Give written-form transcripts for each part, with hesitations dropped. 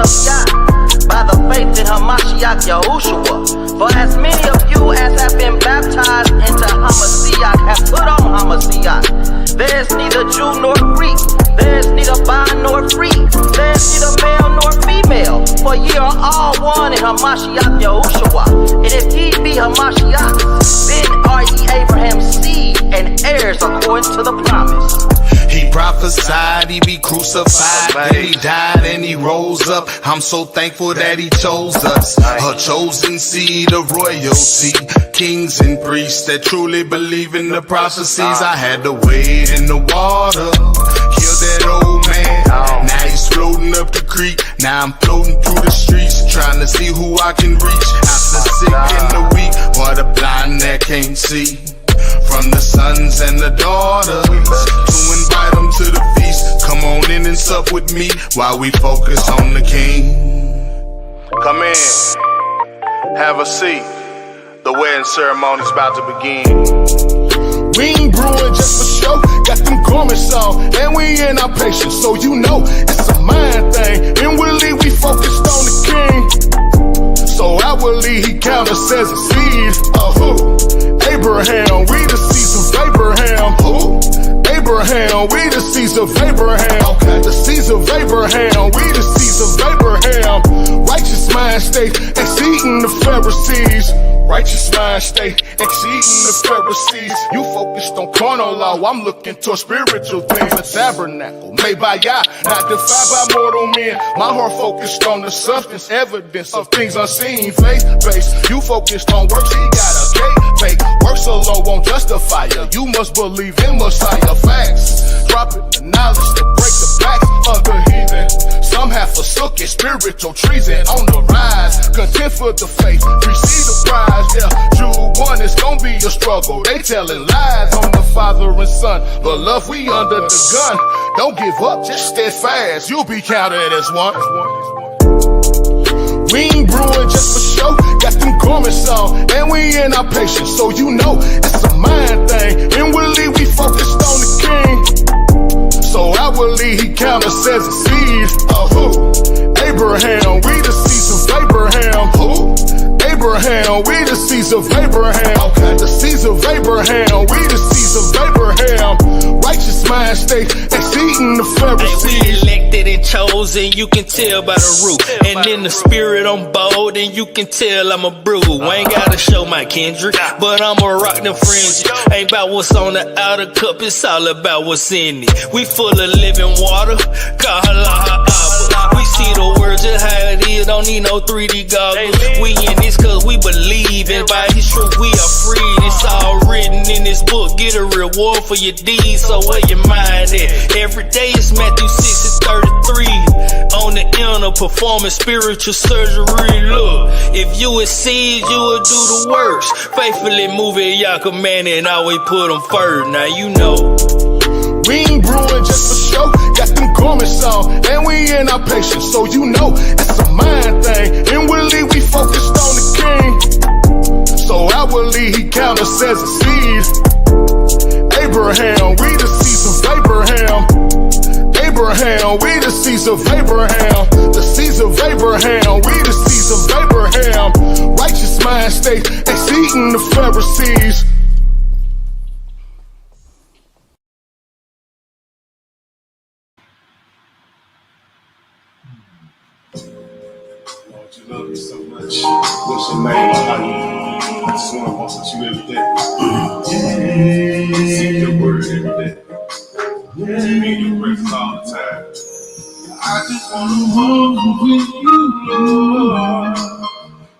Hamashiach, by the faith in Hamashiach Yahushua. For as many of you as have been baptized into Hamashiach have put on Hamashiach. There is neither Jew nor Greek, there is neither bond nor free, there is neither male nor female, for ye are all one in Hamashiach Yahushua. And if ye be Hamashiach, then are ye Abraham's seed and heirs according to the promise. He prophesied he'd be crucified, then he died and he rose up. I'm so thankful that he chose us, a chosen seed of royalty, kings and priests that truly believe in the prophecies. I had to wade in the water, kill that old man. Now he's floating up the creek, now I'm floating through the streets, trying to see who I can reach. Out the sick and the weak, or the blind that can't see. From the sons and the daughters, to invite them to the feast. Come on in and sup with me while we focus on the King. Come in, have a seat. The wedding ceremony's about to begin. We ain't brewing just for show, got them garments on, and we in our patience, so you know it's a mind thing. Inwardly we focused on the King, so outwardly he counted us as a seed of who? Abraham, we the seeds of Abraham. Who? Abraham, we the seeds of Abraham. Okay. The seeds of Abraham, we the seeds of Abraham. Righteous mind state, exceeding the Pharisees. Righteous mind state, exceeding the Pharisees. You focused on carnal law, I'm looking towards spiritual things. The tabernacle, made by Yah, not defined by mortal men. My heart focused on the substance, evidence of things unseen. Faith-based, you focused on works, he got a gate. Fake works alone won't justify you. You must believe in Messiah. Facts, dropping the knowledge to break the backs of the heathen. Some have forsook it, spiritual treason on the rise. Content for the faith, receive the prize. Yeah, Jude 1, it's gonna be a struggle. They telling lies on the father and son, but love, we under the gun. Don't give up, just steadfast. You'll be counted as one. We ain't brewing just for show, got them garments on, and we in our patience, so you know it's a mind thing. Inwardly we focused on the King, so outwardly he counted us as a seed of who? Abraham, we the seeds of Abraham. Who? Abraham, we the seeds of Abraham. Okay. The seeds of Abraham, we the seeds of Abraham. Righteous mind state, exceeding the Pharisees. Hey, we elected and chosen, you can tell by the root. And in the spirit I'm bold, and you can tell I'm a brew. I ain't gotta show my kindred, but I'ma rock them fringes. Ain't about what's on the outer cup, it's all about what's in it. We full of living water, we see the world just how it is, don't need no 3D goggles. We in this cause we believe, and by his truth we are free. It's all written in this book, get a reward for your deeds, so where your mind at? Every day it's Matthew 6 and 33. On the inner performing spiritual surgery. Look, if you exceed, you will do the works. Faithfully move it, y'all command it, and always put them first. Now you know. We ain't brewing just for show, got them garments on, and we in our patience, so you know it's a mind thing. Inwardly we focused on the King, so outwardly he counted us as a seed. Abraham, we the seeds of Abraham. Abraham, we the seeds of Abraham. The seeds of Abraham, we the seeds of Abraham. Righteous mind state, exceeding the Pharisees. Lord, you love me so much. What's your name? I just want to walk with you every day. Seek your word every day. To be in your presence all the time. I just want to walk with you, Lord.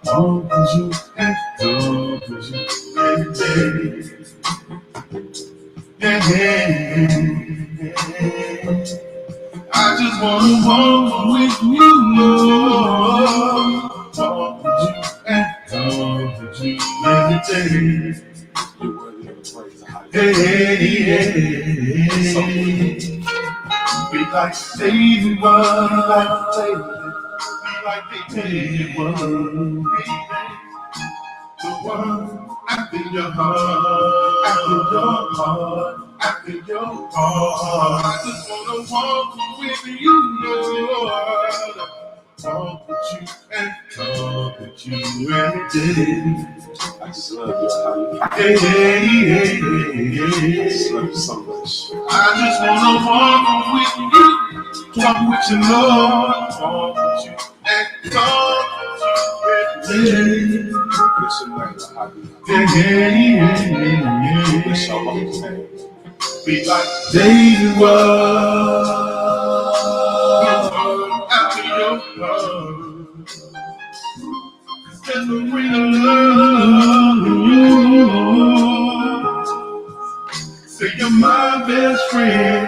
Walk with you and talk with you every day. Yeah. I just want to walk with you, Lord. Walk with you and talk with you every day. You're worthy of the praise. Hey. So be like David was, like David. Be like David was. The one after your heart, after your heart, after your heart. I just wanna walk with you, Lord. walk with you and talk with you every day. I just love you. Hey, hey, hey, hey. I just love you so much. I just wanna walk with you, talk with you, Lord, walk with you and talk with you every day. Listen, like hey, hey, hey, hey. Bless your holy name. Be like David was after your love. There's no greater love than you. Say you're my best friend.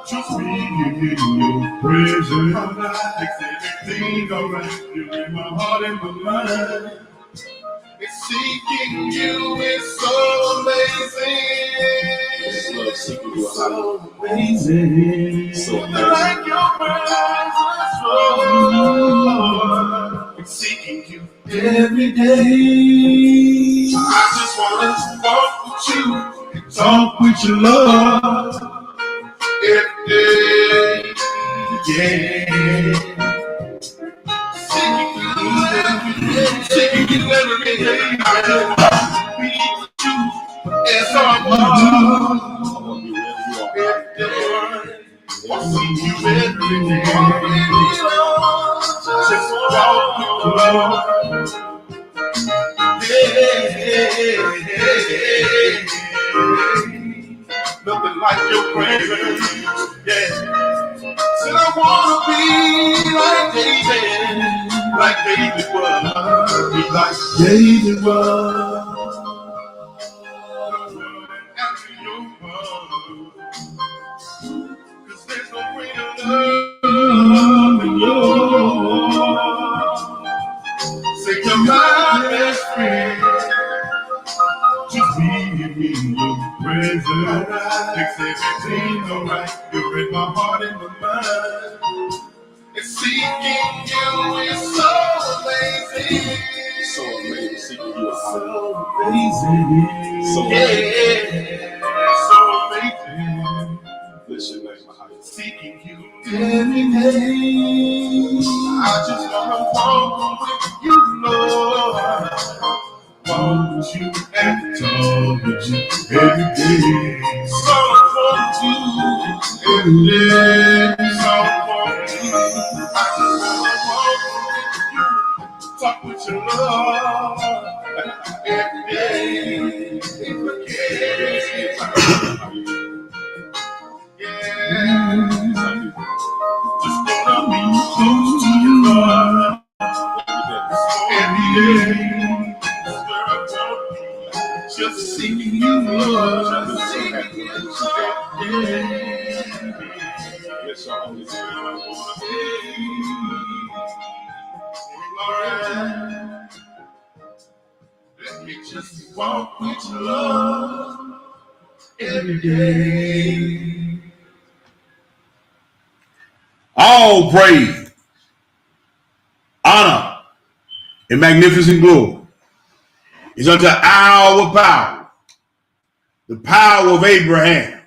Trust me in your presence. Makes everything alright. You're in my heart and my mind. Seeking you is so amazing. So amazing. So amazing. Like your presence, Lord. Seeking you every day. I just want to walk with you and talk with you, Lord. Every day. Yeah. Seeking you every day. I just want to be with you. And so I want to be every day. I see you every day. Just walk with the Lord. Nothing like your presence. Yeah. Said I wanna be like David was, be like David was. After your love, 'cause there's no greater love than yours. Say you're my best friend. Just be in your presence. Makes everything alright. You're in my heart and my mind. And seeking you is so amazing. So amazing. Seeking you is so amazing. So amazing. So amazing. Bless your name, my heart. Seeking you every day. I just wanna walk with you, Lord. Walk with you and talk with you every day. So want you every day. So want you. I just wanna walk with you, talk with you, Lord, every day. Yeah. Just wanna be close to you, Lord, every day. Just seeking you, Lord. Just seeking you, Lord. Yes, I want to be. Let me just walk with you, Lord, every day. All praise, honor, and magnificent glory is unto our power, the power of Abraham,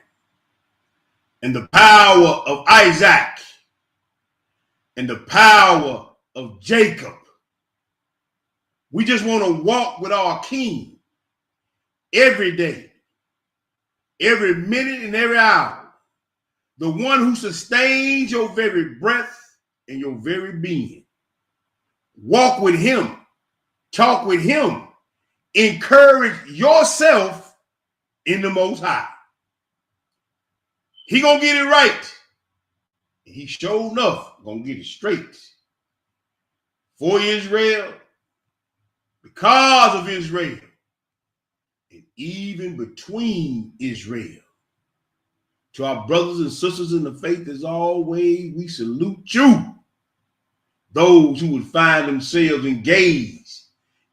and the power of Isaac, and the power of Jacob. We just want to walk with our King every day, every minute and every hour. The one who sustains your very breath and your very being. Walk with him, talk with him, encourage yourself in the Most High. He gonna get it right. He sure enough gonna get it straight. For Israel, because of Israel, and even between Israel. To our brothers and sisters in the faith, as always, we salute you. Those who would find themselves engaged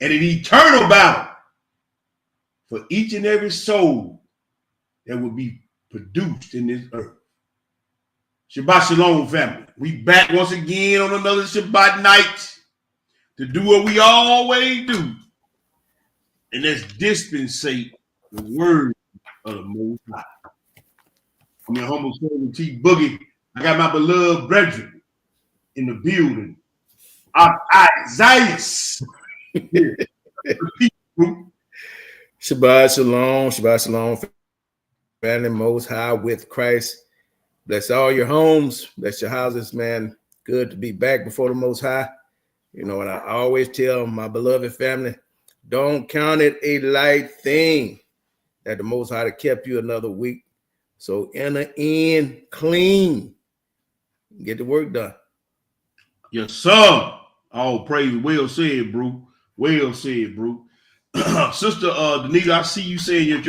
in an eternal battle for each and every soul that will be produced in this earth. Shabbat Shalom, family. We back once again on another Shabbat night to do what we always do, and that's dispensate the word of the Most High. I'm your humble servant, T Boogie. I got my beloved brethren, in the building. Isaiah. Shabbat shalom, Shabbat shalom, family most high with Christ. Bless all your homes, bless your houses, man. Good to be back before the Most High. You know, and I always tell my beloved family, don't count it a light thing that the Most High kept you another week. So enter in clean, get the work done. Yes, sir. All praise. Well said, bro. Well said, bro. Sister Danita, I see you saying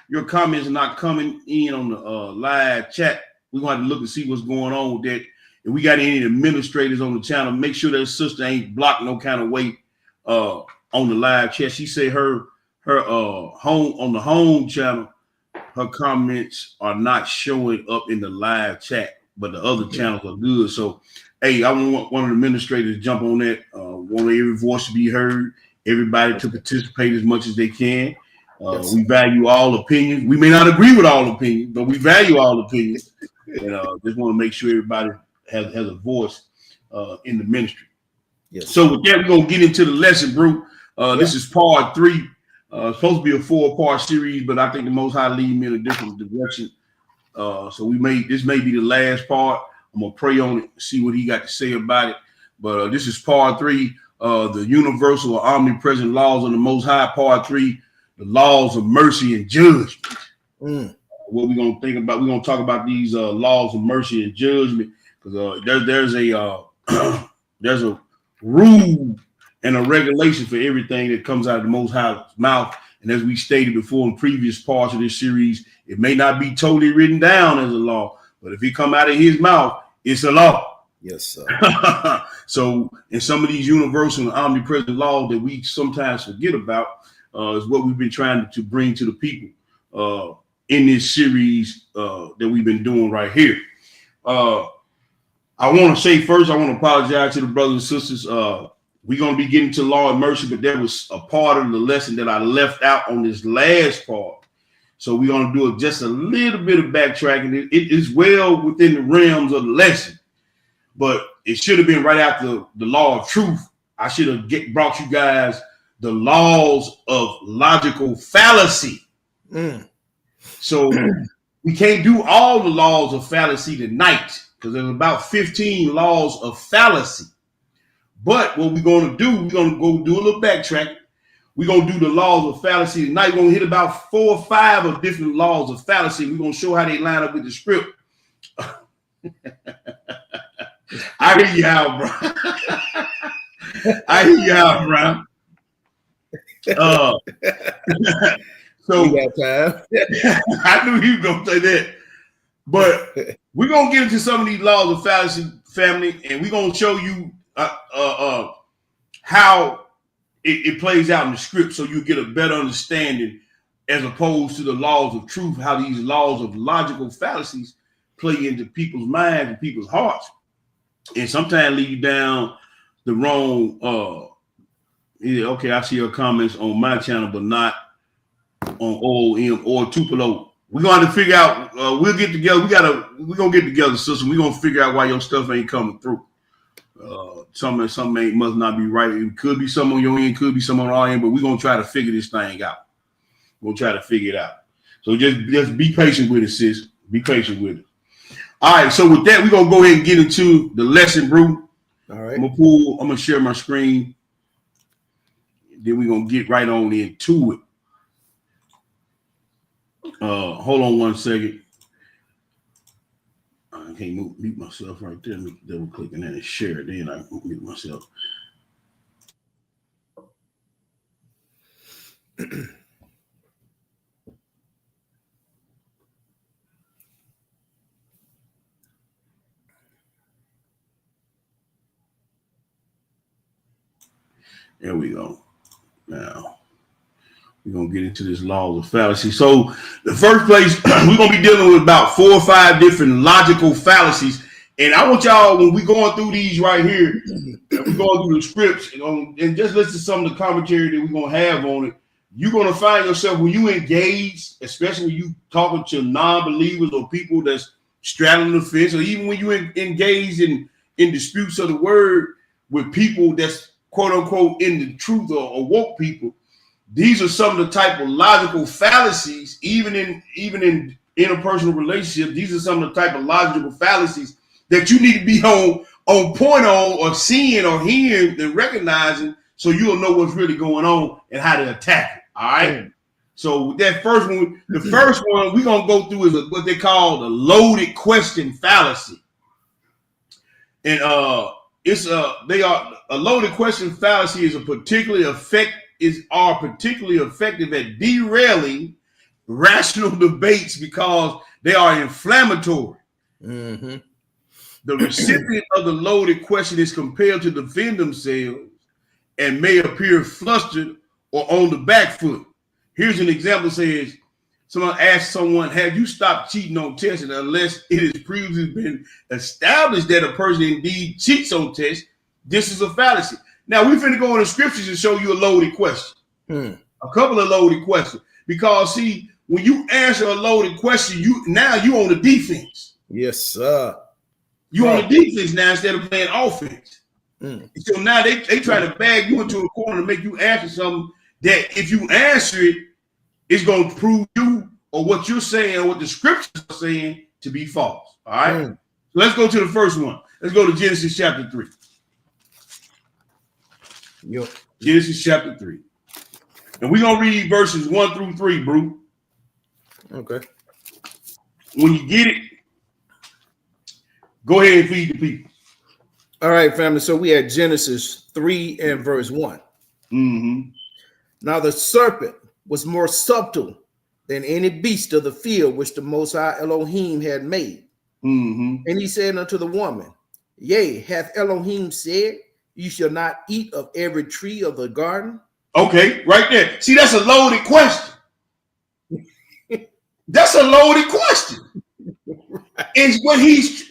your comments are not coming in on the live chat. We're going to have to look and see what's going on with that. If we got any administrators on the channel, make sure that sister ain't blocked no kind of way on the live chat. She said her home on the home channel, her comments are not showing up in the live chat, but the other channels are good. So, hey, I want one of the administrators to jump on that. Want every voice to be heard, everybody to participate as much as they can. We value all opinions. We may not agree with all opinions, but we value all opinions. And just want to make sure everybody has a voice in the ministry. Yes. So with that, we're going to get into the lesson, bro. This is part 3. It's supposed to be a 4-part series, but I think the Most High lead me in a different direction. So this may be the last part. I'm going to pray on it, see what he got to say about it. But this is part 3, the universal or omnipresent laws of the Most High, part 3, the laws of mercy and judgment. What we're going to think about, we're going to talk about these laws of mercy and judgment, because there's a rule and a regulation for everything that comes out of the Most High's mouth. And as we stated before in previous parts of this series, it may not be totally written down as a law, but if it come out of his mouth, it's a law. Yes, sir. So in some of these universal and omnipresent laws that we sometimes forget about is what we've been trying to bring to the people in this series that we've been doing right here. I want to say first, I want to apologize to the brothers and sisters. We're going to be getting to law and mercy, but there was a part of the lesson that I left out on this last part. So we're going to do just a little bit of backtracking. It is well within the realms of the lesson, but it should have been right after the law of truth. I should have brought you guys the laws of logical fallacy. So we can't do all the laws of fallacy tonight because there's about 15 laws of fallacy. But what we're going to do, we're going to go do a little backtracking. We're going to do the laws of fallacy tonight. We're going to hit about 4 or 5 of different laws of fallacy. We're going to show how they line up with the script. I hear you out, bro. I hear you out, bro. So got time. I knew he was going to say that. But we're going to get into some of these laws of fallacy, family, and we're going to show you how it plays out in the script so you get a better understanding as opposed to the laws of truth, how these laws of logical fallacies play into people's minds and people's hearts. And sometimes lead you down the wrong, okay, I see your comments on my channel, but not on OM or Tupelo. We're going to figure out, we'll get together. We're going to get together, sister. We're going to figure out why your stuff ain't coming through. Something must not be right. It could be some on your end, could be some on our end, but we're going to try to figure this thing out. We'll try to figure it out. So just be patient with it, sis. Be patient with it. All right, so with that, we're going to go ahead and get into the lesson, bro. All right. I'm going to share my screen. Then we're going to get right on into it. Hold on one second. I can't mute myself right there. Let me double click and then share it. Then I mute myself. There we go. Now we're gonna get into this laws of fallacy. So the first place we're gonna be dealing with about 4 or 5 different logical fallacies. And I want y'all, when we're going through these right here, we're going through the scripts and just listen to some of the commentary that we're gonna have on it. You're gonna find yourself when you engage, especially when you talking to non-believers or people that's straddling the fence, or even when you engage in in disputes of the word with people that's quote unquote in the truth or woke people, these are some of the type of logical fallacies, even in interpersonal relationships. These are some of the type of logical fallacies that you need to be on point on, or seeing or hearing and recognizing, so you'll know what's really going on and how to attack it. All right. So that first one, the first one we're gonna go through is what they call the loaded question fallacy. And it's a loaded question fallacy is particularly effective at derailing rational debates because they are inflammatory. Mm-hmm. The recipient of the loaded question is compelled to defend themselves and may appear flustered or on the back foot. Here's an example. Says someone asks someone, have you stopped cheating on tests? And unless it has previously been established that a person indeed cheats on tests, this is a fallacy. Now we're finna go in the scriptures and show you a loaded question. A couple of loaded questions. Because see, when you answer a loaded question, you on the defense. Yes, sir. You on the defense now instead of playing offense. So now they try to bag you into a corner to make you answer something that if you answer it, it's going to prove you or what you're saying or what the scriptures are saying to be false. All right. So let's go to the first one. Let's go to Genesis chapter 3. Yep. Genesis chapter 3. And we're going to read verses 1 through 3, bro. Okay. When you get it, go ahead and feed the people. All right, family. So we had Genesis 3 and verse 1. Mm-hmm. Now the serpent was more subtle than any beast of the field which the Most High Elohim had made. Mm-hmm. And he said unto the woman, yea, hath Elohim said, you shall not eat of every tree of the garden? Okay, right there. See, that's a loaded question. That's a loaded question. And what here's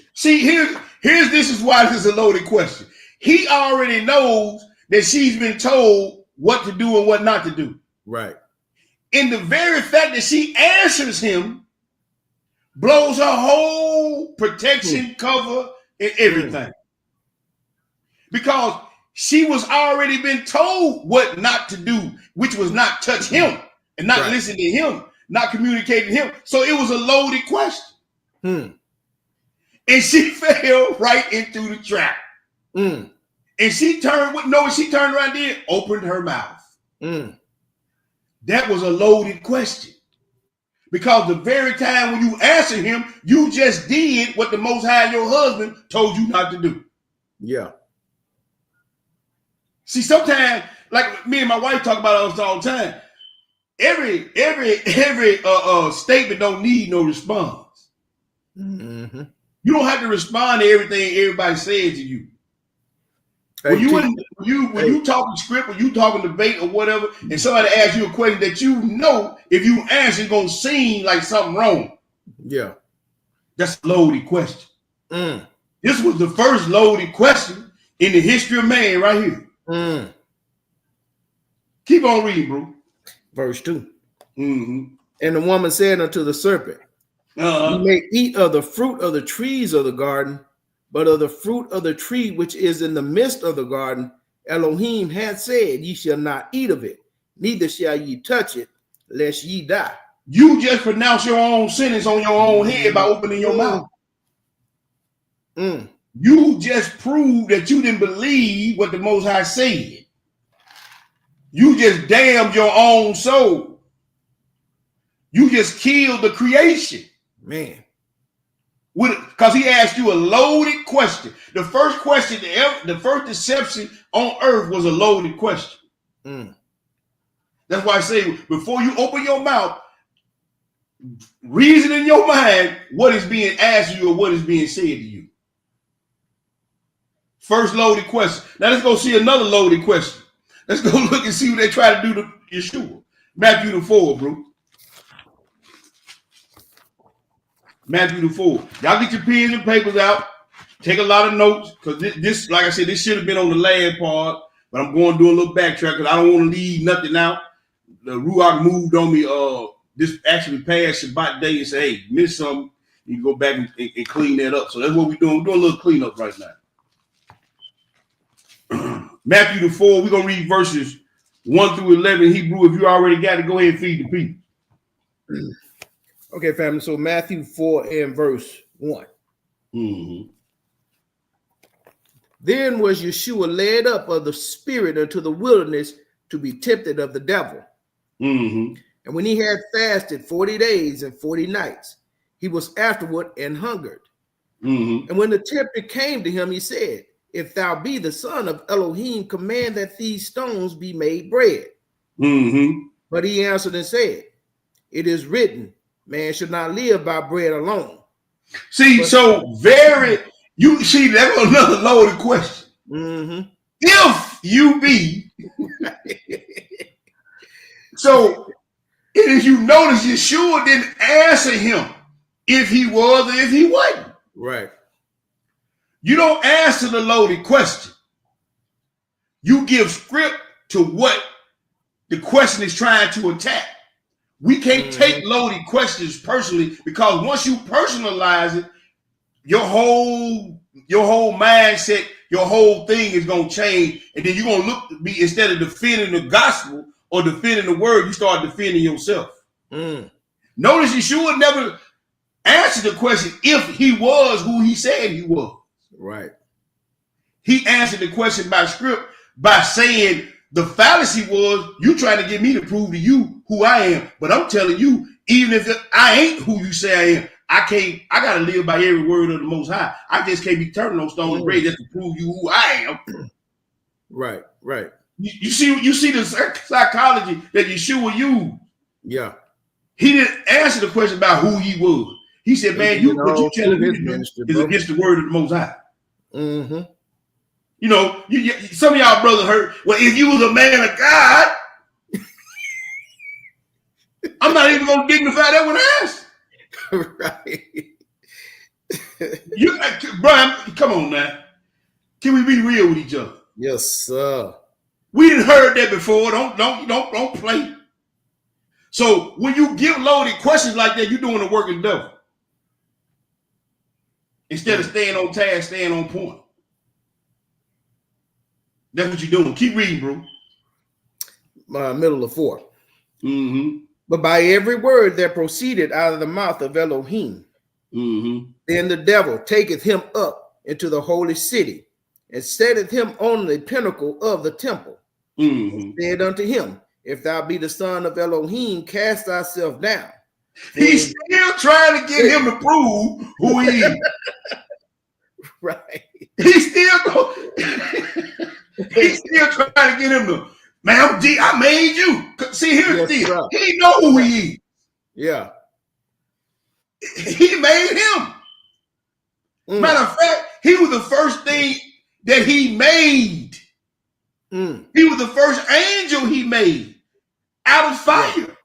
this is why this is a loaded question. He already knows that she's been told what to do and what not to do. Right. And the very fact that she answers him blows her whole protection, cover, and everything. Because she was already been told what not to do, which was not touch him and not listen to him, not communicate to him. So it was a loaded question. And she fell right into the trap. And she turned around there, opened her mouth. That was a loaded question. Because the very time when you answer him, you just did what the Most High, your husband, told you not to do. Yeah. See, sometimes, like me and my wife talk about us all the time, every statement don't need no response. Mm-hmm. You don't have to respond to everything everybody says to you. When you talking script, when you talking debate or whatever, and somebody asks you a question that you know if you answer it's gonna seem like something wrong. Yeah, that's a loaded question. This was the first loaded question in the history of man, right here. Keep on reading, bro. Verse 2. And the woman said unto the serpent, you may eat of the fruit of the trees of the garden, but of the fruit of the tree which is in the midst of the garden, Elohim hath said, ye shall not eat of it, neither shall ye touch it, lest ye die. You just pronounce your own sentence on your own head by opening your mouth. You just proved that you didn't believe what the Most High said. You just damned your own soul. You just killed the creation. Man. Because he asked you a loaded question. The first question, the first deception on earth was a loaded question. That's why I say, before you open your mouth, reason in your mind what is being asked of you or what is being said to you. First loaded question. Now let's go see another loaded question. Let's go look and see what they try to do to Yeshua. Matthew the 4, bro. Matthew the 4. Y'all get your pens and papers out. Take a lot of notes. Because this, like I said, this should have been on the last part. But I'm going to do a little backtrack because I don't want to leave nothing out. The Ruach moved on me this actually past Shabbat day and say, hey, missed something. You go back and clean that up. So that's what we're doing. We're doing a little cleanup right now. Matthew the 4, we're going to read verses 1 through 11. Hebrew, if you already got it, go ahead and feed the people. Okay, family. So Matthew 4 and verse 1. Mm-hmm. Then was Yeshua led up of the Spirit into the wilderness to be tempted of the devil. Mm-hmm. And when he had fasted 40 days and 40 nights, he was afterward and hungered. Mm-hmm. And when the tempter came to him, he said, if thou be the son of Elohim, command that these stones be made bread. Mm-hmm. But he answered and said, it is written, man should not live by bread alone. See, you see, that's another loaded question. Mm-hmm. If you be, so if you notice, Yeshua didn't answer him if he was or if he wasn't. Right. You don't answer the loaded question. You give script to what the question is trying to attack. We can't take loaded questions personally, because once you personalize it, your whole mindset, your whole thing is going to change. And then you're going to look to be, instead of defending the gospel or defending the word, you start defending yourself. Notice Yeshua never answered the question if he was who he said he was. Right. He answered the question by script by saying the fallacy was, you trying to get me to prove to you who I am. But I'm telling you, even if I ain't who you say I am, I gotta live by every word of the Most High. I just can't be turning those stones to bread just to prove you who I am. Right, right. You see the psychology that Yeshua used. Yeah. He didn't answer the question about who he was. He said, man, what you telling me to do is against the word of the Most High. Mm-hmm. You know, some of y'all brothers heard, well, if you was a man of God, I'm not even going to dignify that when asked. Right. Brian, come on now. Can we be real with each other? Yes, sir. We didn't heard that before. Don't play. So when you give loaded questions like that, you're doing the work of the devil. Instead of staying on task, staying on point. That's what you're doing. Keep reading, bro. Middle of 4. Mm-hmm. But by every word that proceeded out of the mouth of Elohim, then the devil taketh him up into the holy city and setteth him on the pinnacle of the temple. And said unto him, if thou be the son of Elohim, cast thyself down. He's still trying to get him to prove who he is. Right. He's still trying to get him to, man, I made you. See, here's the deal. He know who he is. Yeah. He made him. Matter of fact, he was the first thing that he made. He was the first angel he made out of fire.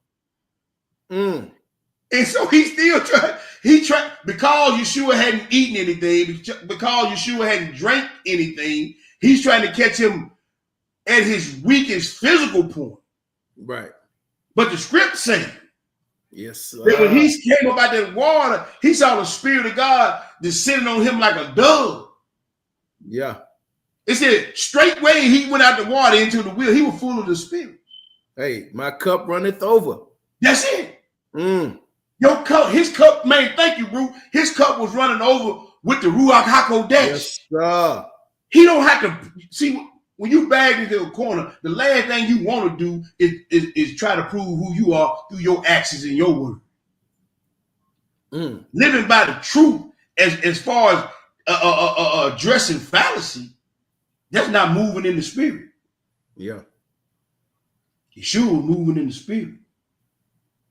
And so he still tried. He tried, because Yeshua hadn't eaten anything, because Yeshua hadn't drank anything, he's trying to catch him at his weakest physical point. Right. But the script said, yes, sir, that when he came up out that water, he saw the Spirit of God descending on him like a dove. Yeah. It said straightway he went out the water into the wheel. He was full of the Spirit. Hey, my cup runneth over. That's it. Your cup, his cup, man, thank you, bro. His cup was running over with the Ruach HaKodesh. Yes, sir. He don't have to see when you bag into a corner. The last thing you want to do is try to prove who you are through your actions and your word. Living by the truth, as far as addressing fallacy, that's not moving in the spirit. Yeah, Yeshua was moving in the spirit.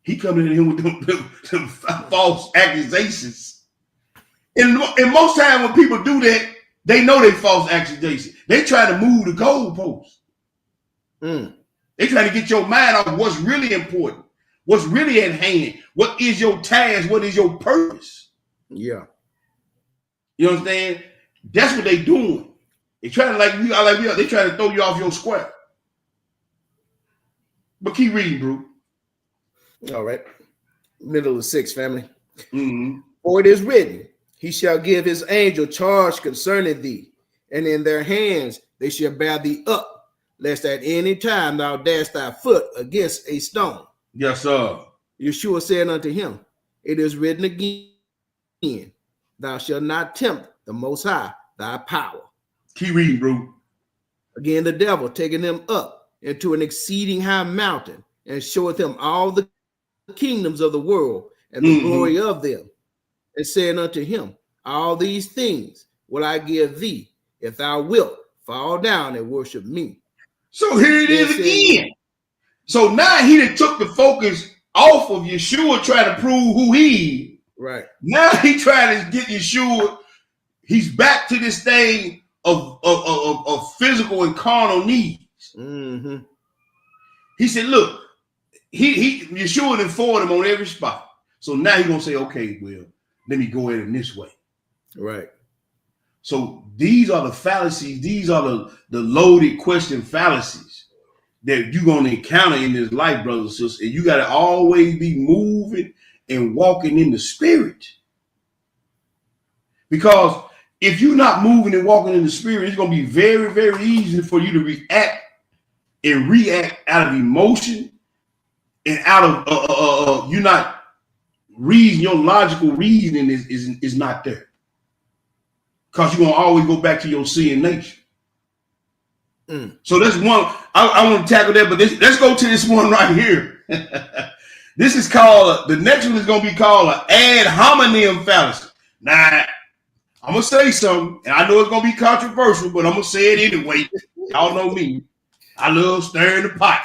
He coming in here with them false accusations. And most time when people do that, they know they false accusations. They try to move the goalposts. They try to get your mind off what's really important, what's really at hand, what is your task, what is your purpose. Yeah. You understand? That's what they doing. They trying to they trying to throw you off your square. But keep reading, bro. All right. Middle of 6, family. For it is written, he shall give his angel charge concerning thee, and in their hands they shall bear thee up, lest at any time thou dash thy foot against a stone. Yes, sir. Yeshua said unto him, it is written again, thou shalt not tempt the Most High thy power. Keep reading, bro. Again, the devil taking him up into an exceeding high mountain, and showeth him all the kingdoms of the world and the glory of them, and saying unto him, all these things will I give thee, if thou wilt fall down and worship me. So here it is again. So now he done took the focus off of Yeshua trying to prove who he is. Right. Now he trying to get Yeshua. He's back to this thing of physical and carnal needs. Mm-hmm. He said, look, Yeshua done forward him on every spot. So now he's gonna say, okay, well, let me go at him this way. Right. So these are the fallacies, these are the loaded question fallacies that you're gonna encounter in this life, brothers and sisters. And you gotta always be moving and walking in the spirit. Because if you're not moving and walking in the spirit, it's gonna be very, very easy for you to react out of emotion and out of you're not reason, your logical reasoning is not there. Because you're gonna always go back to your sin nature. So that's one. I want to tackle that, but let's go to this one right here. This is called the next one is gonna be called an ad hominem fallacy. Now I'm gonna say something, and I know it's gonna be controversial, but I'm gonna say it anyway. Y'all know me. I love stirring the pot.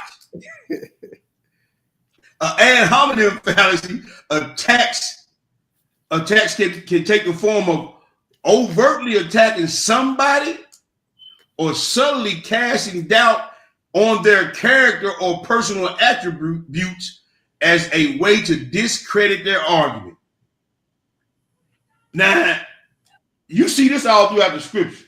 An ad hominem fallacy attacks can take the form of overtly attacking somebody or subtly casting doubt on their character or personal attributes as a way to discredit their argument. Now, you see this all throughout the scripture.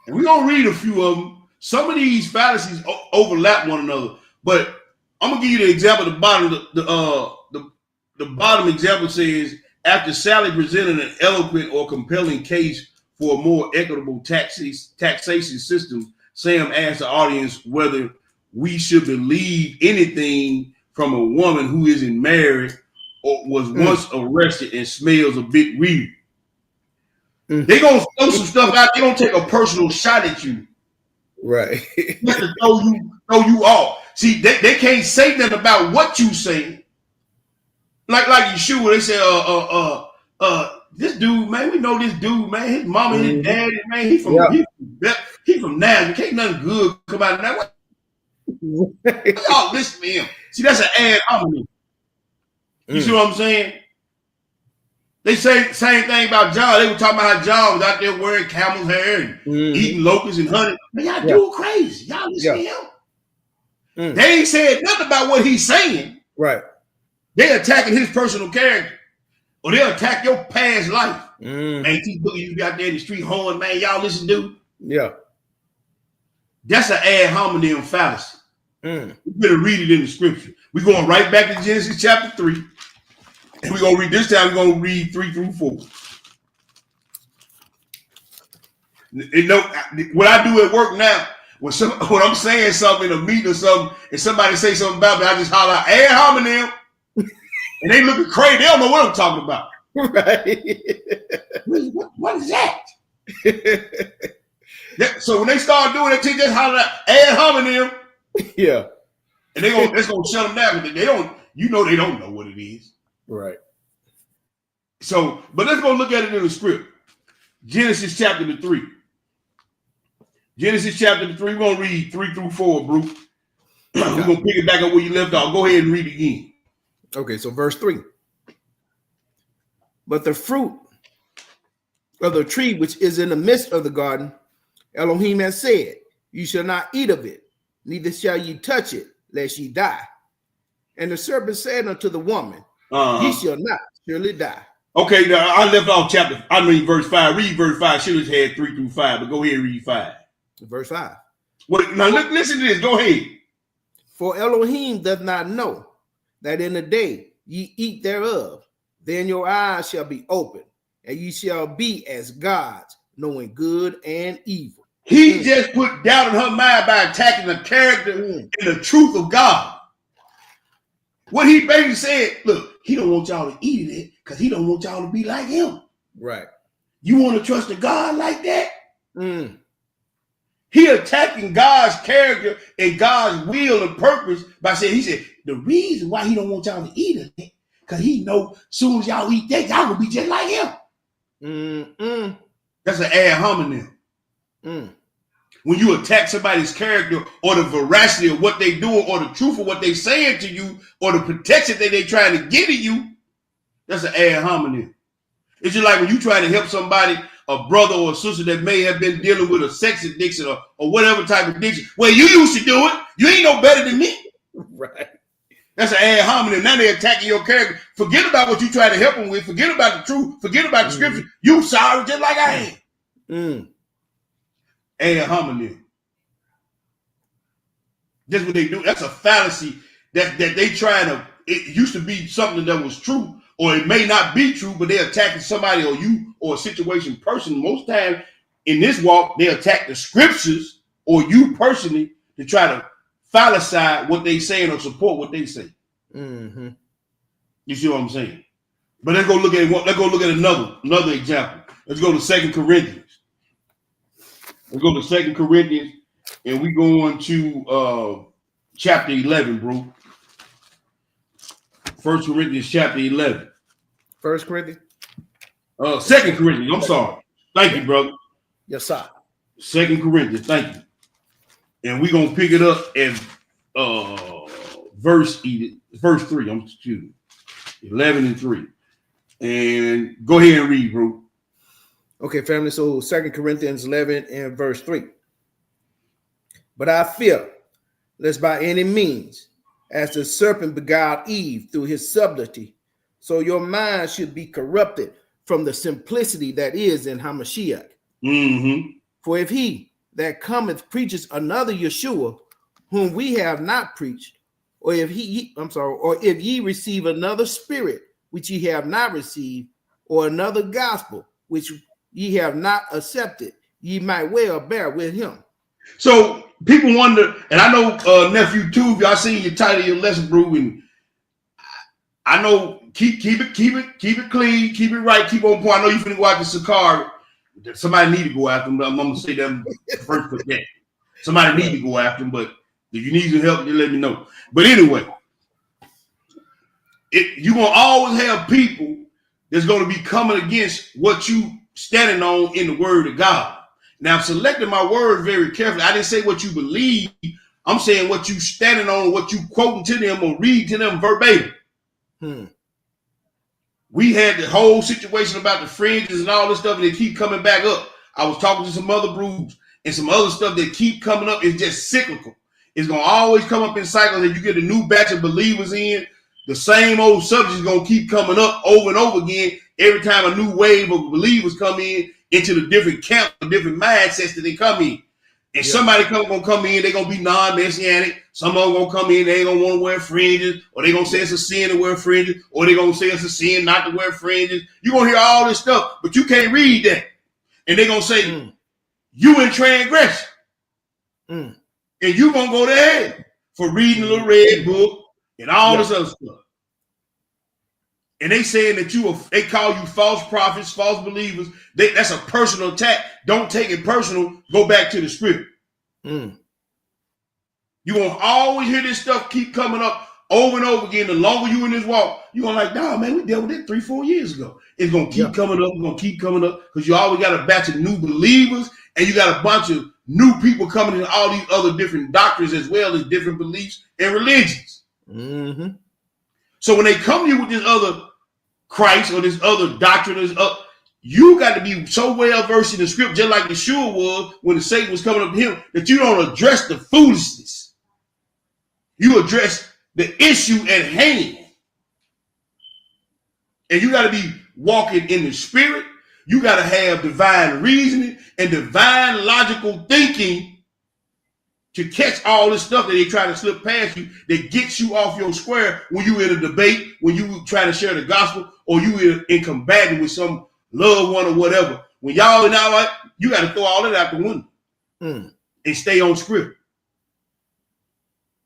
And we're going to read a few of them. Some of these fallacies overlap one another, but I'm going to give you the example. The bottom example says, after Sally presented an eloquent or compelling case for a more equitable taxation system, Sam asked the audience whether we should believe anything from a woman who isn't married or was once arrested and smells a bit weird. They're going to throw some stuff out. They're going to take a personal shot at you. Right. Just to throw you off. See, they can't say nothing about what you say. Like Yeshua, they say, this dude, man, we know this dude, man. His mama and his daddy, man, he from Nazareth. Can't nothing good come out of that. Y'all listen to him. See, that's an ad hominem. You see what I'm saying? They say the same thing about John. They were talking about how John was out there wearing camel's hair and eating locusts and honey. Man, y'all do crazy. Y'all listen to him. They ain't said nothing about what he's saying. Right. They're attacking his personal character. Or they'll attack your past life. Man, keep looking you out there in the street horn, man. Y'all listen, dude. Yeah. That's an ad hominem fallacy. We better read it in the scripture. We're going right back to Genesis chapter 3. And we're going to read this time, we're going to read 3 through 4. You know, what I do at work now, when I'm saying something in a meeting or something, and somebody say something about me, I just holler out, ad hominem. And they looking crazy. They don't know what I'm talking about. Right. What is that? So when they start doing that, they just holler out, ad hominem. Yeah. And that's gonna shut them down. They don't, they don't know what it is. Right. So, but let's go look at it in the script. Genesis chapter 3. Genesis chapter 3. We're gonna read 3 through 4, bro. We're gonna pick it back up where you left off. Go ahead and read again. Okay, so verse 3. But the fruit of the tree which is in the midst of the garden, Elohim has said, you shall not eat of it, neither shall ye touch it, lest ye die. And the serpent said unto the woman, ye shall not surely die. Okay, now I left off verse 5. Read verse 5. Should have had 3 through 5, but go ahead and read 5. Verse 5. Well, now listen to this. Go ahead. For Elohim doth not know that in the day ye eat thereof, then your eyes shall be opened, and ye shall be as gods, knowing good and evil. He just put doubt in her mind by attacking the character and the truth of God. What he basically said, look, he don't want y'all to eat it because he don't want y'all to be like him. Right. You want to trust a God like that? He attacking God's character and God's will and purpose by saying, he said, the reason why he don't want y'all to eat it, because he know soon as y'all eat that, y'all will be just like him. That's an ad hominem. When you attack somebody's character or the veracity of what they doing or the truth of what they saying to you or the protection that they trying to give to you, that's an ad hominem. It's just like when you try to help somebody, a brother or a sister that may have been dealing with a sex addiction or whatever type of addiction. Well, you used to do it. You ain't no better than me. Right. That's an ad hominem. Now they're attacking your character. Forget about what you try to help them with. Forget about the truth. Forget about the scripture. You sorry just like I am. Ad hominem. That's what they do. That's a fallacy that they trying to, it used to be something that was true, or it may not be true, but they're attacking somebody or you or a situation person. Most times in this walk, they attack the scriptures or you personally to try to fallacize what they saying or support what they say. You see what I'm saying? But let's go look at another example. Let's go to 2 Corinthians. Let's go to 2 Corinthians and we go into chapter 11, bro. 1 Corinthians chapter 11. 1 Corinthians? 2 Corinthians, I'm sorry. Thank you, brother. Yes, sir. 2 Corinthians, thank you. And we're going to pick it up at verse 3. 11 and 3. And go ahead and read, bro. Okay, family. So 2 Corinthians 11 and verse 3. But I fear, lest by any means, as the serpent beguiled Eve through his subtlety, so your mind should be corrupted from the simplicity that is in Hamashiach. For if he that cometh preaches another Yeshua, whom we have not preached, or if ye receive another spirit which ye have not received, or another gospel which ye have not accepted, ye might well bear with him. So people wonder, and I know nephew too, if y'all seen your title of your lesson, bro, and I know keep it clean, keep it right, keep on point. I know you finna go out to Sakari. Somebody need to go after him, but I'm gonna say them first for that. Somebody need to go after him, but if you need some help, you let me know. But anyway, you're gonna always have people that's gonna be coming against what you standing on in the word of God. Now, I'm selecting my word very carefully. I didn't say what you believe. I'm saying what you standing on, what you quoting to them or read to them verbatim. We had the whole situation about the fringes and all this stuff, and they keep coming back up. I was talking to some other brews and some other stuff that keep coming up. It's just cyclical. It's going to always come up in cycles, and you get a new batch of believers in. The same old subject is going to keep coming up over and over again every time a new wave of believers come in into the different camps, the different mindsets that they come in. And somebody gonna come in, they're gonna be non-messianic. Some of them gonna come in, they ain't gonna want to wear fringes, or they gonna say it's a sin to wear fringes, or they gonna say it's a sin not to wear fringes. You're gonna hear all this stuff, but you can't read that. And they're gonna say, you in transgression. And you gonna go to hell for reading the little red book and all this other stuff. And they saying that they call you false prophets, false believers. That's a personal attack. Don't take it personal. Go back to the script. You're going to always hear this stuff keep coming up over and over again. The longer you in this walk, you're going to like, nah, man, we dealt with it 3-4 years ago. It's going to keep coming up. It's going to keep coming up because you always got a batch of new believers and you got a bunch of new people coming in all these other different doctrines as well as different beliefs and religions. So when they come to you with this other Christ or this other doctrine, you got to be so well versed in the script, just like Yeshua was when the Satan was coming up to him, that you don't address the foolishness. You address the issue at hand. And you got to be walking in the spirit. You got to have divine reasoning and divine logical thinking to catch all this stuff that they try to slip past you that gets you off your square when you in a debate, when you try to share the gospel, or you in combating with some loved one or whatever. When y'all in our you got to throw all that out the window and stay on script.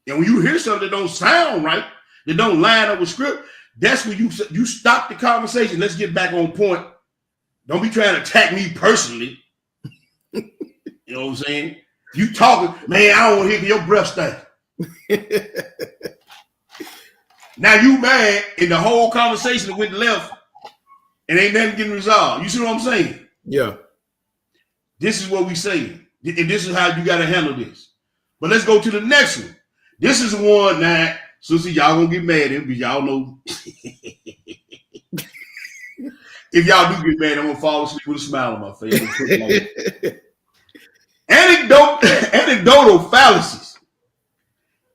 And when you hear something that don't sound right, that don't line up with script, that's when you stop the conversation. Let's get back on point. Don't be trying to attack me personally. You know what I'm saying? You talking, man, I don't want to hear your breath stink. Now you mad and the whole conversation went left and ain't nothing getting resolved. You see what I'm saying? Yeah. This is what we saying. And this is how you got to handle this. But let's go to the next one. This is one that, sister, y'all gonna get mad at him because y'all know. If y'all do get mad, I'm gonna fall asleep with a smile on my face. Anecdotal fallacies.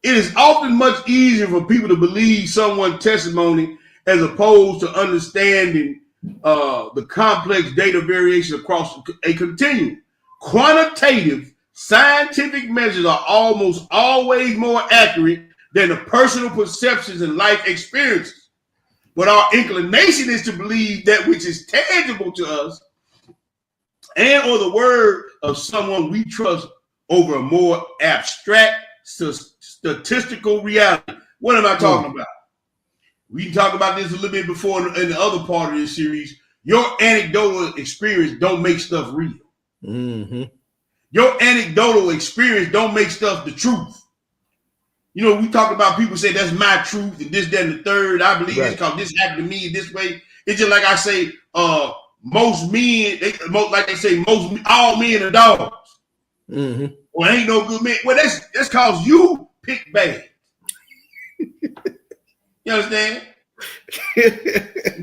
It is often much easier for people to believe someone's testimony as opposed to understanding the complex data variation across a continuum. Quantitative scientific measures are almost always more accurate than the personal perceptions and life experiences. But our inclination is to believe that which is tangible to us and or the word of someone we trust over a more abstract statistical reality. What am I talking about? We can talk about this a little bit before in the other part of this series. Your anecdotal experience don't make stuff real. Mm-hmm. Your anecdotal experience don't make stuff the truth. You know, we talk about people say that's my truth and this, that, and the third. I believe this because this happened to me this way. It's just like I say, most men, all men are dogs. Mm-hmm. Well, ain't no good man. Well, that's cause you pick bad. You understand?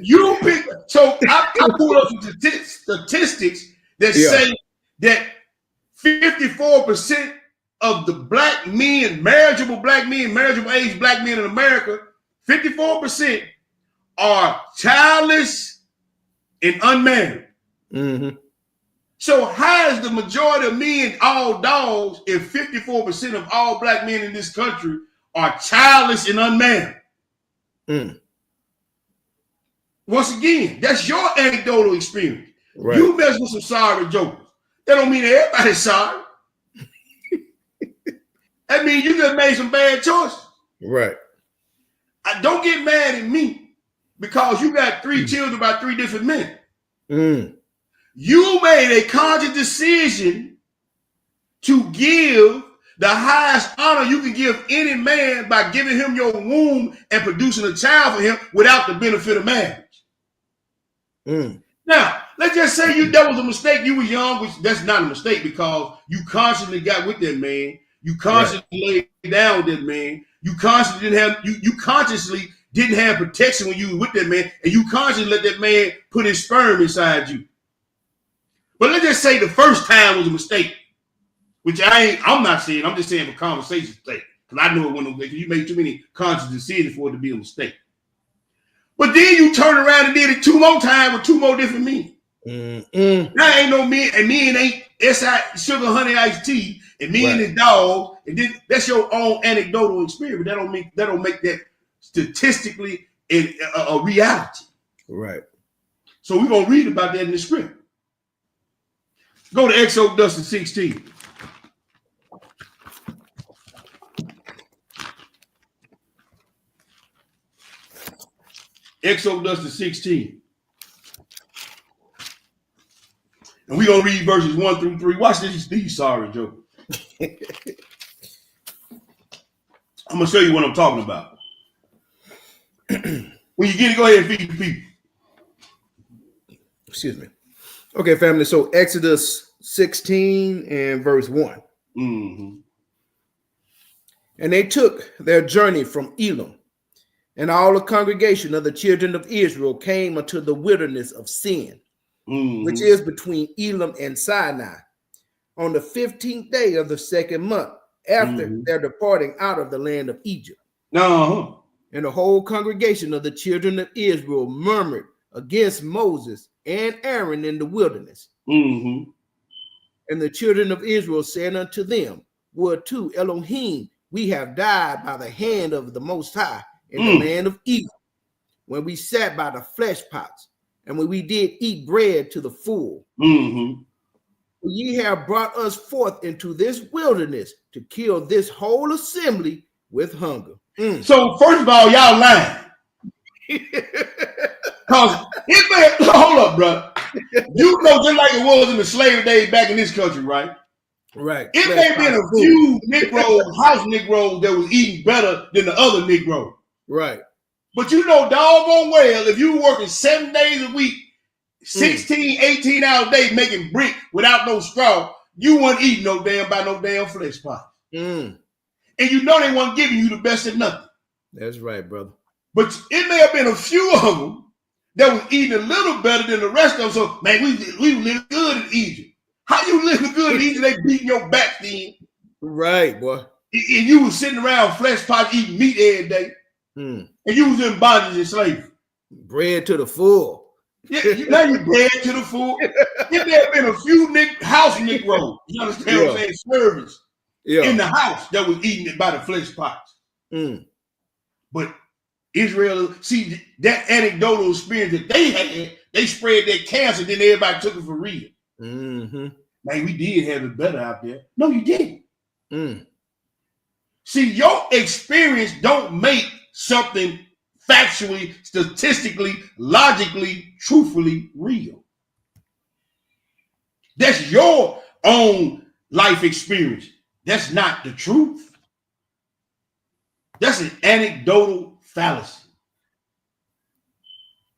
You pick. So I pulled up some statistics that say that 54% of the marriageable age black men in America, 54% are childless and unmarried. Mm-hmm. So how is the majority of men all dogs if 54% of all black men in this country are childless and unmarried? Once again, that's your anecdotal experience. Right. You mess with some sorry jokers. That don't mean that everybody's sorry. That means you just made some bad choices. Right. Don't get mad at me because you got 3 children by 3 different men. You made a conscious decision to give the highest honor you can give any man by giving him your womb and producing a child for him without the benefit of marriage. Now, let's just say that was a mistake. You were young, which that's not a mistake because you consciously got with that man. You consciously laid down with that man. You consciously didn't have protection when you were with that man, and you consciously let that man put his sperm inside you. But let's just say the first time was a mistake, which I'm not saying. I'm just saying for conversation's sake, because I know it wasn't a mistake. You made too many conscious decisions for it to be a mistake. But then you turn around and did it 2 more times with 2 more different men. Now ain't no men, and men ain't sugar honey iced tea, and men is dog, and then that's your own anecdotal experience. That don't make that statistically a reality. Right. So we're gonna read about that in the script. Go to Exodus 16. Exodus 16. And we're going to read verses 1 through 3. Watch these sorry jokers. I'm going to show you what I'm talking about. When you get it, go ahead and feed the people. Excuse me. Okay, family. So Exodus 16 and verse 1. Mm-hmm. And they took their journey from Elim, and all the congregation of the children of Israel came unto the wilderness of Sin, which is between Elim and Sinai, on the 15th day of the 2nd month after their departing out of the land of Egypt. And the whole congregation of the children of Israel murmured against Moses and Aaron in the wilderness. And the children of Israel said unto them, would to Elohim, we have died by the hand of the Most High in the land of Egypt, when we sat by the flesh pots, and when we did eat bread to the full. Ye have brought us forth into this wilderness to kill this whole assembly with hunger. So first of all, y'all lying. Because it may, hold up, bro. You know, just like it was in the slave days back in this country, right? Right. It may have been a few Negroes, house Negroes, that was eating better than the other Negroes. Right. But you know doggone well, if you were working 7 days a week, 16, 18 hours a day making brick without no straw, you weren't eating no damn flesh pot. And you know they weren't giving you the best of nothing. That's right, brother. But it may have been a few of them that was eating a little better than the rest of them. So, man, we live good in Egypt. How you living good in Egypt? They beating your back then. Right, boy. And you was sitting around flesh pot eating meat every day. And you was in bondage and slavery. Bread to the full. Yeah, now you bread to the full. If there have been a few house Negroes, you understand what I'm saying? Servants in the house that was eating it by the flesh pots. But Israel, see, that anecdotal experience that they had, they spread that cancer, then everybody took it for real. Man, we did have it better out there. No, you didn't. See, your experience don't make something factually, statistically, logically, truthfully real. That's your own life experience. That's not the truth. That's an anecdotal fallacy.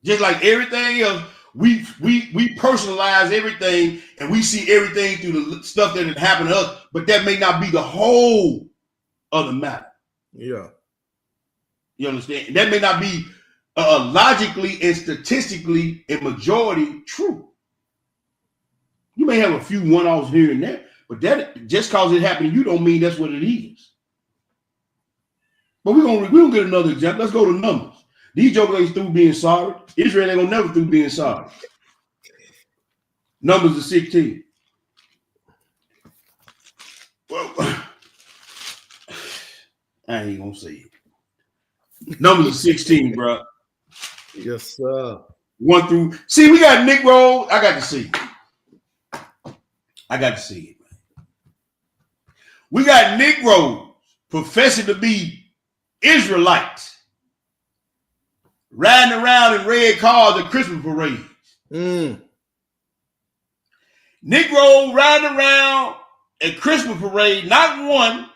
Just like everything else, we personalize everything and we see everything through the stuff that had happened to us, but that may not be the whole of the matter. Yeah. You understand? That may not be logically and statistically a majority true. You may have a few one-offs here and there, but that just because it happened to you don't mean that's what it is. But we're gonna get another example. Let's go to Numbers. These jokers ain't through being sorry. Israel ain't gonna never through being sorry. Numbers of 16. Well, I ain't gonna say it. Numbers of 16, bro. Yes, sir. 1 through. See, we got Negroes. I got to see it. Man. We got Negroes professing to be Israelites riding around in red cars at Christmas parades. Negro riding around at Christmas parade, not 1,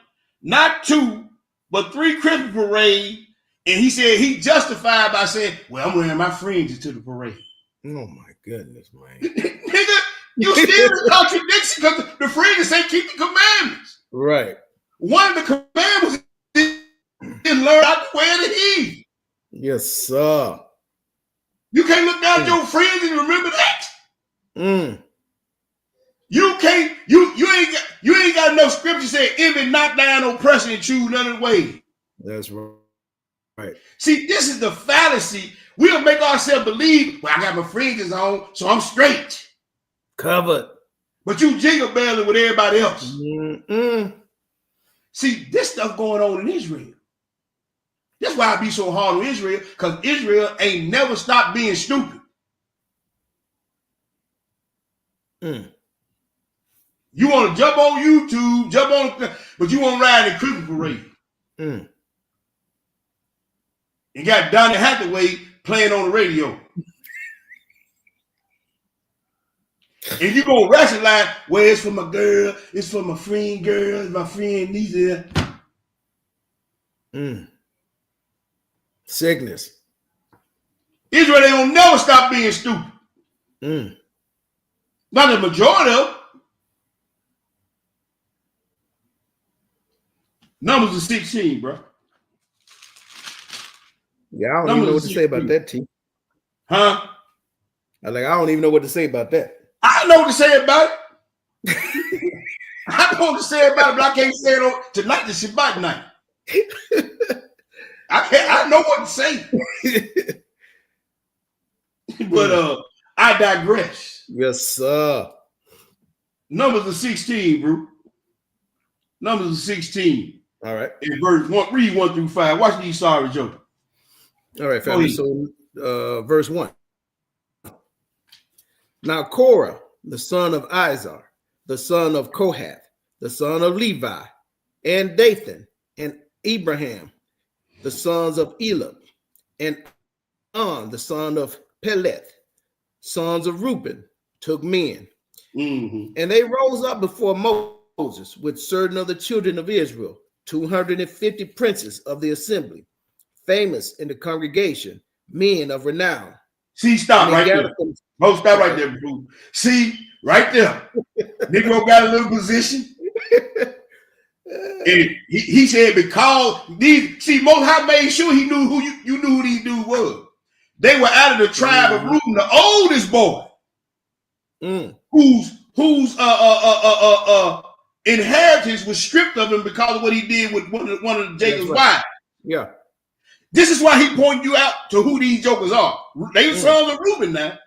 not 2, but 3 Christmas parades. And he said he justified by saying, well, I'm wearing my fringes to the parade. Oh my goodness, man. Nigga, you still in contradiction because the fringes say keep the commandments. Right. One of the commandments and learn how to wear the heat. Yes, sir. You can't look down at your friends and remember that. You can't. You ain't got enough scripture saying envy, knock down, oppression, and choose none of the way. That's right. See, this is the fallacy. We'll make ourselves believe. Well, I got my fringes on, so I'm straight, covered. But you jingle belling with everybody else. See, this stuff going on in Israel. That's why I be so hard on Israel, because Israel ain't never stopped being stupid. You want to jump on YouTube, but you want to ride in Christmas parade. And got Donny Hathaway playing on the radio. And you gonna rationalize, well, it's for my girl, it's for my friend girl, it's my friend niece. Sickness. Israel ain't gonna never stop being stupid. Not the majority of them. Numbers of 16, bro. Yeah, I don't even know what to say about that, T. Huh? I don't even know what to say about that. I know what to say about it. I know what to say about it, but I can't say it on tonight. The Shabbat night. I know what to say. But I digress. Yes, sir. Numbers of 16, bro. Numbers of 16. All right. In verse 1, read 1 through 5. Watch these sorry jokers. All right, family. So verse 1. Now Korah, the son of Izar, the son of Kohath, the son of Levi, and Dathan, and Abraham, the sons of Elam, and On, the son of Peleth, sons of Reuben, took men. Mm-hmm. And they rose up before Moses with certain of the children of Israel, 250 princes of the assembly, famous in the congregation, men of renown. See, stop right there. Stop right there, bro. See, right there. Negro got a little position. And he said, because these, see, Most High made sure he knew who you knew who these dudes was. They were out of the tribe of Reuben, the oldest boy, whose inheritance was stripped of him because of what he did with one of Jacob's wives. Yeah. This is why he pointed you out to who these jokers are. They were sons of Reuben now.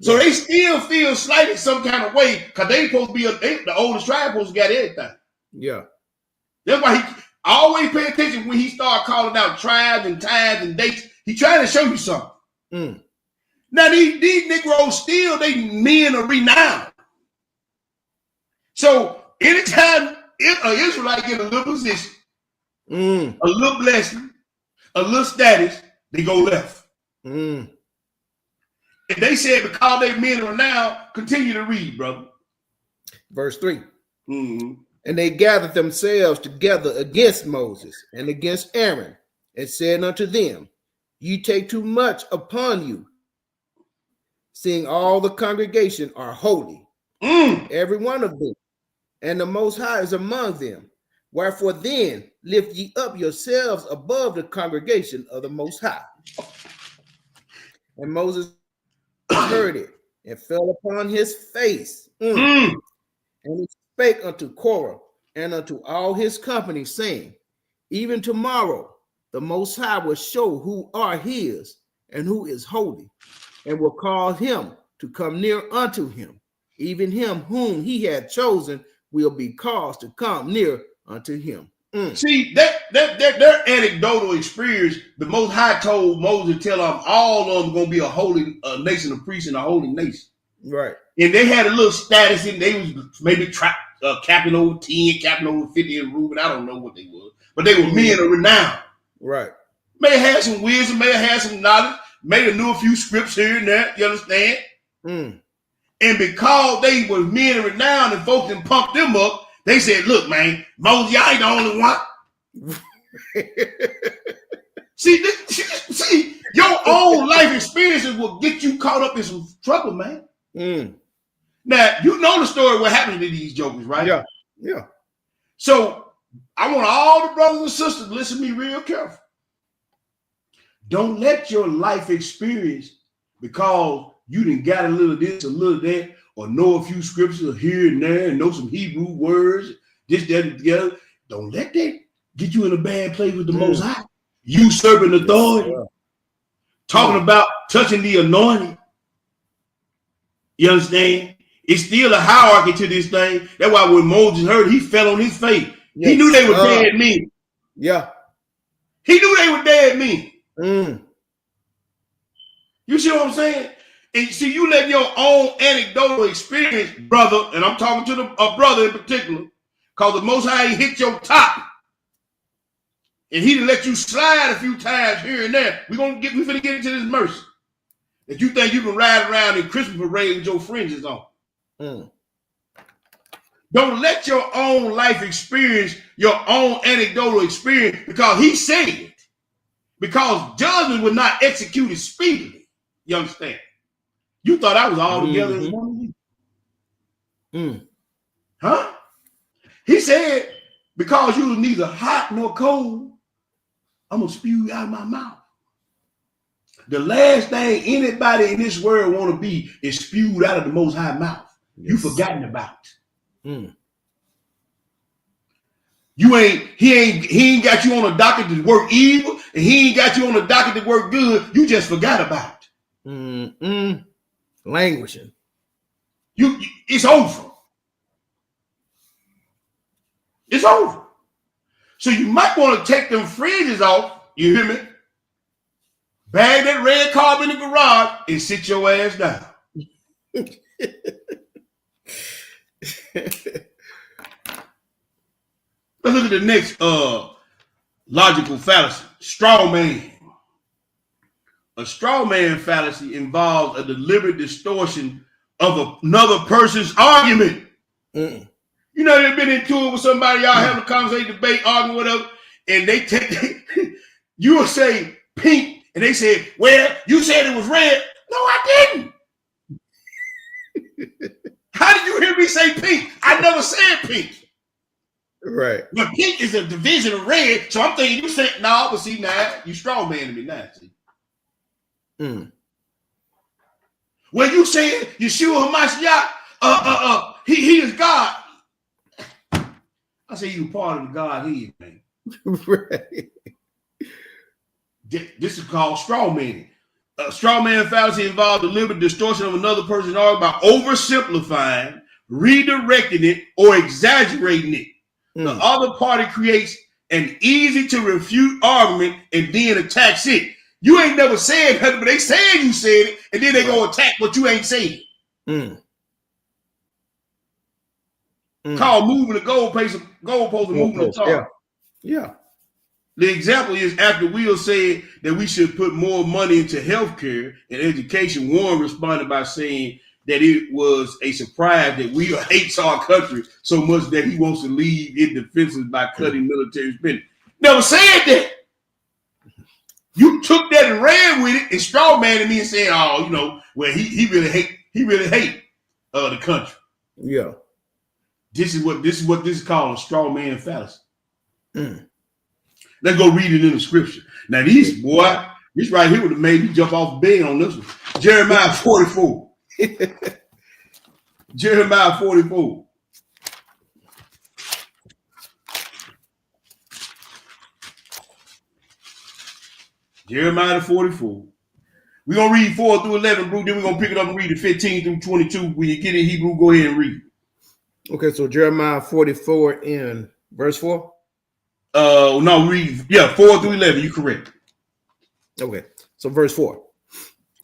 So they still feel slighted some kind of way because they supposed to be the oldest tribe supposed to got everything. Yeah. That's why he always pay attention when he start calling out tribes and times and dates. He trying to show you something. Now these Negroes still, they men of renown. So anytime an Israelite get a little position, a little blessing, a little status, they go left. And they said because they men of renown, continue to read, brother. Verse 3. And they gathered themselves together against Moses and against Aaron, and said unto them, ye take too much upon you, seeing all the congregation are holy, every one of them, and the Most High is among them. Wherefore then lift ye up yourselves above the congregation of the Most High. And Moses heard it and fell upon his face. And he spake unto Korah and unto all his company, saying, even tomorrow the Most High will show who are his and who is holy, and will cause him to come near unto him. Even him whom he had chosen will be caused to come near unto him. See, their anecdotal experience, the Most High told Moses to tell them all of them going to be a holy nation of priests and a holy nation. Right. And they had a little status in, they was maybe capping over 10, capping over 50 in Reuben. I don't know what they were, but they were men of renown. Right. May have had some wisdom, may have had some knowledge, may have knew a few scripts here and there, you understand? And because they were men of renown and folks didn't pump them up, they said, look, man, Moses, y'all ain't the only one. See, your own life experiences will get you caught up in some trouble, man. Now, you know the story what happened to these jokers, right? Yeah, yeah. So I want all the brothers and sisters to listen to me real careful. Don't let your life experience, because you done got a little this, a little that, or know a few scriptures here and there, and know some Hebrew words, this, that, and the other. Don't let that get you in a bad place with the Most High. Usurping authority, talking about touching the anointing. You understand? It's still a hierarchy to this thing. That's why when Moses heard, he fell on his face. Yes. He knew they were dead men. Yeah. He knew they were dead men. You see what I'm saying? And see, you let your own anecdotal experience, brother, and I'm talking to a brother in particular, because the Most High hit your top. And he done let you slide a few times here and there. We finna get into this mercy. That you think you can ride around in Christmas parade with your fringes on. Don't let your own life experience, your own anecdotal experience, because he said it. Because judgment was not executed speedily. You understand? You thought I was all together as one of you. Huh? He said, because you was neither hot nor cold, I'm going to spew you out of my mouth. The last thing anybody in this world want to be is spewed out of the Most High mouth. Yes. You forgotten about. He ain't got you on a docket to work evil, and he ain't got you on a docket to work good. You just forgot about. Languishing. It's over. It's over. So you might want to take them fringes off. You hear me? Bag that red car in the garage and sit your ass down. Let's look at the next logical fallacy. Straw man. A straw man fallacy involves a deliberate distortion of another person's argument. You know, they've been into it with somebody, y'all having a conversation, debate, arguing, whatever, and they take, you will say pink, and they say, well, you said it was red. No, I didn't. How did you hear me say pink? I never said pink. Right. But pink is a division of red, so I'm thinking you said, no, but see, now, you straw man to me now, see. Well, you said Yeshua HaMashiach, he is God. I say you part of the Godhead, man. Right. This is called straw man. Straw man fallacy involves deliberate distortion of another person's argument by oversimplifying, redirecting it, or exaggerating it. The other party creates an easy to refute argument and then attacks it. You ain't never said nothing, but they saying you said it, and then they go attack what you ain't saying. Called moving the goalpost and moving the target. Yeah. The example is after Will said that we should put more money into healthcare and education, Warren responded by saying that it was a surprise that we hates our country so much that he wants to leave it defensive by cutting military spending. Never said that. You took that and ran with it and straw manning me and saying, "Oh, you know, well, he really hate the country." Yeah. This is called a straw man fallacy. Let's go read it in the scripture. Now, this right here would have made me jump off the bed on this one. Jeremiah 44. Jeremiah 44. Jeremiah 44. We're going to read 4 through 11, bro. Then we're going to pick it up and read it 15 through 22. When you get in Hebrew, go ahead and read. Okay, so Jeremiah 44 in verse 4? No, read, 4 through 11. You're correct. Okay, so verse 4.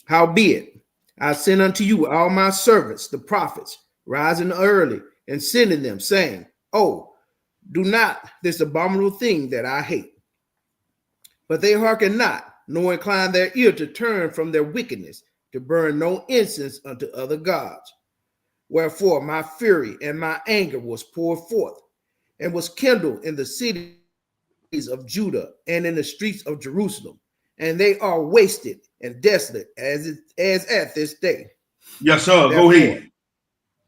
Howbeit, I send unto you all my servants, the prophets, rising early and sending them, saying, oh, do not this abominable thing that I hate. But they hearken not, nor incline their ear to turn from their wickedness, to burn no incense unto other gods. Wherefore my fury and my anger was poured forth, and was kindled in the cities of Judah and in the streets of Jerusalem, and they are wasted and desolate as at this day. Yes, sir. Go ahead.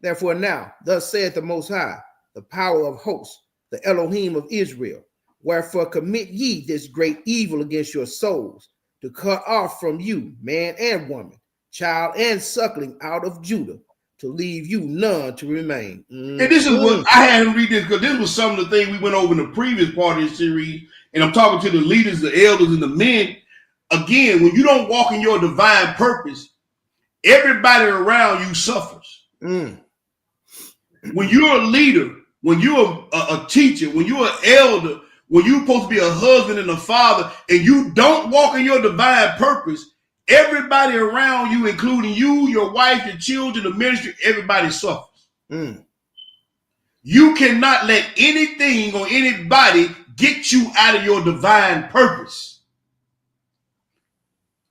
Therefore now, thus saith the Most High, the power of hosts, the Elohim of Israel, wherefore commit ye this great evil against your souls, to cut off from you man and woman, child and suckling out of Judah, to leave you none to remain. And this is what I had him read this because this was some of the things we went over in the previous part of the series. And I'm talking to the leaders, the elders, and the men. Again, when you don't walk in your divine purpose, everybody around you suffers. When you're a leader, when you're a teacher, when you're an elder, when you're supposed to be a husband and a father, and you don't walk in your divine purpose, everybody around you, including you, your wife, your children, the ministry, everybody suffers. You cannot let anything or anybody get you out of your divine purpose.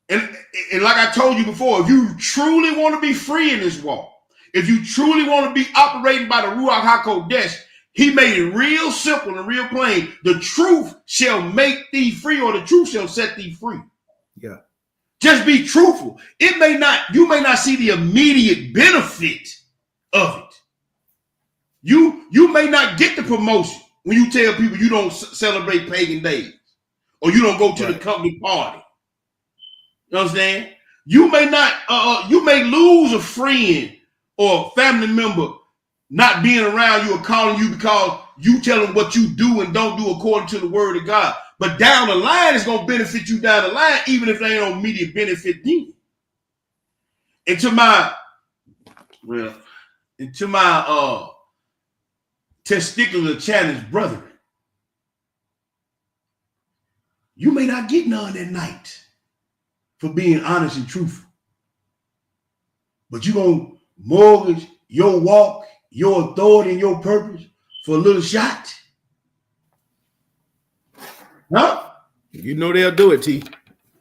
And like I told you before, if you truly want to be free in this walk, if you truly want to be operating by the Ruach HaKodesh, he made it real simple and real plain. The truth shall make thee free, or the truth shall set thee free. Yeah. Just be truthful. You may not see the immediate benefit of it. You may not get the promotion when you tell people you don't celebrate pagan days, or you don't go to the company party. You understand? You may not. You may lose a friend or a family member not being around you or calling you because you tell them what you do and don't do according to the word of God. But down the line, it's going to benefit you down the line, even if they ain't no immediate benefit then. Into my testicular challenged brethren, you may not get none that night for being honest and truthful. But you're going to mortgage your walk your authority and your purpose for a little shot? Huh? You know they'll do it, T.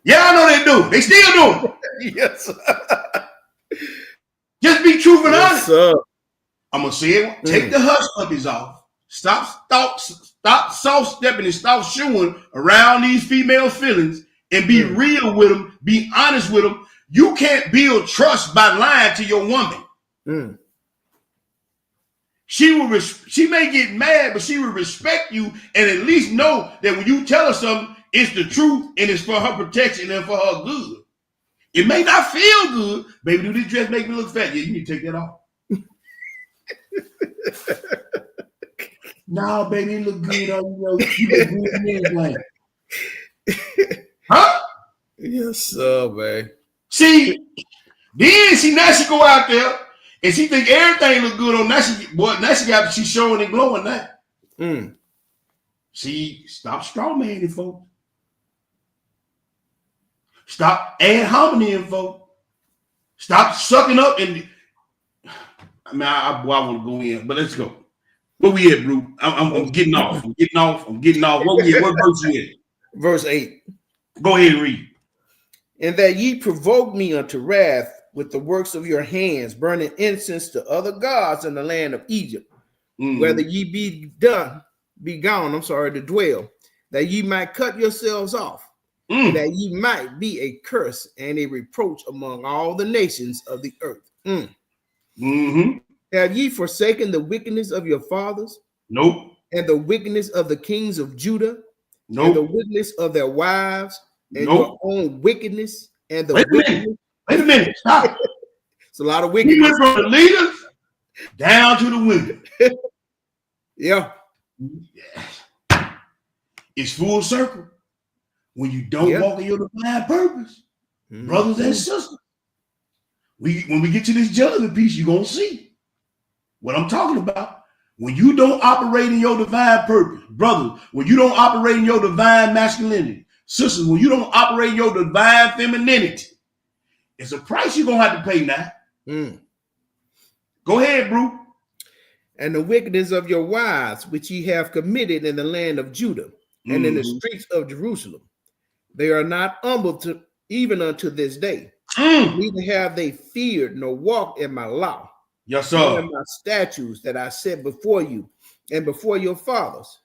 Yeah, I know they do. They still do it. Yes. Just be truthful and honest. Sir. I'm gonna say it. Take the hush puppies off. Stop soft stepping and stop shooing around these female feelings and be real with them. Be honest with them. You can't build trust by lying to your woman. She may get mad, but she will respect you and at least know that when you tell her something, it's the truth and it's for her protection and for her good. It may not feel good. Baby, do this dress make me look fat? Yeah, you need to take that off. No, baby, it look good on you. You look good in anything. Huh? Yes, sir, man. See, then now she go out there and she think everything look good on she's showing and glowing now. See, stop straw manning, folks. Stop ad hominem, folks. Stop sucking up and I want to go in, but let's go. Where we at, bro? I'm getting off. I'm getting off. What verse you at? Verse 8. Go ahead and read. And that ye provoke me unto wrath with the works of your hands, burning incense to other gods in the land of Egypt, whether ye be gone, to dwell, that ye might cut yourselves off, and that ye might be a curse and a reproach among all the nations of the earth. Have ye forsaken the wickedness of your fathers? Nope. And the wickedness of the kings of Judah? Nope. And the wickedness of their wives? And your own wickedness? And the wickedness? Wait a minute. Stop. It's a lot of wickedness. We went from the leaders down to the women. Yeah. It's full circle. When you don't walk in your divine purpose, brothers and sisters, when we get to this judgment piece, you're going to see what I'm talking about. When you don't operate in your divine purpose, brothers, when you don't operate in your divine masculinity, sisters, when you don't operate in your divine femininity, it's a price you're going to have to pay now. Go ahead, bro. And the wickedness of your wives, which ye have committed in the land of Judah and in the streets of Jerusalem, they are not humble even unto this day. Neither have they feared nor walked in my law. Yes, sir. And my statutes that I set before you and before your fathers.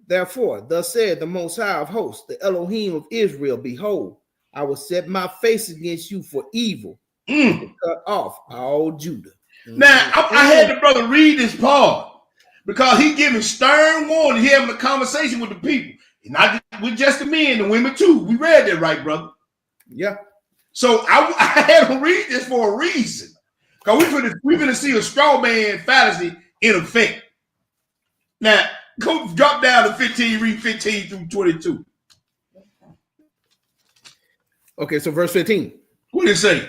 Therefore, thus said the Most High of hosts, the Elohim of Israel, behold, I will set my face against you for evil, to cut off all Judah. Now, I had the brother read this part because he giving stern warning. He having a conversation with the people. Not with just the men, the women too. We read that right, brother. Yeah. So I had to read this for a reason. Because we're going to see a straw man fallacy in effect. Now, go drop down to 15, read 15 through 22. Okay, so verse 15. What did it say?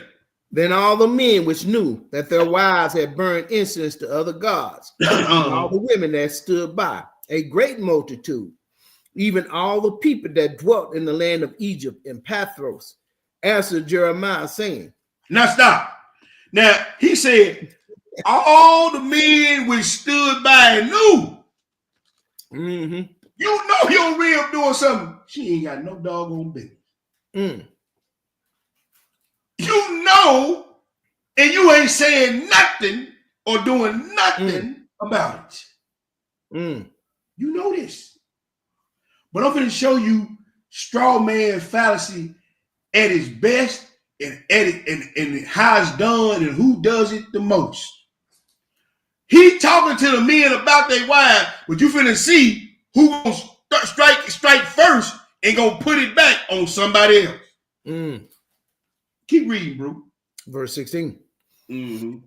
Then all the men which knew that their wives had burned incense to other gods, and all the women that stood by, a great multitude, even all the people that dwelt in the land of Egypt and Pathros, answered Jeremiah, saying, Now stop. Now, he said, all the men which stood by and knew. You know your rib doing something. She ain't got no doggone business. You know, and you ain't saying nothing or doing nothing about it. You know this. But I'm going to show you straw man fallacy at its best and and how it's done and who does it the most. He talking to the men about their wives, but you finna see who gonna strike first and gonna put it back on somebody else. Keep reading, bro. Verse 16.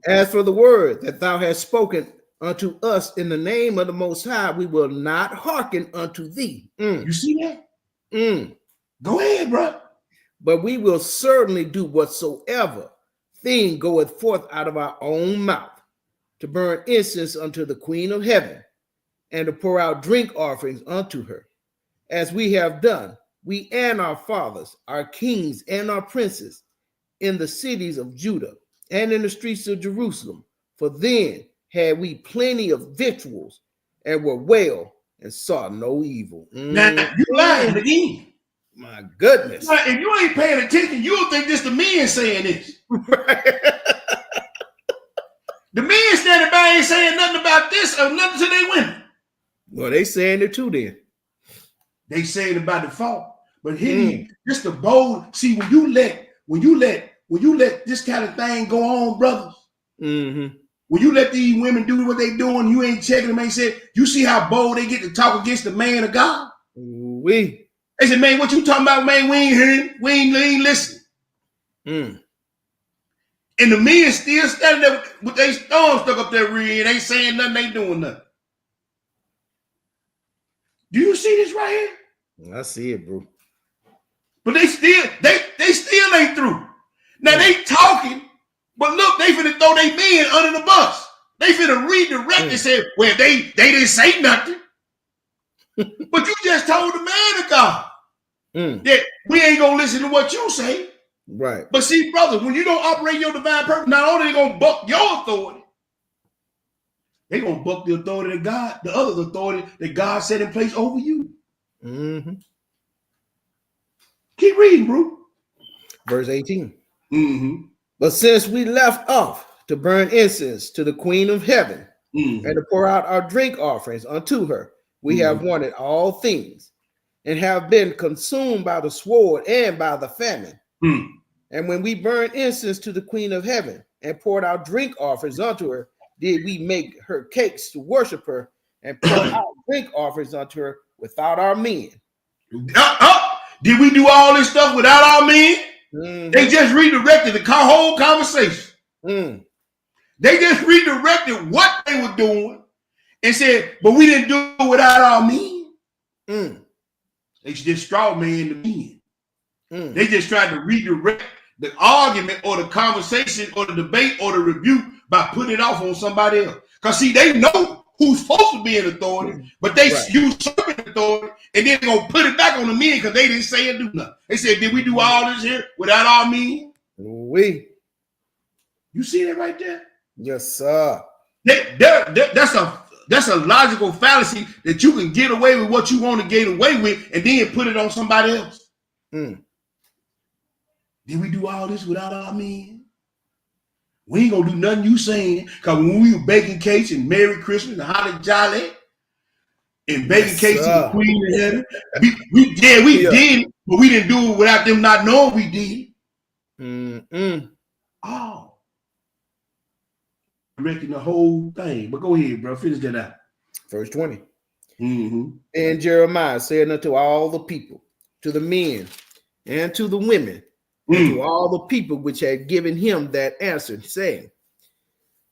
As for the word that thou hast spoken unto us in the name of the Most High, we will not hearken unto thee. You see that? Go ahead, bro. But we will certainly do whatsoever thing goeth forth out of our own mouth, to burn incense unto the Queen of Heaven, and to pour out drink offerings unto her, as we have done, we and our fathers, our kings and our princes, in the cities of Judah and in the streets of Jerusalem. For then had we plenty of victuals, and were well, and saw no evil. Now, you lying again. My goodness. Now, if you ain't paying attention, you'll think this the men saying this. The men standing by ain't saying nothing about this or nothing to their women. Well, they saying it too then. They saying about the fault. But here, just the bold. See, when you let this kind of thing go on, brothers. Mm-hmm. When you let these women do what they doing, you ain't checking them, ain't said, you see how bold they get to talk against the man of God? We. They said, man, what you talking about, man? We ain't hearing, we ain't listening. And the men still standing there with their thumb stuck up their rear, ain't saying nothing, ain't doing nothing. Do you see this right here? I see it, bro. But they still ain't through. Now they talking, but look, they finna throw their men under the bus. They finna redirect and say, well, they didn't say nothing. But you just told the man of God that we ain't gonna listen to what you say. Right. But see, brother, when you don't operate your divine purpose, not only they gonna buck your authority, they gonna buck the authority of God, the other authority that God set in place over you. Mm-hmm. Keep reading, bro. Verse 18. Mm-hmm. But since we left off to burn incense to the Queen of Heaven and to pour out our drink offerings unto her, we have wanted all things and have been consumed by the sword and by the famine. And when we burned incense to the Queen of Heaven and poured out drink offerings unto her, did we make her cakes to worship her and pour out drink offerings unto her without our men? Did we do all this stuff without our men? They just redirected the whole conversation. They just redirected what they were doing and said, but we didn't do it without our men. They just straw man the men. They just tried to redirect the argument or the conversation or the debate or the rebuke by putting it off on somebody else. Because see, they know who's supposed to be in authority, but they usurping authority, and then they're going to put it back on the men because they didn't say or do nothing. They said, did we do all this here without our men? You see that right there? Yes, sir. That's a logical fallacy that you can get away with what you want to get away with and then put it on somebody else. Did we do all this without our men? We ain't gonna do nothing you saying, because when we were baking cakes and Merry Christmas and Holly Jolly and baking cakes to the Queen of Heaven, we did, but we didn't do it without them not knowing we did. Oh, wrecking the whole thing. But go ahead, bro. Finish that out. Verse 20. And Jeremiah said unto all the people, to the men and to the women, and to all the people which had given him that answer, saying,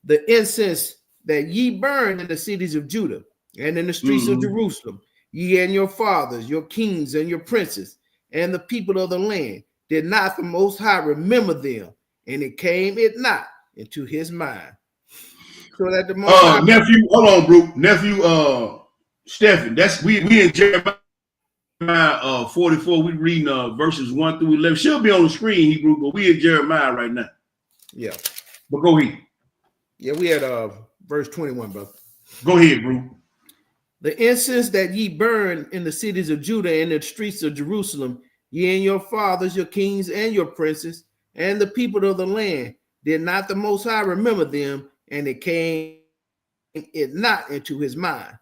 the incense that ye burn in the cities of Judah and in the streets of Jerusalem, ye and your fathers, your kings and your princes, and the people of the land, did not the Most High remember them, and it came it not into his mind. So that the Most High, nephew, hold on, bro. Nephew, Stephen, that's we in Jeremiah 44. We reading verses 1 through 11. She'll be on the screen, Hebrew, but we in Jeremiah right now. Yeah. But go ahead. Yeah, we had verse 21, bro. Go ahead, bro. The incense that ye burn in the cities of Judah and the streets of Jerusalem, ye and your fathers, your kings and your princes, and the people of the land, did not the Most High remember them, and it came it not into his mind.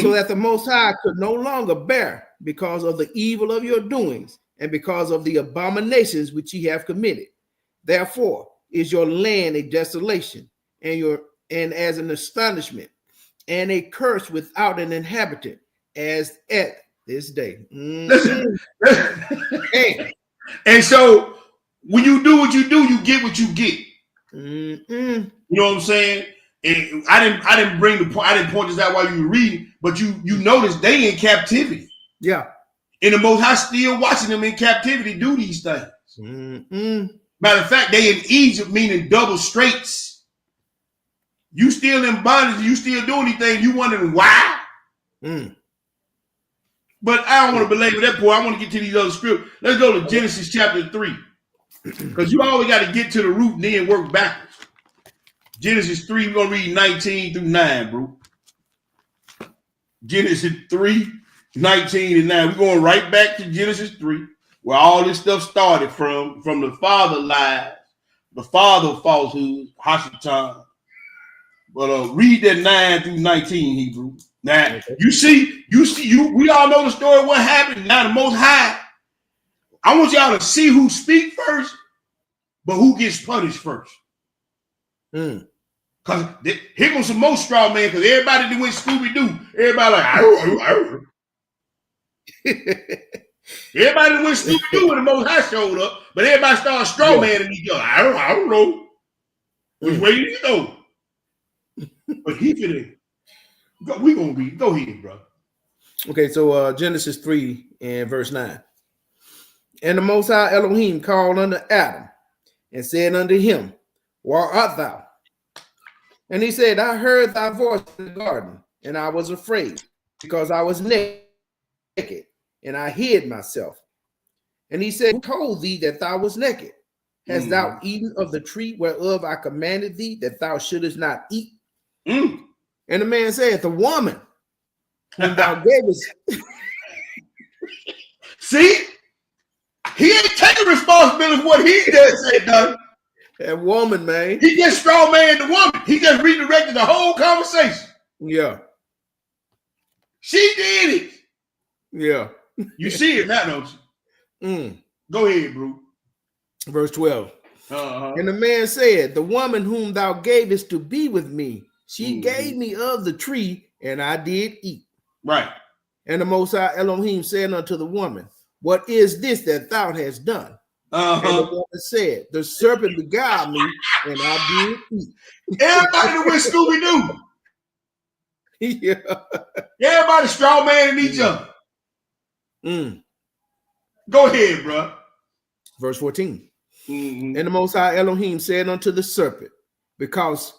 So that the Most High could no longer bear because of the evil of your doings and because of the abominations which ye have committed. Therefore is your land a desolation, and as an astonishment, and a curse without an inhabitant, as at this day. And so when you do what you do, you get what you get. You know what I'm saying? And I didn't bring the point. I didn't point this out while you were reading, but you notice they in captivity. Yeah. And the Most High still watching them in captivity do these things. Matter of fact, they in Egypt, meaning double straits. You still in bondage, you still doing anything, you wondering why? But I don't want to belabor that point. I want to get to these other scripts. Let's go to Genesis chapter 3. Because you always got to get to the root and then work backwards. Genesis 3, we're gonna read 19 through 9, bro. Genesis 3, 19 and 9. We're going right back to Genesis 3, where all this stuff started from the father lies, the father falsehood, Hashatan. But read that 9 through 19, Hebrew. Now, Okay. you see, we all know the story of what happened. Now, the Most High, I want y'all to see who speak first, but who gets punished first. Because here comes some more straw man, because everybody that went Scooby-Doo, everybody like, arr. Everybody that went Scooby-Doo when the Most High showed up, but everybody started straw manning each other. I don't know. Which way you know? But he finna, we gonna read. Go ahead, bro. Okay, so Genesis 3 and verse 9. And the Most High Elohim called unto Adam and said unto him, where art thou? And he said, I heard thy voice in the garden, and I was afraid, because I was naked, and I hid myself. And he said, who told thee that thou was naked? Hast thou eaten of the tree whereof I commanded thee that thou shouldest not eat? And the man said, the woman whom thou gavest. See? He ain't taking responsibility for what he just said, done. That woman, man. He just straw man the woman. He just redirected the whole conversation. Yeah. She did it. Yeah. You see it now, don't you? Go ahead, bro. Verse 12. And the man said, the woman whom thou gavest to be with me, she gave me of the tree, and I did eat. Right. And the Most High Elohim said unto the woman, what is this that thou hast done? And the woman said, the serpent beguiled me, and I did eat. Everybody that went Scooby-Doo. Yeah. Everybody straw manning each other. Go ahead, bro. Verse 14. And the Most High Elohim said unto the serpent, because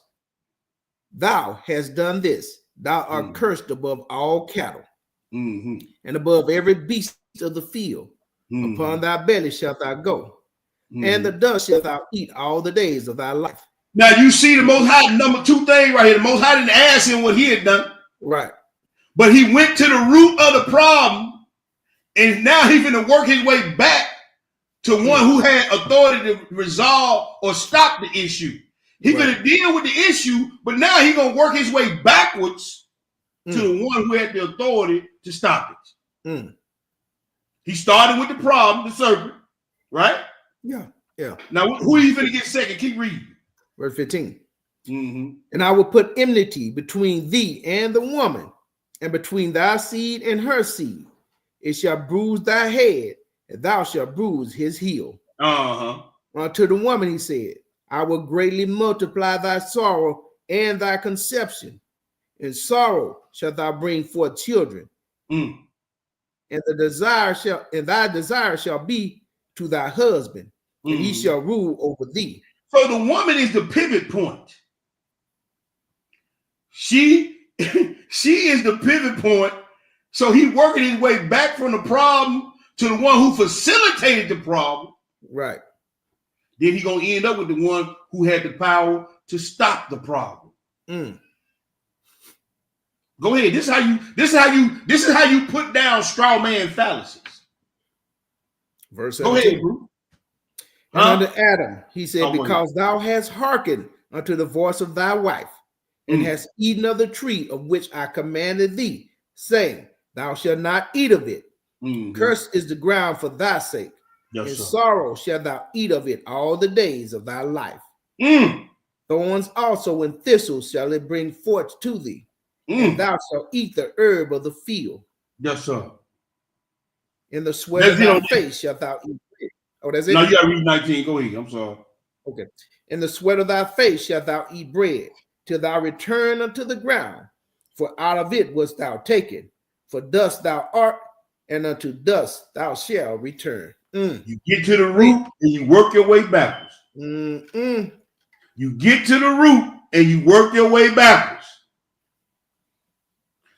thou hast done this, thou art cursed above all cattle, and above every beast of the field. Upon thy belly shalt thou go, and the dust shalt thou eat all the days of thy life. Now you see the Most High, number 2 thing right here. The Most High didn't ask him what he had done. Right. But he went to the root of the problem, and now he's going to work his way back to one who had authority to resolve or stop the issue. He's going to deal with the issue, but now he's going to work his way backwards to the one who had the authority to stop it. He started with the problem, the serpent, right? Yeah. Yeah. Now, who are you going to get second? Keep reading. Verse 15. And I will put enmity between thee and the woman, and between thy seed and her seed. It shall bruise thy head, and thou shalt bruise his heel. Unto the woman he said, I will greatly multiply thy sorrow and thy conception. In sorrow shalt thou bring forth children. And thy desire shall be to thy husband, and he shall rule over thee. So the woman is the pivot point. She is the pivot point. So he working his way back from the problem to the one who facilitated the problem. Right. Then he gonna end up with the one who had the power to stop the problem. Go ahead. This is how you put down straw man fallacies. Verse 17. Go ahead, bro. And unto Adam, he said, because thou hast hearkened unto the voice of thy wife, and hast eaten of the tree of which I commanded thee, saying, thou shalt not eat of it. Cursed is the ground for thy sake. In sorrow shalt thou eat of it all the days of thy life. Thorns also and thistles shall it bring forth to thee, and thou shalt eat the herb of the field. Yes, sir. In the sweat of thy face shalt thou eat bread. Oh, that's it? No, you gotta read 19. Go ahead. I'm sorry. Okay. In the sweat of thy face shalt thou eat bread, till thou return unto the ground, for out of it wast thou taken. For dust thou art, and unto dust thou shalt return. You get to the root and you work your way backwards. You get to the root and you work your way backwards.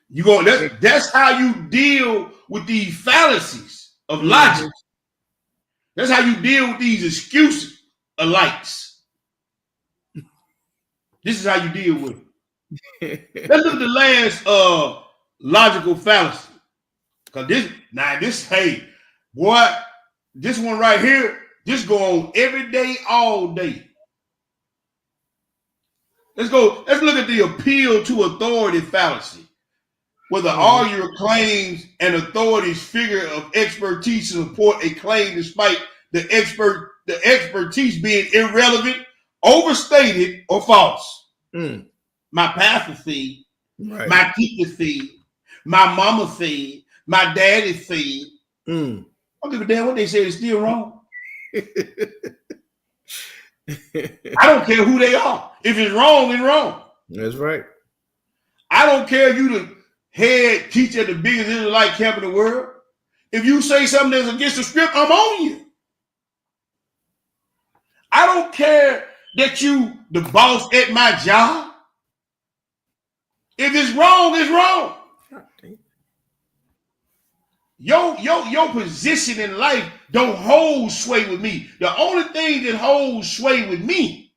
You go. That's how you deal with these fallacies of logic. That's how you deal with these excuses of lights. This is how you deal with it. Let's look at the last logical fallacy. Because hey, boy, this one right here, this go on every day, all day. Let's look at the appeal to authority fallacy, where the arguer claims an authority's figure of expertise to support a claim despite the expertise being irrelevant, overstated, or false. My pastor said, my teacher said, my mama said, my daddy said. I don't give a damn what they say, it's still wrong. I don't care who they are. If it's wrong, it's wrong. That's right. I don't care if you the head teacher at the biggest Israelite camp in the world. If you say something that's against the script, I'm on you. I don't care that you the boss at my job. If it's wrong, it's wrong. Your position in life don't hold sway with me. The only thing that holds sway with me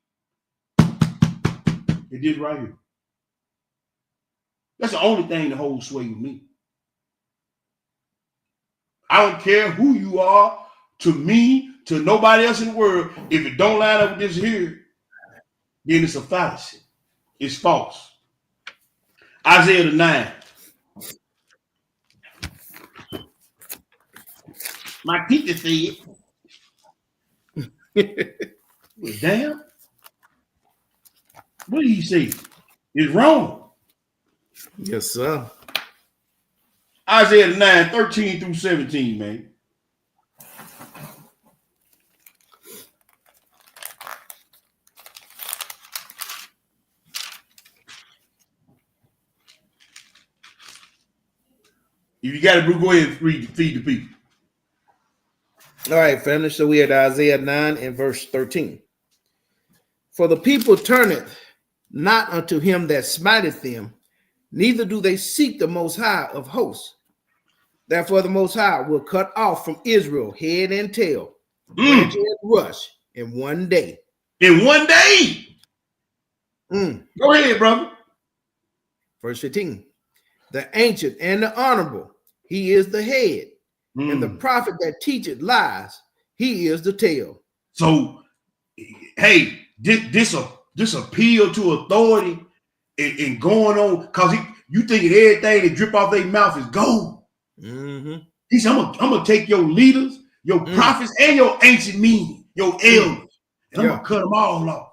is this right here. That's the only thing that holds sway with me. I don't care who you are, to me, to nobody else in the world. If it don't line up with this here, then it's a fallacy. It's false. Isaiah 9. My teacher said, well, damn. What did he say? It's wrong. Yes, sir. Isaiah 9, 13 through 17, man. If you got it, Brew, go ahead and feed the people. All right, family. So we had Isaiah 9 and verse 13. For the people turneth not unto him that smiteth them, neither do they seek the Most High of hosts. Therefore the Most High will cut off from Israel head and tail, branch and rush in one day. In one day. Go ahead, brother. Verse 15. The ancient and the honorable, he is the head. And the prophet that teacheth lies, he is the tail. So, hey, this appeal to authority and going on, because you thinking everything that drip off their mouth is gold. He said, I'm gonna take your leaders, your prophets, and your ancient men, your elders, and I'm gonna cut them all off.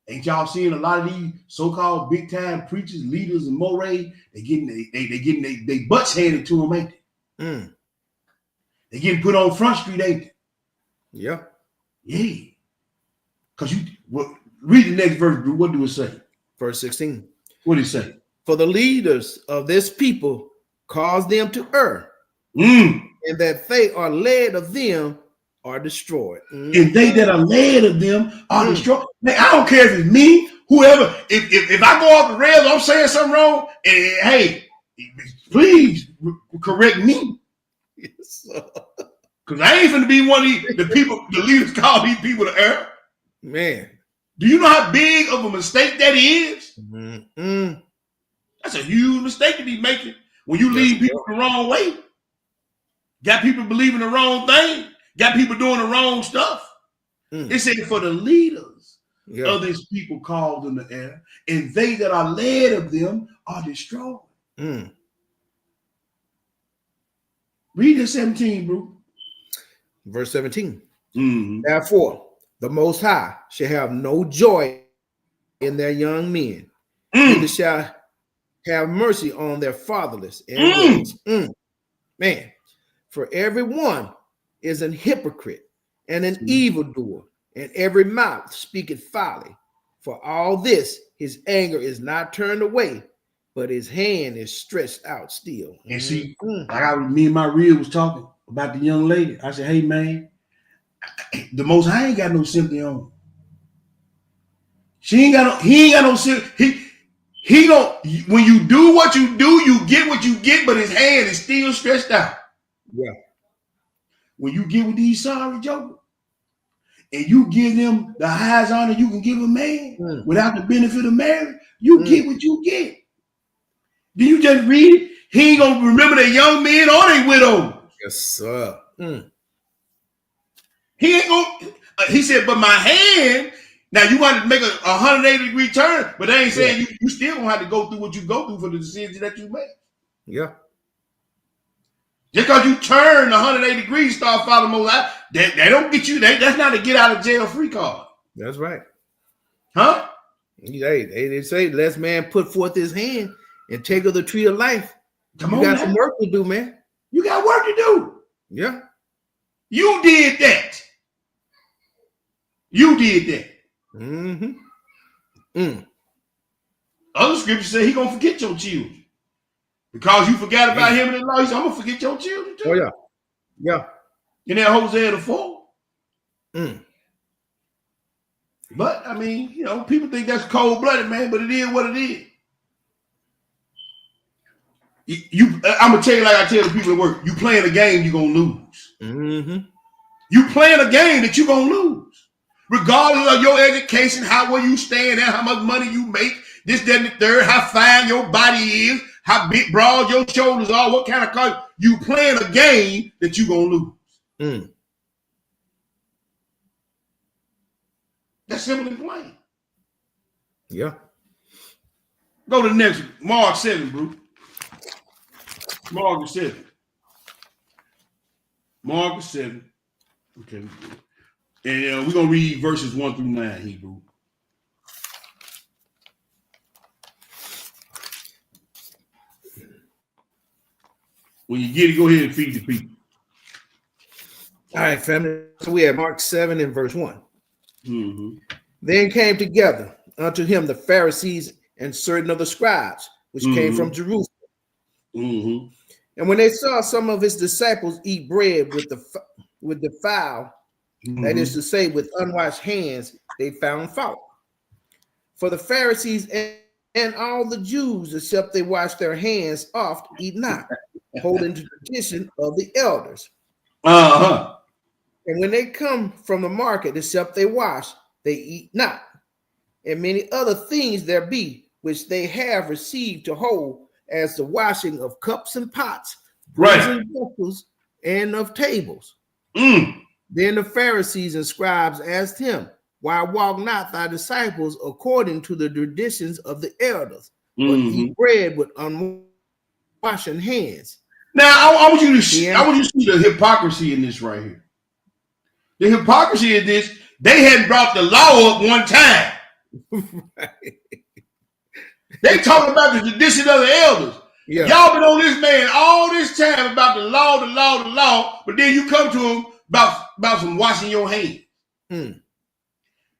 Ain't y'all seeing a lot of these so-called big-time preachers, leaders, and morays? They getting they butts handed to them, ain't they? They getting put on Front Street, ain't they? Yeah. Because read the next verse, what do it say? Verse 16. What did it say? For the leaders of this people cause them to err, and that they are led of them are destroyed. And they that are led of them are destroyed. Man, I don't care if it's me, whoever. If I go off the rails, I'm saying something wrong, and hey, please correct me. Yes, because I ain't finna be one of the people, the leaders call these people to err. Man. Do you know how big of a mistake that is? That's a huge mistake to be making when you lead people the wrong way. Got people believing the wrong thing. Got people doing the wrong stuff. It said for the leaders of this people called in the air, and they that are led of them are destroyed. Read the 17, bro. Verse 17. Therefore, the Most High shall have no joy in their young men, and shall have mercy on their fatherless and widows. Man, for everyone is an hypocrite and an evildoer, and every mouth speaketh folly. For all this, his anger is not turned away, but his hand is stretched out still. And see, me and my reel was talking about the young lady. I said, hey, man, the Most High ain't got no sympathy on her. He ain't got no sympathy. He don't, when you do what you do, you get what you get, but his hand is still stretched out. Yeah. When you get with these sorry jokers, and you give them the highest honor you can give a man without the benefit of marriage, you get what you get. Do you just read it? He ain't gonna remember their young men or their widows. Yes, sir. He ain't gonna. He said, but my hand. Now you want to make a 180-degree turn, but they ain't saying you still gonna have to go through what you go through for the decisions that you make. Yeah. Just because you turn 180 degrees, start following Most High, they don't get you. That's not a get out of jail free card. That's right. Huh? Hey, they say, lest man put forth his hand and take of the tree of life. Come on, you got some work to do, man. You got work to do. Yeah. You did that. You did that. Other scriptures say he gonna forget your children. Because you forgot about him in the law, he said, I'm gonna forget your children too. Oh, yeah. Yeah. In that Hosea the 4. But I mean, you know, people think that's cold-blooded, man, but it is what it is. I'm gonna tell you like I tell the people at work, you playing a game, you're gonna lose. You playing a game that you're gonna lose. Regardless of your education, where you stand at, how much money you make, this, that, and the third, how fine your body is, how big, broad your shoulders are, what kind of car, you playing a game that you're gonna lose. That's simple and plain. Yeah. Go to the next one. Mark 7, bro. Mark 7. Mark 7. Okay. And we're going to read verses 1 through 9, Hebrew. When you get it, go ahead and feed the people. All right, family. So we have Mark 7 and verse 1. Then came together unto him the Pharisees and certain of the scribes, which came from Jerusalem. And when they saw some of his disciples eat bread with the fowl, that is to say, with unwashed hands, they found fault. For the Pharisees and all the Jews, except they wash their hands oft, eat not, holding to the tradition of the elders. And when they come from the market, except they wash, they eat not. And many other things there be, which they have received to hold, as the washing of cups and pots, brazen vessels, and of tables. Then the Pharisees and scribes asked him, why walk not thy disciples according to the traditions of the elders, but eat bread with unwashed hands? Now, I want you to see the hypocrisy in this right here. The hypocrisy is this: they hadn't brought the law up one time. They talking about the tradition of the elders. Y'all been on this man all this time about the law, but then you come to him about some washing your hands.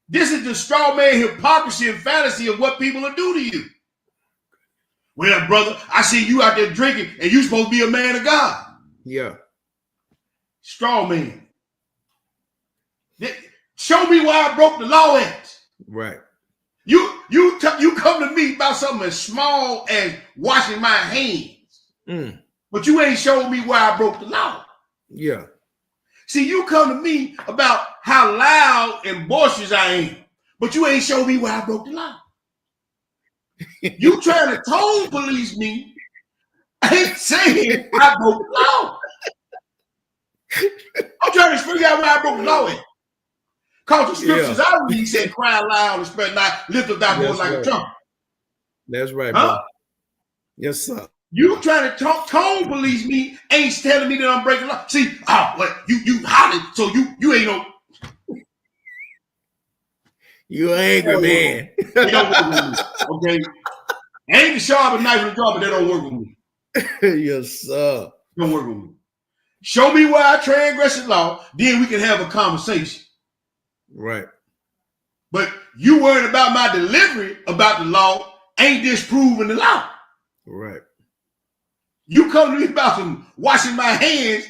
This is the straw man hypocrisy and fallacy of what people will do to you. Well, brother, I see you out there drinking and you supposed to be a man of God. Yeah. Straw man. Show me where I broke the law at. Right. You come to me about something as small as washing my hands, but you ain't showed me where I broke the law. Yeah. See, you come to me about how loud and boisterous I am, but you ain't showed me where I broke the law. You trying to tone police me, ain't saying I broke the law. I'm trying to figure out where I broke the law at. Cause the scriptures I read said, cry loud and spread not, lift up thy voice like a trumpet. That's right, bro. Yes, sir. You trying to tone police me, ain't telling me that I'm breaking law. See, you hollering, so you ain't no. You angry man. They don't work with me, okay? Ain't the sharp knife in the drawer, but they don't work with me. Yes, sir. Don't work with me. Show me where I transgress the law, then we can have a conversation. Right. But you worried about my delivery about the law ain't disproving the law. Right. You come to me about some washing my hands.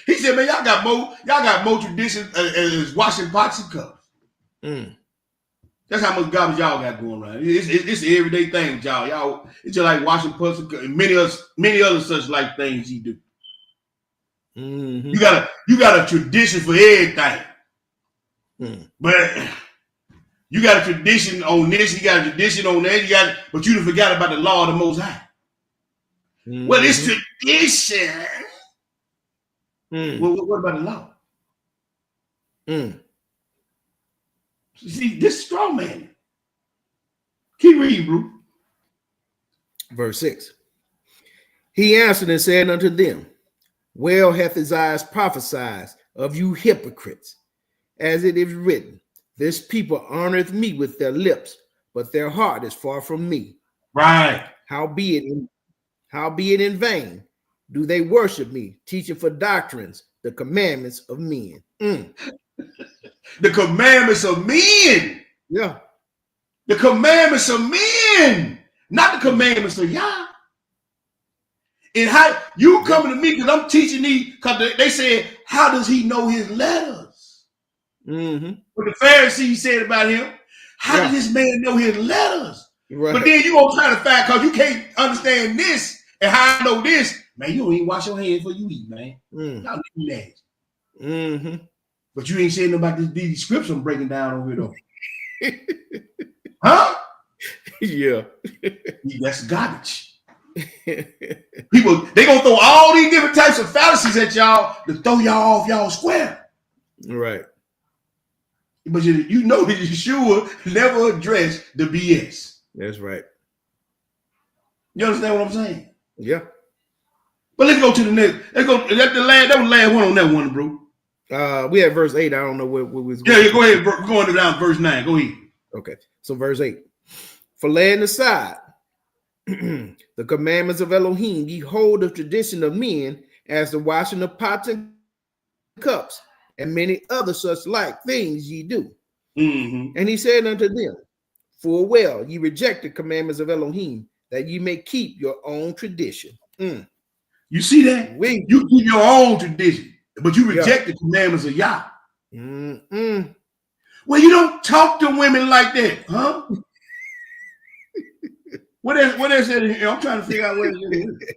He said, man, y'all got more traditions as washing pots and cups. That's how much garbage y'all got going around. It's an everyday thing with y'all. Y'all, it's just like washing pots and cups and many other such like things you do. Mm-hmm. You got a tradition for everything. But you got a tradition on this, you got a tradition on that, but you forgot about the law of the Most High. Well, it's tradition. Well, what about the law? See, this is strong man. Keep reading, bro. Verse 6. He answered and said unto them, well hath Isaiah prophesied of you hypocrites, as it is written, this people honoreth me with their lips, but their heart is far from me. Right. Howbeit in vain do they worship me, teaching for doctrines the commandments of men. The commandments of men. Yeah. The commandments of men, not the commandments of Yah. And how you coming to me because I'm teaching these, because they said, how does he know his letters? What the Pharisees said about him, how did this man know his letters? Right. But then you gonna try to find, because you can't understand this and how I know this, man, you don't even wash your hands before you eat, man. Y'all need that. But you ain't saying nothing about these scripts I'm breaking down over here though. Huh? Yeah. That's garbage. People, they gonna throw all these different types of fallacies at y'all to throw y'all off y'all square. Right. But you know that Yeshua never addressed the BS. That's right. You understand what I'm saying? Yeah. But let's go to the next. Let's go. That was the last one on that one, bro. We had verse 8. I don't know where we was going. Yeah, go ahead. We're going down verse 9. Go ahead. Okay. So verse 8. For laying aside the commandments of Elohim, ye hold the tradition of men as the washing of pots and cups, and many other such like things ye do. And he said unto them, for well ye reject the commandments of Elohim, that ye may keep your own tradition. You see that? You keep your own tradition, but you reject the commandments of Yah. Well, you don't talk to women like that, huh? What else said in here? I'm trying to figure out what it is.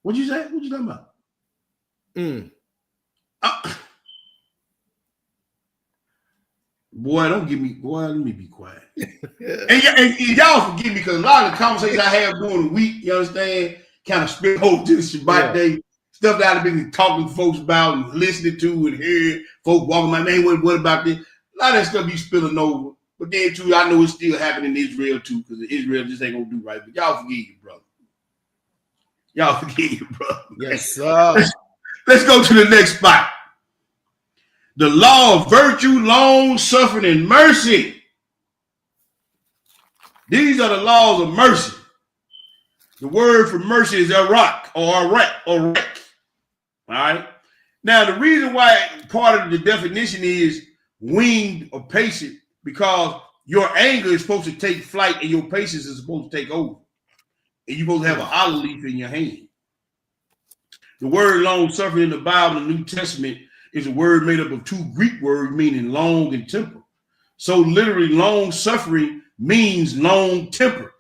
What'd you say? What you talking about? Boy, don't give me. Boy, let me be quiet. and y'all forgive me because a lot of the conversations I have during the week, you understand, kind of spill over to the Shabbat day. Stuff that I've been talking to folks about and listening to and hearing folks walking my man, what about this? A lot of that stuff be spilling over. But then too, I know it's still happening in Israel too, because Israel just ain't gonna do right. But y'all forgive you, brother. Y'all forgive you, brother. Yes, sir. Let's go to the next spot. The law of virtue, long suffering, and mercy. These are the laws of mercy. The word for mercy is arak or arak. All right. Now, the reason why part of the definition is winged or patient, because your anger is supposed to take flight and your patience is supposed to take over. And you're supposed to have an olive leaf in your hand. The word long suffering in the Bible, the New Testament, is a word made up of two Greek words meaning long and temper. So literally long suffering means long tempered.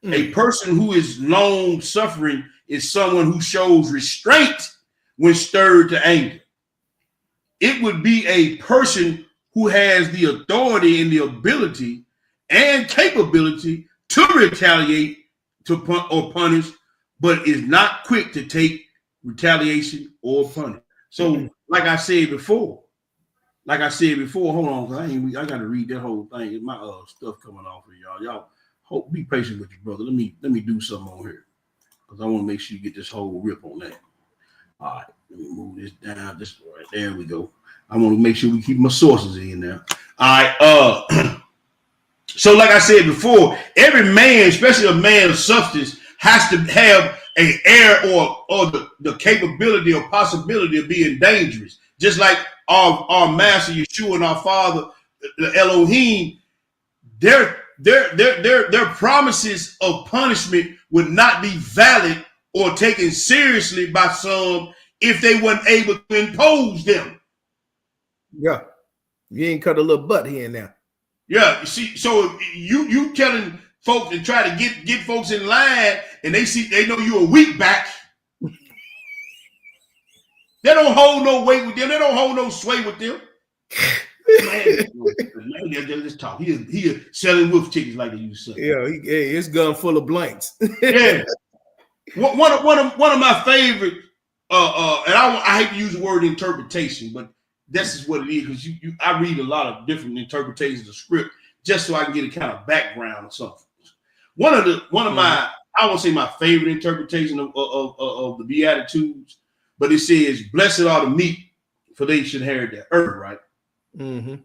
A person who is long suffering is someone who shows restraint when stirred to anger. It would be a person who has the authority and the ability and capability to retaliate or punish, but is not quick to take retaliation or punish. So, like I said before, hold on, I got to read that whole thing. My stuff coming off of y'all. Y'all be patient with your brother. Let me do something on here because I want to make sure you get this whole rip on that. All right, let me move this down. This right there we go. I want to make sure we keep my sources in there. All right. So like I said before, every man, especially a man of substance, has to have an air or the capability or possibility of being dangerous. Just like our master Yeshua and our father, the Elohim, their promises of punishment would not be valid or taken seriously by some if they weren't able to impose them. Yeah. You ain't cut a little butt here and there. Yeah, you see, so you telling folks to try to get folks in line, and they know you're a weak back. They don't hold no weight with them. They don't hold no sway with them. Man, let's talk. He selling wolf tickets like they used to say. Yeah, his gun full of blanks. Yeah. One of my favorite, and I hate to use the word interpretation, but this is what it is because I read a lot of different interpretations of script just so I can get a kind of background or something. One of my, I won't say my favorite interpretation of the Beatitudes, but it says, "Blessed are the meek, for they should inherit the earth." Right. Mm-hmm.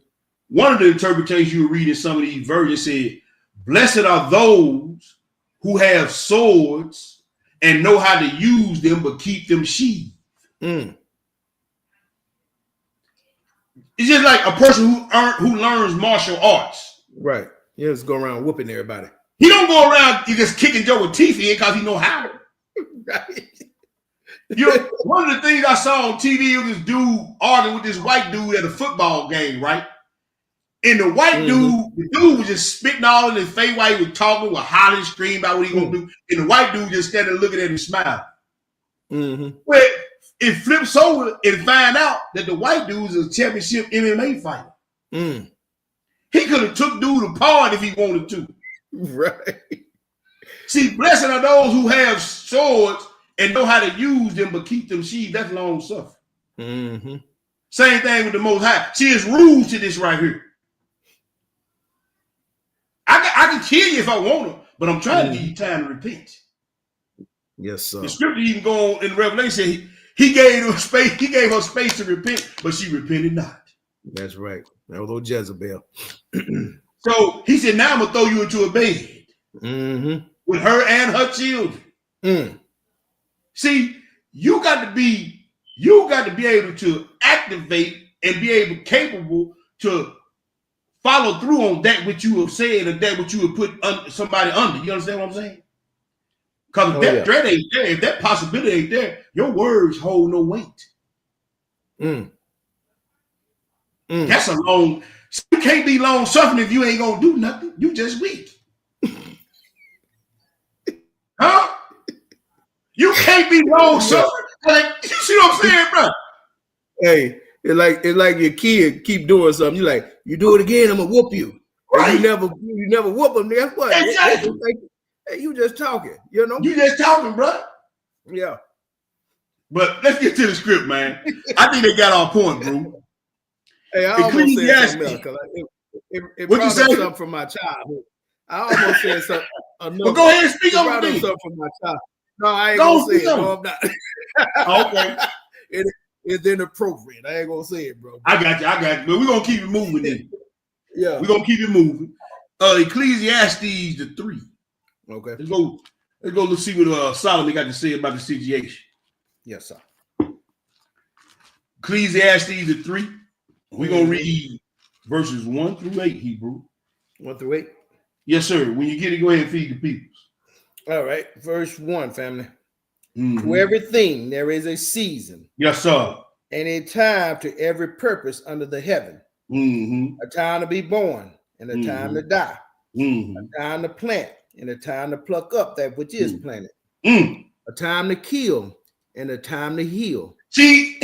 One of the interpretations you read in some of these versions said, "Blessed are those who have swords and know how to use them, but keep them sheathed." Mm. It's just like a person who learns martial arts. Right. He just go around whooping everybody. He don't go around just kicking Joe with teeth in because he know how. Right. You know, one of the things I saw on TV was this dude arguing with this white dude at a football game, right? And the white dude was just spitting all in his face while he was talking, was hollering, screaming about what he gonna do. And the white dude just standing looking at him smiling. Well, it flips over and find out that the white dude is a championship MMA fighter. He could have took dude apart if he wanted to. Right. See, blessed are those who have swords and know how to use them, but keep them sheathed. That's long suffering. Same thing with the Most High. See, there's rules to this right here. I can kill you if I want to, but I'm trying to give you time to repent. Yes, sir. The scripture even go on in Revelation. He gave her space. He gave her space to repent, but she repented not. That's right. That was old Jezebel. So he said, "Now I'm gonna throw you into a bed with her and her children." See, you got to be able to activate and be capable to follow through on that which you have said and that which you have put somebody under. You understand what I'm saying? Because if that threat ain't there, if that possibility ain't there, your words hold no weight. That's a long. You can't be long suffering if you ain't gonna do nothing. You just weak. Huh? You can't be long suffering. Like, you see what I'm saying, bro? Hey, it's like your kid keep doing something. You like, you do it again, I'm gonna whoop you. Right. You never whoop them. That's what. Exactly. Hey, you just talking, you know? You just talking, bro. Yeah. But let's get to the script, man. I think they got our point, bro. Hey, I almost said something else because it brought up something from my childhood. I almost said something. Well, go ahead and speak on it. Something from my childhood. No, I ain't gonna say it. No, I'm not. Okay. It's inappropriate. I ain't gonna say it, bro. I got you. But we're gonna keep it moving then. Yeah. We're gonna keep it moving. Ecclesiastes the 3. Okay. Let's go see what Solomon got to say about the situation. Yes, sir. Ecclesiastes the 3. We're gonna read verses 1 through 8, Hebrew. 1 through 8? Yes, sir. When you get it, go ahead and feed the people. All right. Verse 1, family. To everything there is a season. Yes, sir. And a time to every purpose under the heaven. A time to be born and a time to die. A time to plant and a time to pluck up that which is planted. A time to kill and a time to heal. See,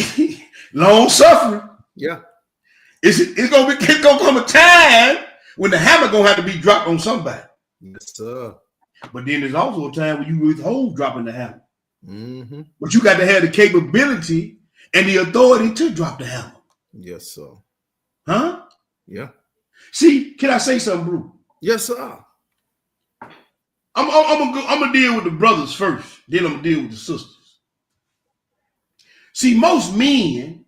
long suffering. Yeah. It's gonna come a time when the hammer gonna have to be dropped on somebody. Yes, sir. But then there's also a time when you withhold dropping the hammer. But you got to have the capability and the authority to drop the hammer. Yes, sir. Huh? Yeah. See, can I say something, bro? Yes, sir. I'm gonna deal with the brothers first, then I'm gonna deal with the sisters. See, most men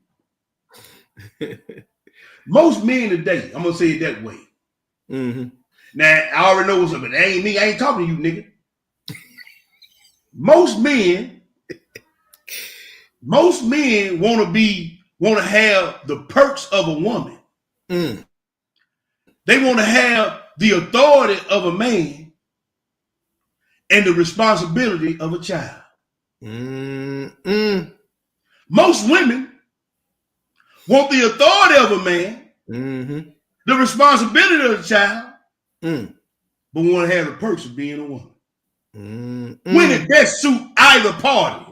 today, I'm gonna say it that way. Now, I already know what's up, but that ain't me. I ain't talking to you, nigga. Most men want to have the perks of a woman. They want to have the authority of a man and the responsibility of a child. Most women want the authority of a man, the responsibility of a child, but want to have the perks of being a woman. When it best suit either party.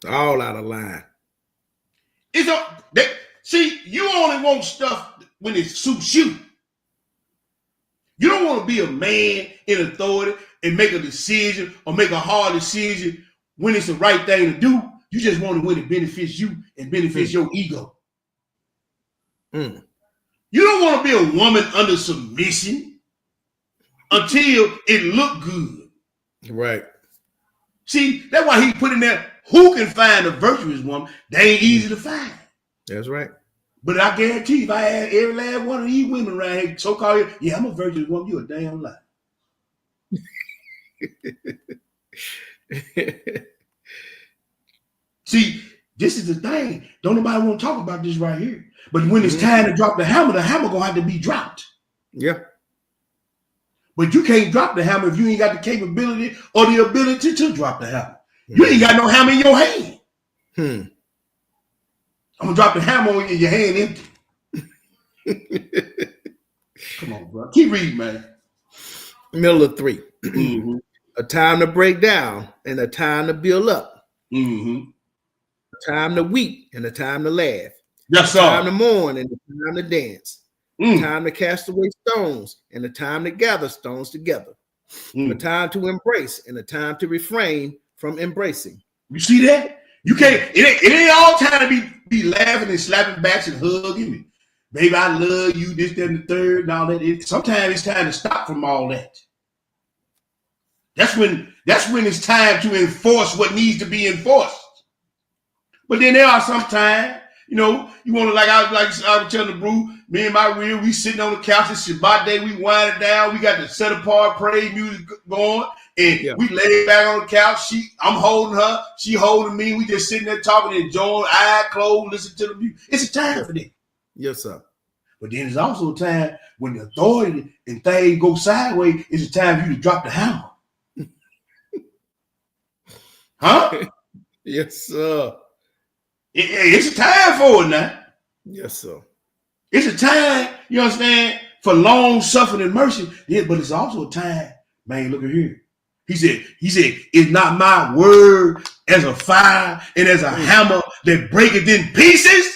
All out of line. It's see, you only want stuff when it suits you. You don't want to be a man in authority and make a decision or make a hard decision when it's the right thing to do. You just want to when it benefits you and benefits your ego. You don't want to be a woman under submission until it look good. Right. See, that's why he put in there, who can find a virtuous woman? They ain't easy to find. That's right. But I guarantee you, if I had every last one of these women around here, so-called, yeah, I'm a virtuous woman, you a damn lie. See, this is the thing. Don't nobody want to talk about this right here. But when it's time to drop the hammer gonna have to be dropped. Yeah. But you can't drop the hammer if you ain't got the capability or the ability to drop the hammer. You ain't got no hammer in your hand. I'm gonna drop the hammer in your hand empty. Come on, bro. Keep reading, man. Middle of 3. A time to break down and a time to build up. A time to weep and a time to laugh. Yes, sir. A time to mourn and a time to dance. A time to cast away stones and a time to gather stones together. A time to embrace and a time to refrain from embracing. You see that? You can't. It ain't all time to be laughing and slapping backs and hugging me. Baby, I love you, this, that, and the third, and all that. Sometimes it's time to stop from all that. That's when it's time to enforce what needs to be enforced. But then there are sometimes, you know, you want to, like I was telling the brew, me and my real, we sitting on the couch, it's Shabbat day, we wind it down, we got the set apart praise music going, and we lay back on the couch. I'm holding her, she holding me, we just sitting there talking, enjoying, eye closed, listening to the music. It's a time for that. Yes, sir. But then there's also a time when the authority and things go sideways, it's a time for you to drop the hammer. Huh? Yes, sir. It's a time for it now. Yes, sir. It's a time, you understand, for long suffering and mercy. Yeah, but it's also a time, man, look at here. He said, it's not my word as a fire and as a hammer that breaketh in pieces.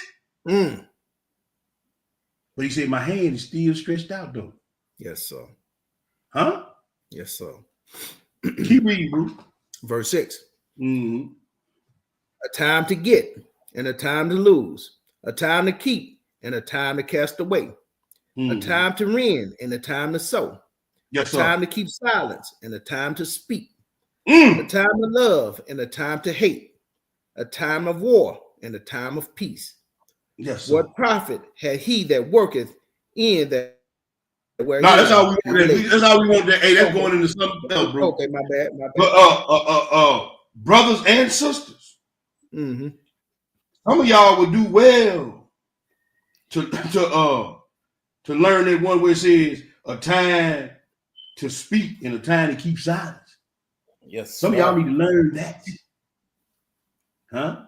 But he said, my hand is still stretched out, though. Yes, sir. Huh? Yes, sir. Keep reading, bro. Verse 6. A time to get and a time to lose, a time to keep and a time to cast away, a time to rend and a time to sow, a time to keep silence and a time to speak, a time to love and a time to hate, a time of war and a time of peace. Yes, sir. What profit had he that worketh in that? Where that's how we want that. That's how we want that. Hey, that's going into something else, bro. Okay, my bad. But brothers and sisters, some of y'all would do well to learn that one where it says a time to speak and a time to keep silence. Yes, some of y'all need to learn that. Huh?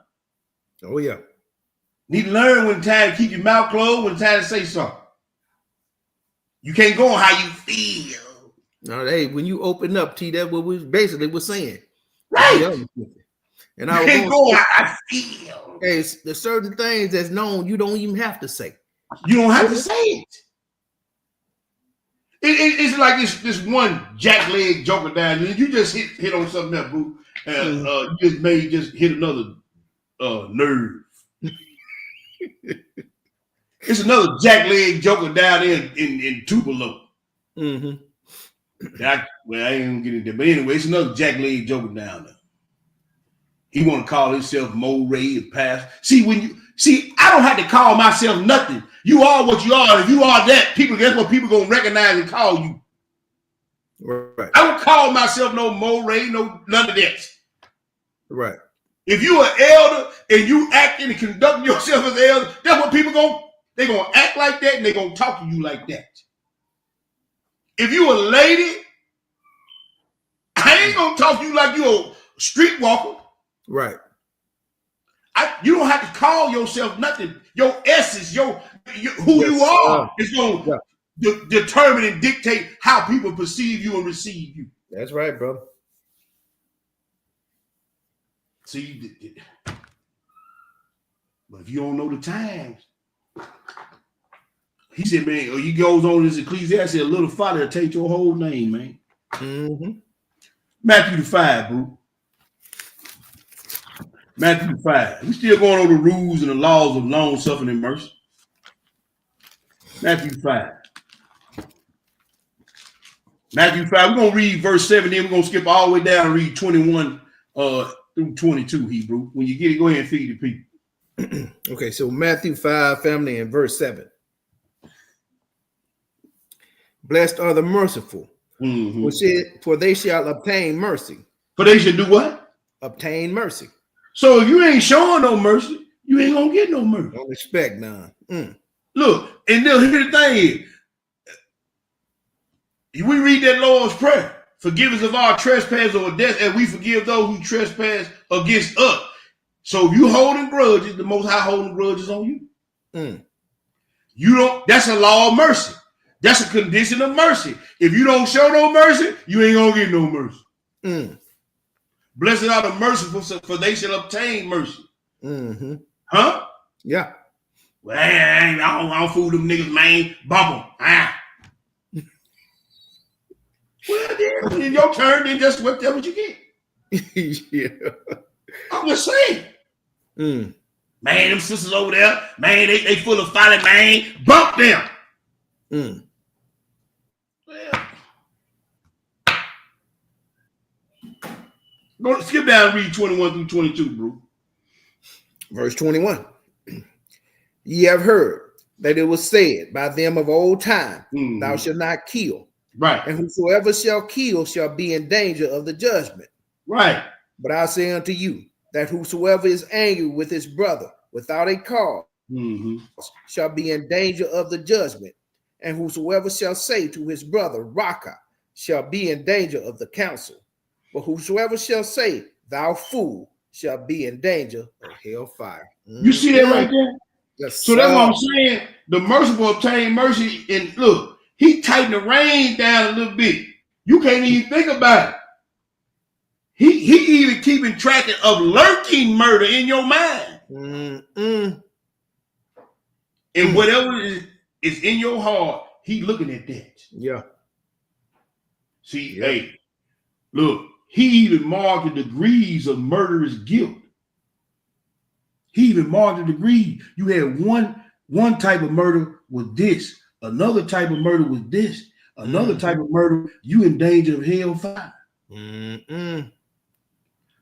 Oh yeah. Need to learn when time to keep your mouth closed, when time to say something. You can't go on how you feel. No, hey, when you open up, T, that's what we basically were saying. Right. And I can't go on how I feel. Hey, there's certain things that's known you don't even have to say. You don't have to say it. It's like this one jackleg joker down there. You just hit on something else, boo. And you just hit another nerve. It's another jackleg joker down there in Tupelo. I ain't gonna get into that. But anyway, it's another jackleg joker down there. He want to call himself Moray and Pass. See, I don't have to call myself nothing. You are what you are. If you are that, that's what people gonna recognize and call you. Right. I don't call myself no Moray, no none of that. Right. If you are elder and you acting and conducting yourself as elder, that's what people they're gonna act like that and they're gonna talk to you like that. If you a lady, I ain't gonna talk to you like you a streetwalker. Right. You don't have to call yourself nothing. Your essence, who you are is gonna determine and dictate how people perceive you and receive you. That's right, brother. See, But if you don't know the times, he said, man, he goes on this Ecclesiastes, a little folly will take your whole name, man. Mm-hmm. Matthew the 5, bro. Matthew 5. We still going over the rules and the laws of long suffering and mercy. Matthew 5. Matthew 5. We're going to read verse 7, then we're going to skip all the way down and read 21 through 22, Hebrew. When you get it, go ahead and feed the people. Okay, so Matthew 5, family, in verse 7. Blessed are the merciful, for they shall obtain mercy. For they should do what? Obtain mercy. So if you ain't showing no mercy, you ain't going to get no mercy. Don't expect none. Look, and then here the thing is, we read that Lord's Prayer. Forgive us of our trespasses or debts, and we forgive those who trespass against us. So if you holding grudges, the Most High holding grudges on you. You don't. That's a law of mercy. That's a condition of mercy. If you don't show no mercy, you ain't gonna get no mercy. Blessed are the merciful, for they shall obtain mercy. Huh? Yeah. Well, I don't fool them niggas, man. Bump them. Well, then, in your turn, then just what you get. Yeah. I'm just saying. Man, them sisters over there, man, they full of folly, man. Bump them. Well, go skip down and read 21 through 22, bro. Verse 21. Ye have heard that it was said by them of old time, thou shalt not kill. Right. And whosoever shall kill shall be in danger of the judgment. Right. But I say unto you that whosoever is angry with his brother without a cause shall be in danger of the judgment. And whosoever shall say to his brother, Raka, shall be in danger of the council. But whosoever shall say, thou fool, shall be in danger of hellfire. You see that right there? Yes, so that's what I'm saying. The merciful obtain mercy. And look, he tightened the rein down a little bit. You can't even think about it. He even keeping track of lurking murder in your mind. And whatever is in your heart, he looking at that. Yeah. See, hey, look, he even marked the degrees of murderous guilt. He even marked the degree. You had one type of murder was this, another type of murder was this, another type of murder, you in danger of hellfire.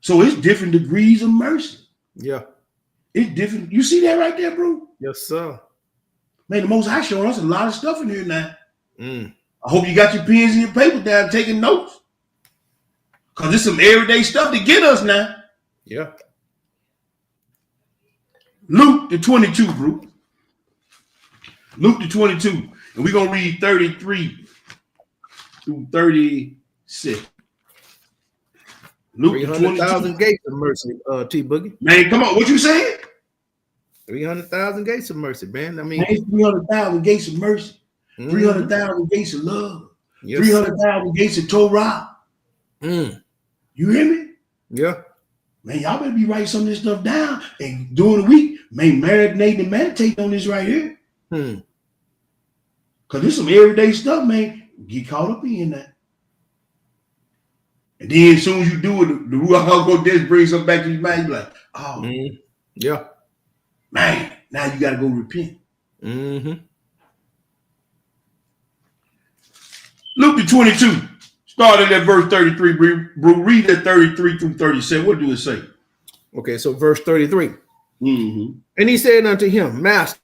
So it's different degrees of mercy. Yeah. It's different. You see that right there, bro? Yes, sir. Man, the Most High showing us a lot of stuff in here now. I hope you got your pens and your paper down taking notes. Because there's some everyday stuff to get us now. Yeah. Luke the 22, bro. Luke the 22. And we're going to read 33 through 36. Luke 300,000 gates of mercy, T Boogie. Man, come on. What you saying? 300,000 gates of mercy, man. I mean, 300,000 gates of mercy. 300,000 gates of love. Yes, 300,000 gates of Torah. You hear me? Yeah. Man, y'all better be writing some of this stuff down. And during the week, man, marinate and meditate on this right here. Because there's some everyday stuff, man. Get caught up in that. And then as soon as you do it, the Ruach HaKodesh brings something back to your mind. You're like, oh, yeah, man, now you got to go repent. Luke the 22, started at verse 33, bro. Read that 33 through 37. What do it say? Okay, so verse 33. And he said unto him, Master,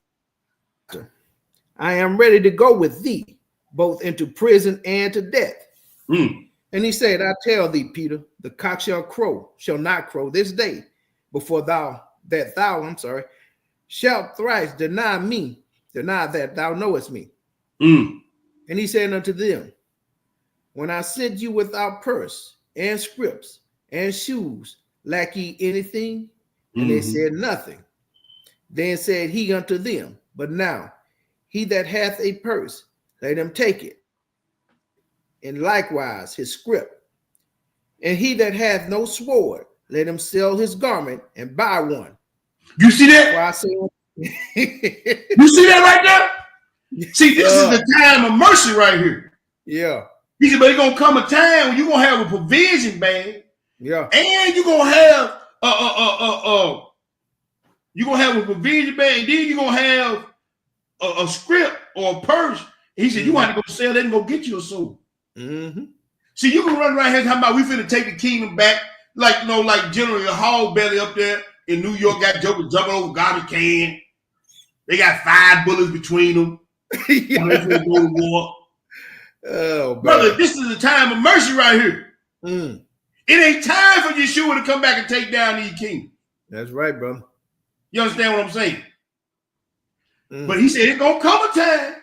I am ready to go with thee, both into prison and to death. And he said, I tell thee, Peter, the cock shall not crow this day before thou shalt thrice deny that thou knowest me. And he said unto them, when I sent you without purse and scrips and shoes, lack ye anything? And they said nothing. Then said he unto them, but now he that hath a purse, let him take it, and likewise his scrip. And he that hath no sword, let him sell his garment and buy one, You see that? Well, I see. You see that right there? See, this is the time of mercy right here. Yeah. He said, but it's gonna come a time when you're gonna have a provision bag. Yeah. And you're gonna have you're gonna have a provision bag, and then you're gonna have a script or a purse. He said, you want to go sell that and go get you a soul. Mm-hmm. See, you can run around here talking about we finna take the kingdom back, like like General Hall Belly up there in New York got jokers jumping over garbage can. They got 5 bullets between them. Yeah. They finna go to war. Oh, brother, this is a time of mercy right here. It ain't time for Yeshua to come back and take down these kingdoms. That's right, brother. You understand what I'm saying? But he said it's gonna come a time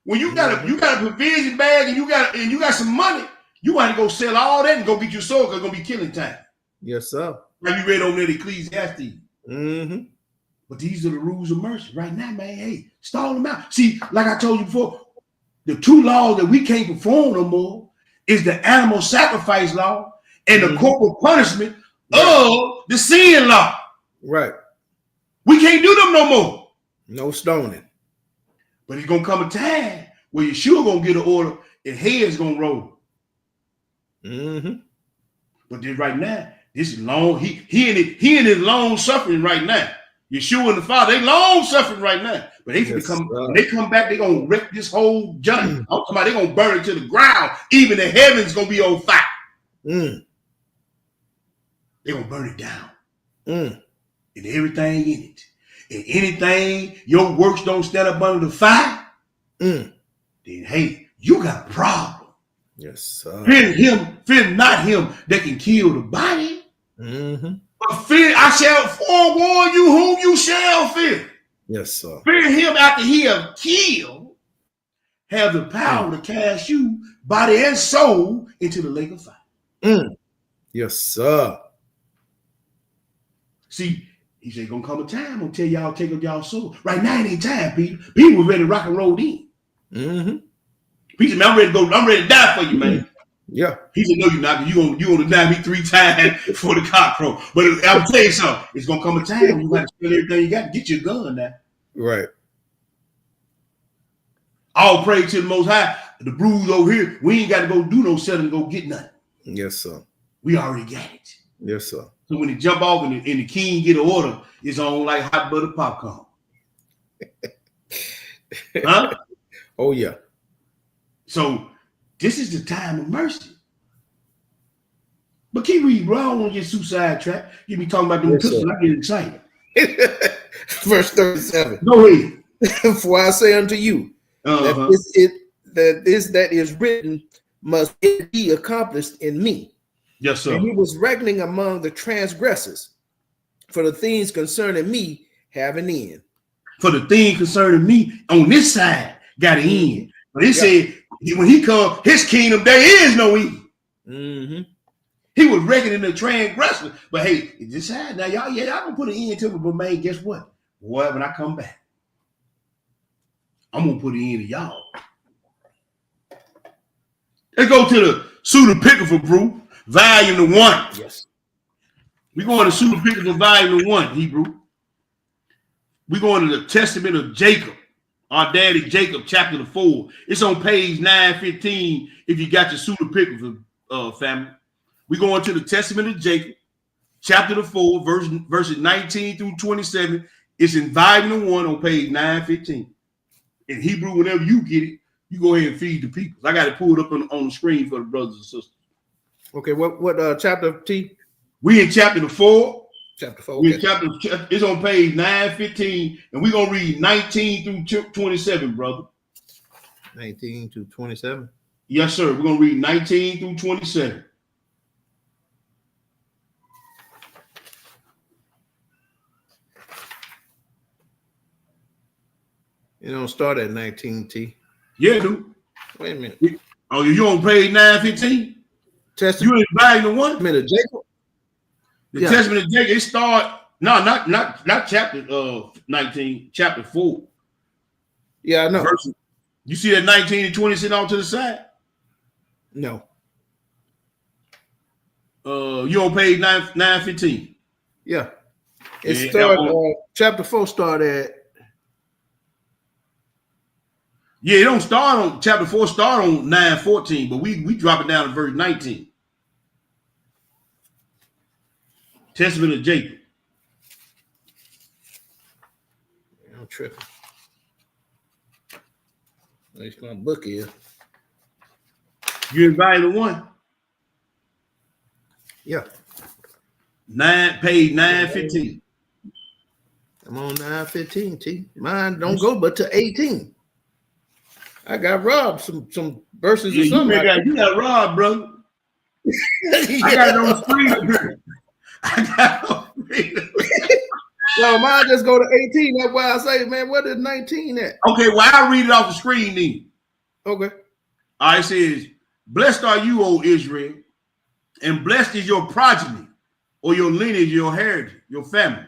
when you got a provision bag and you got some money. You want to go sell all that and go get your soul because it's gonna be killing time. Yes, sir. Like you read on there, Ecclesiastes. But these are the rules of mercy right now, man. Hey, stall them out. See, like I told you before, the 2 laws that we can't perform no more is the animal sacrifice law and the corporal punishment of the sin law. Right. We can't do them no more. No stoning. But it's gonna come a time where Yeshua gonna get an order and heads gonna roll. But then right now, this is long. He in his long suffering right now. Yeshua and the Father, they long suffering right now. But they when they come back, they gonna wreck this whole judgment. I'm talking about they gonna burn it to the ground. Even the heavens gonna be on fire. They gonna burn it down. And everything in it. And anything your works don't stand up under the fire, then hey, you got a problem. Yes, sir. Fear not him that can kill the body. But fear, I shall forewarn you whom you shall fear. Yes, sir. Fear him after he have killed, have the power to cast you, body and soul, into the lake of fire. Yes, sir. See, he said, gonna come a time, gonna tell y'all, take up y'all soul. Right now it ain't time, people. People ready to rock and roll in. He said, man, I'm ready to die for you, man. Yeah. He said, no, you're not. You gonna deny me 3 times for the cock crow. But I'll tell you something. It's gonna come a time when you got to spend everything you got to get your gun now. Right. All praise to the Most High. The bruise over here, we ain't got to go do no selling, go get nothing. Yes, sir. We already got it. Yes, sir. So when they jump off and the king get an order, it's on like hot butter popcorn. Huh? Oh, yeah. So this is the time of mercy. But keep reading, bro. I don't want to get suicide trap. You be talking about them pistols, I get excited. Verse 37. Go ahead. For I say unto you, that this that is written must be accomplished in me. Yes, sir. And he was reckoning among the transgressors, for the things concerning me have an end. For the thing concerning me on this side got an end. But he said, when he come, his kingdom, there is no end. He was reckoning the transgressors. But hey, this side, now y'all gonna put an end to it, but man, guess what? Boy, when I come back, I'm gonna put an end to y'all. Let's go to the Pseudepigrapha group, volume 1. Yes. We're going to Pseudepigrapha volume 1, Hebrew. We're going to the Testament of Jacob, our daddy Jacob, chapter 4. It's on page 915 if you got your Pseudepigrapha family. We're going to the Testament of Jacob, chapter 4, verses 19 through 27. It's in volume 1 on page 915. In Hebrew, whenever you get it, you go ahead and feed the people. I got it pulled up on the screen for the brothers and sisters. Okay, what chapter T? We in chapter 4. Chapter 4. We Okay. in it's on page 915, and we're gonna read 19 through 27, brother. 19 to 27. Yes, sir. We're gonna read 19 through 27. You don't start at 19 T. Yeah, dude. Wait a minute. Oh, you on page 915? Testament. You in volume 1? Testament of Jacob. The Testament of Jacob. It start not chapter 19, chapter 4. Yeah, I know. You see that 19 and 20 sitting off to the side? No. You on page 915? Yeah. It started chapter 4 started. Yeah, it don't start on chapter 4. Start on 9:14, but we drop it down to verse 19. Testament of Jacob. I'm tripping. At least my book is. You invited one? Yeah. Page 9:15. I'm on 9:15, T. Mine don't go but to 18. I got robbed some verses or something. You got robbed, brother. I got it on the screen. I got it on the screen. No, mine just go to 18. That's why I say, man, what is 19 at? Okay, well, I'll read it off the screen then. Okay. All right, it says, blessed are you, O Israel, and blessed is your progeny, or your lineage, your heritage, your family.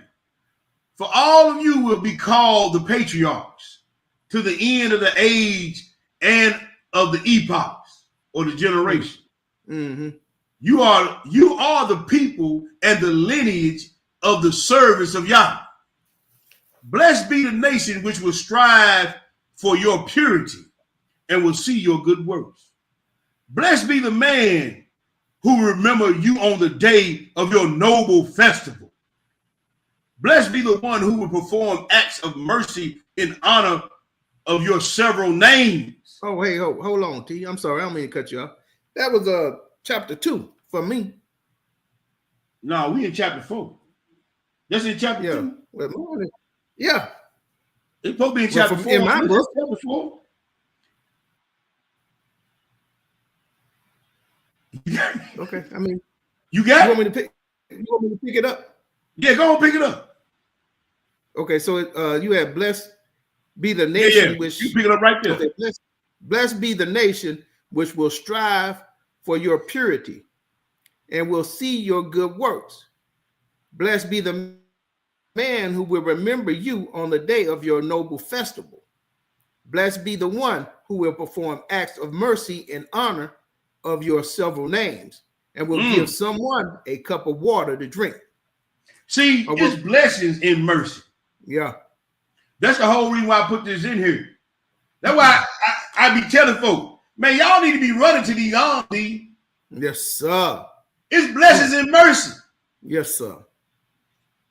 For all of you will be called the patriarchs to the end of the age and of the epochs, or the generation. Mm-hmm. You are the people and the lineage of the service of Yahweh. Blessed be the nation which will strive for your purity and will see your good works. Blessed be the man who remember you on the day of your noble festival. Blessed be the one who will perform acts of mercy in honor of your several names. Oh, hey, hold on, T. I'm sorry, I don't mean to cut you off. That was chapter 2 for me. No, we in chapter 4. That's in chapter 2. Well, yeah. It's supposed to be in chapter 4. In my book. Chapter 4. Okay. I mean, you want me to pick it up? Yeah, go and pick it up. Okay, so you have blessed be the nation which you pick it up right there. Okay, blessed be the nation which will strive for your purity and will see your good works. Blessed be the man who will remember you on the day of your noble festival. Blessed be the one who will perform acts of mercy in honor of your several names and will give someone a cup of water to drink. See, it's blessings in mercy. Yeah. That's the whole reason why I put this in here. That's why I be telling folks, man, y'all need to be running to these arms. Yes, sir. It's blessings in mercy. Yes, sir.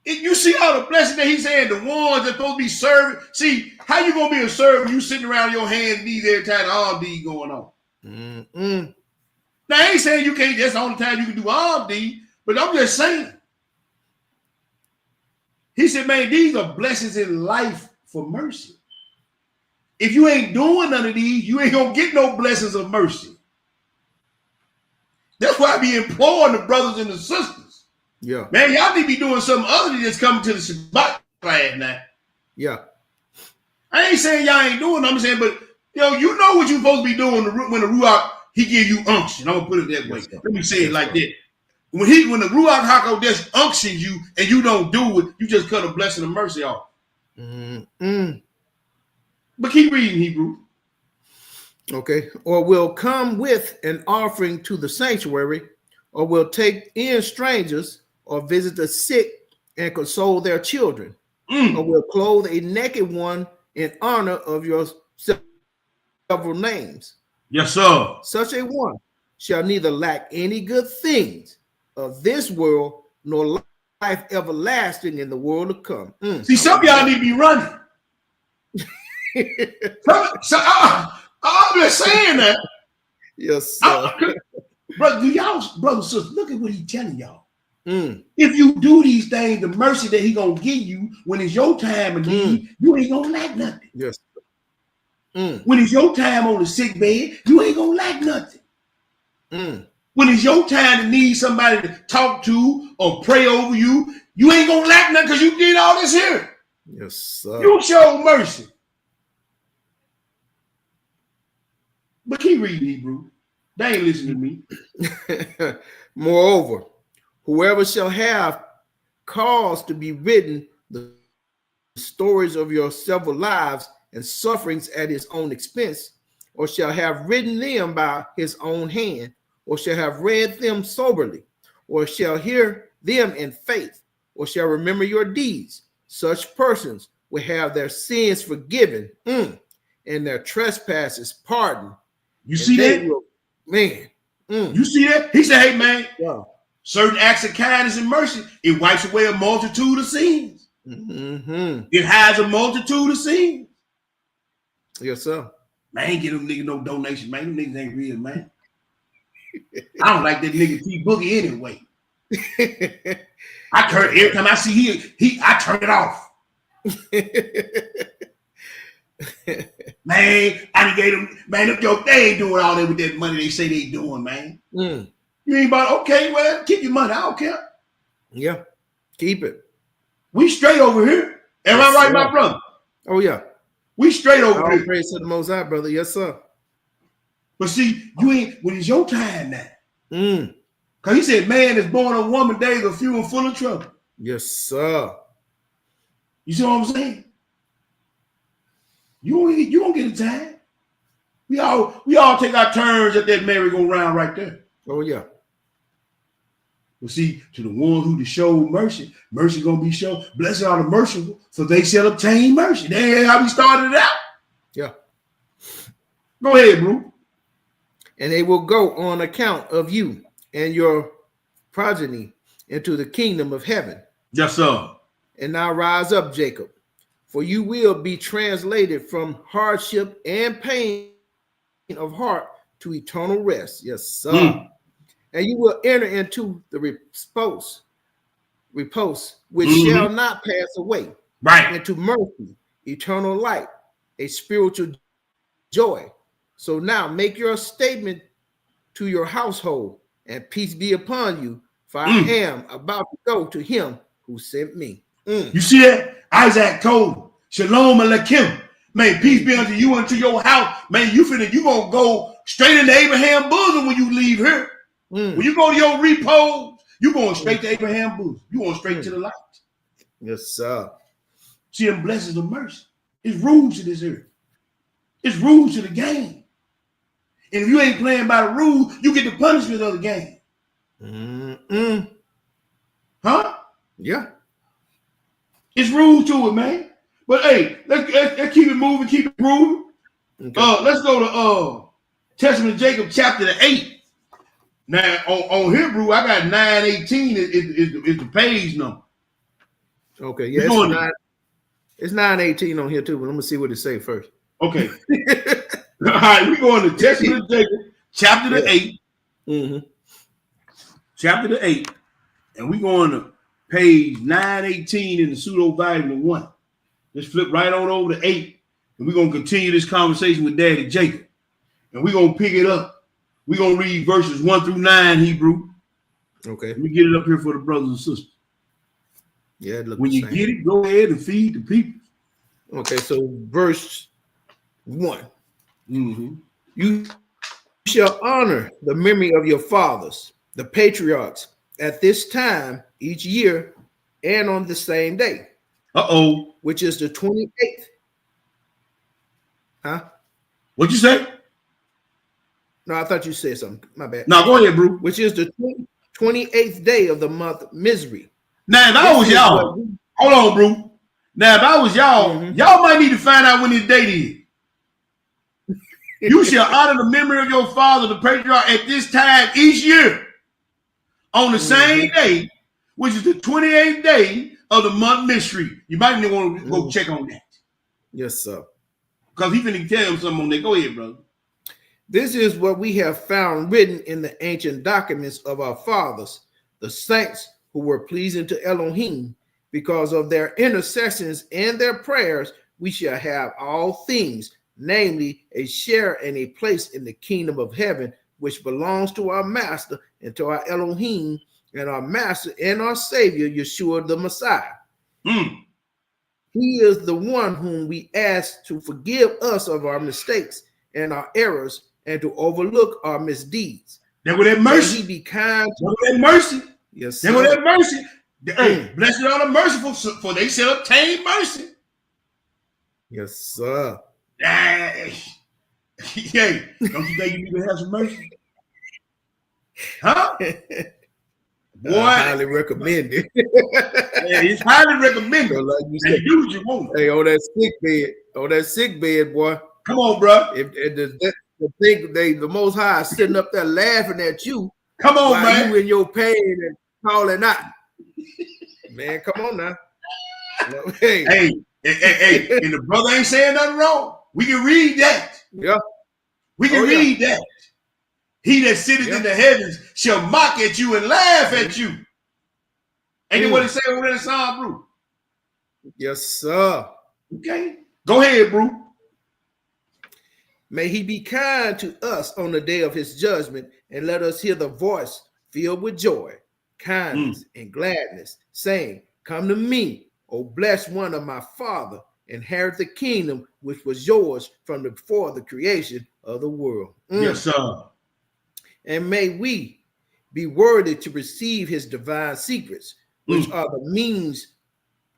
You see all the blessings that he's saying, the ones that supposed to be serving. See, how you gonna be a servant? You sitting around your hands, knees every time the arm deed going on. Mm-mm. Now, I ain't saying you can't. That's the only time you can do arm deed, but I'm just saying. He said, man, these are blessings in life for mercy. If you ain't doing none of these, you ain't gonna get no blessings of mercy. That's why I be imploring the brothers and the sisters. Yeah. Man, y'all need to be doing something other than just coming to the Shabbat class now. Yeah. I ain't saying y'all ain't doing it. I'm saying, but you know what you're supposed to be doing when the Ruach, he give you unction. I'm gonna put it that way. Let me say it like that. When the Ruach HaKodesh just unctions you and you don't do it, you just cut a blessing of mercy off. But keep reading, Hebrew. Okay. Or will come with an offering to the sanctuary, or will take in strangers, or visit the sick and console their children, or will clothe a naked one in honor of your several names. Yes, sir. Such a one shall neither lack any good things of this world, nor life everlasting in the world to come. See, some of y'all need to be running. I'm just saying that. Yes, sir. Brother, brothers and sisters, look at what he's telling y'all. If you do these things, the mercy that he gonna give you when it's your time of need, you ain't gonna lack nothing. Yes. When it's your time on the sick bed, you ain't gonna lack nothing. When it's your time to need somebody to talk to or pray over you, you ain't gonna lack nothing because you did all this here. Yes, sir. You show mercy. But keep reading, Hebrew. They ain't listening to me. Moreover, whoever shall have cause to be written the stories of your several lives and sufferings at his own expense, or shall have written them by his own hand, or shall have read them soberly, or shall hear them in faith, or shall remember your deeds, such persons will have their sins forgiven and their trespasses pardoned. You see that? You see that? He said, hey, man, yeah. Certain acts of kindness and mercy, it wipes away a multitude of sins. It has a multitude of sins. Yes, sir. Man, ain't get them niggas no donation, man. Them niggas ain't real, man. I don't like that nigga T Boogie anyway. I turn every time I see I turn it off. Man, I gave them, man, they ain't doing all that with that money they say they doing, man. You ain't about, okay, well, keep your money. I don't care. Yeah, keep it. We straight over here. Am I right, my brother? Oh, yeah. We straight over here. Praise to the Most High, brother. Yes, sir. But see, you ain't, when it's your time now. Because he said, man is born on woman days are few and full of trouble. Yes, sir. You see what I'm saying? You don't get a time. We all take our turns at that merry-go-round right there. Oh, yeah. But see, to the one who showed mercy, mercy gonna be shown. Blessed are the merciful, for they shall obtain mercy. That's how we started it out. Yeah. Go ahead, bro. And they will go on account of you and your progeny into the kingdom of heaven. Yes, sir. And now rise up, Jacob, for you will be translated from hardship and pain of heart to eternal rest. Yes, sir. And you will enter into the repose which shall not pass away. Right. Into mercy, eternal light, a spiritual joy. So now make your statement to your household, and peace be upon you, for I am about to go to him who sent me. You see that? Isaac told Shalom Aleichem. Man, peace be unto you and to your house. Man, you gonna go straight into Abraham's bosom when you leave here. When you go to your repose, you going straight to Abraham's bosom. You going straight to the light. Yes, sir. See them blessings of mercy. It's rules to this earth. It's rules to the game. And if you ain't playing by the rules, you get the punishment of the game. Huh? Yeah. It's rules to it, man. But hey, let's keep it moving, keep it moving. Okay. Let's go to Testament of Jacob, chapter 8. Now on here, bro, I got 918 is the page number. Okay, yeah, it's 918 on here too, but let me see what it say first. Okay. All right, we're going to Testament of Jacob, chapter 8. Chapter 8. And we're going to page 918 in the pseudo volume 1. Let's flip right on over to 8. And we're going to continue this conversation with Daddy Jacob. And we're going to pick it up. We're going to read verses 1 through 9, Hebrew. Okay. Let me get it up here for the brothers and sisters. Yeah, when you get it, go ahead and feed the people. Okay, so verse 1. You shall honor the memory of your fathers, the patriarchs, at this time each year and on the same day. Which is the 28th. Huh? What'd you say? No, I thought you said something. My bad. No, go ahead, bro. Which is the 28th day of the month Misery. Now, if I was y'all, hold on, bro. Now, if I was y'all, y'all might need to find out when this date is. You shall honor the memory of your father, the patriarch, at this time each year on the same day, which is the 28th day of the month Misery. You might want to go check on that. Yes, sir. Because he finna tell him something on there. Go ahead, brother. This is what we have found written in the ancient documents of our fathers, the saints who were pleasing to Elohim. Because of their intercessions and their prayers, we shall have all things, namely a share and a place in the kingdom of heaven, which belongs to our master and to our Elohim and our master and our savior, Yeshua the Messiah. He is the one whom we ask to forgive us of our mistakes and our errors and to overlook our misdeeds. That with that mercy. He be kind to that mercy. Yes, sir. That with that mercy. Hey, blessed are the merciful, for they shall obtain mercy. Yes, sir. Hey, don't you think you need to have some mercy? Huh? Boy, highly recommended. yeah, it's highly recommended. So like you And said, you do what you want. hey, on that sick bed, boy. Come on, bro. If the Most High is sitting up there laughing at you, Come on, while man. you in your pain and calling out, man, come on now. Hey, and the brother ain't saying nothing wrong. We can read that. yeah, We can read that. He that sitteth in the heavens shall mock at you and laugh at you. Ain't that what it say over there in Psalm, bro? Yes, sir. Okay. Go ahead, bro. May he be kind to us on the day of his judgment, and let us hear the voice filled with joy, kindness, and gladness, saying, come to me, O blessed one of my Father, inherit the kingdom which was yours from before the creation of the world. Yes, sir. And may we be worthy to receive his divine secrets, which are the means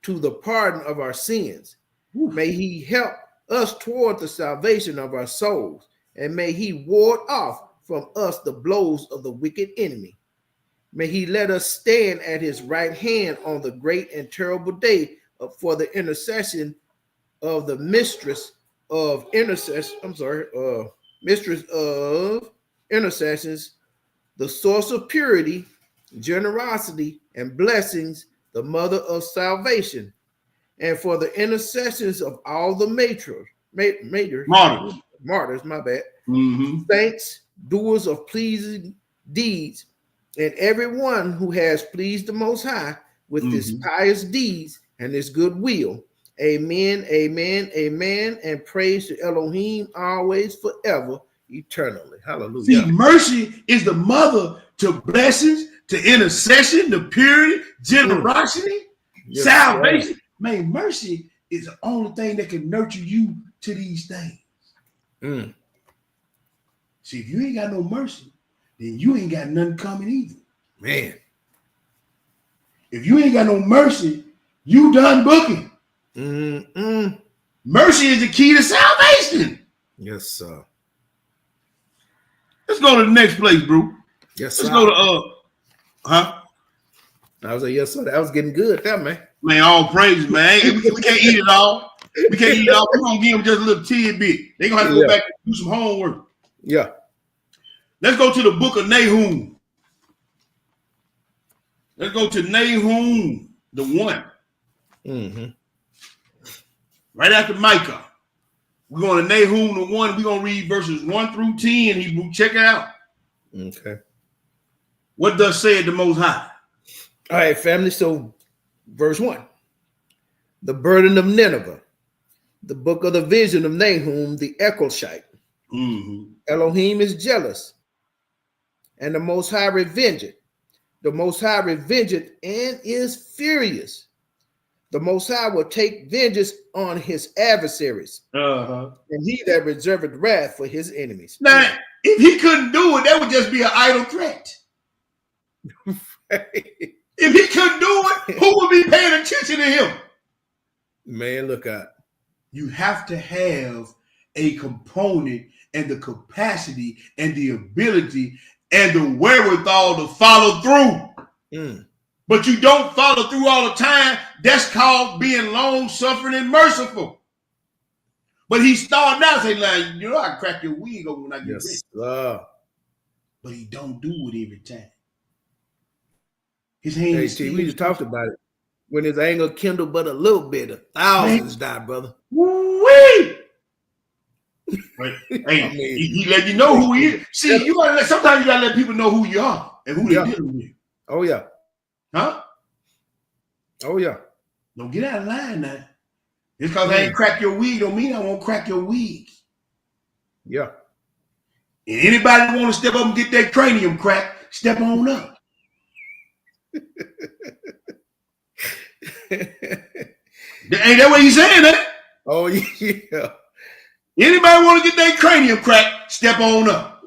to the pardon of our sins. May he help us toward the salvation of our souls, and may he ward off from us the blows of the wicked enemy. May he let us stand at his right hand on the great and terrible day for the intercession of the mistress of intercessions, the source of purity, generosity, and blessings, the mother of salvation, and for the intercessions of all the martyrs, my bad, saints, doers of pleasing deeds, and everyone who has pleased the Most High with his pious deeds and his good will. Amen, amen, amen, and praise to Elohim always, forever, eternally. Hallelujah. See, mercy is the mother to blessings, to intercession, to purity, generosity, salvation. Right. Man, mercy is the only thing that can nurture you to these things. See, if you ain't got no mercy, then you ain't got nothing coming either. Man. If you ain't got no mercy, you done booking. Mercy is the key to salvation. Yes, sir. Let's go to the next place, bro. Yes, sir. Let's go to I was like, yes, sir. That was getting good, that man. Man, all praise, man. We can't eat it all. We can't eat it all. We're gonna give them just a little tidbit. They're gonna have to go back and do some homework. Yeah. Let's go to the book of Nahum. Let's go to Nahum, the 1. Right after Micah. We're going to Nahum, the 1. We're going to read verses 1 through 10. Hebrew, check it out. Okay. What does say the Most High? All right, family. So, verse 1. The burden of Nineveh. The book of the vision of Nahum, the Echoshite. Elohim is jealous, and the Most High revengeth. The Most High revengeth and is furious. The Most High will take vengeance on his adversaries, and he that reserveth wrath for his enemies. Now, if he couldn't do it, that would just be an idle threat. If he couldn't do it, who would be paying attention to him? Man, look out. You have to have a component and the capacity and the ability and the wherewithal to follow through. But you don't follow through all the time. That's called being long-suffering and merciful. But he started out saying, like, you know, I can crack your wig over when I get ready. But he don't do it every time. His hands. Hey, T, we just talked about it. When his anger kindled but a little bit, thousands die, brother. Woo-wee! But, hey, he let you know who he is. See, you gotta sometimes you gotta let people know who you are and who they're dealing with. Oh yeah. Huh? Oh yeah. Don't get out of line now. Just because I ain't crack your wig don't mean I won't crack your wig. Yeah. And anybody want to step up and get that cranium cracked, step on up. Ain't that what he's saying, eh? Oh yeah. Anybody want to get their cranium cracked, step on up.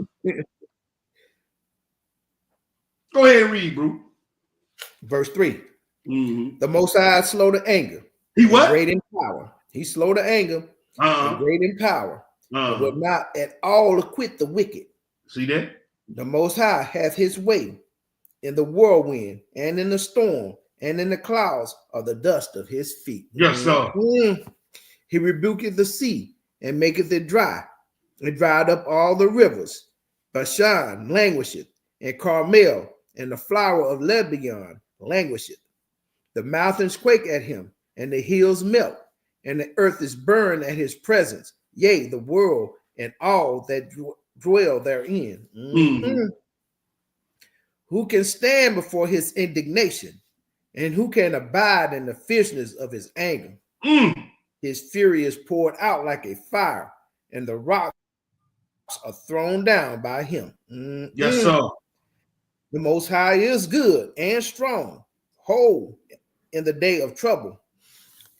Go ahead and read, bro. Verse 3. The Most High is slow to anger. He what? Great in power. He's slow to anger. And great in power. But will not at all acquit the wicked. See that? The Most High hath his way. in the whirlwind, and in the storm, and in the clouds are the dust of his feet. Yes, sir. He rebuketh the sea and maketh it dry, and dried up all the rivers. Bashan languisheth, and Carmel and the flower of Lebanon languisheth. The mountains quake at him, and the hills melt, and the earth is burned at his presence. Yea, the world and all that dwell therein. Who can stand before his indignation? And who can abide in the fierceness of his anger? His fury is poured out like a fire, and the rocks are thrown down by him. Yes, sir. The Most High is good and strong, whole in the day of trouble,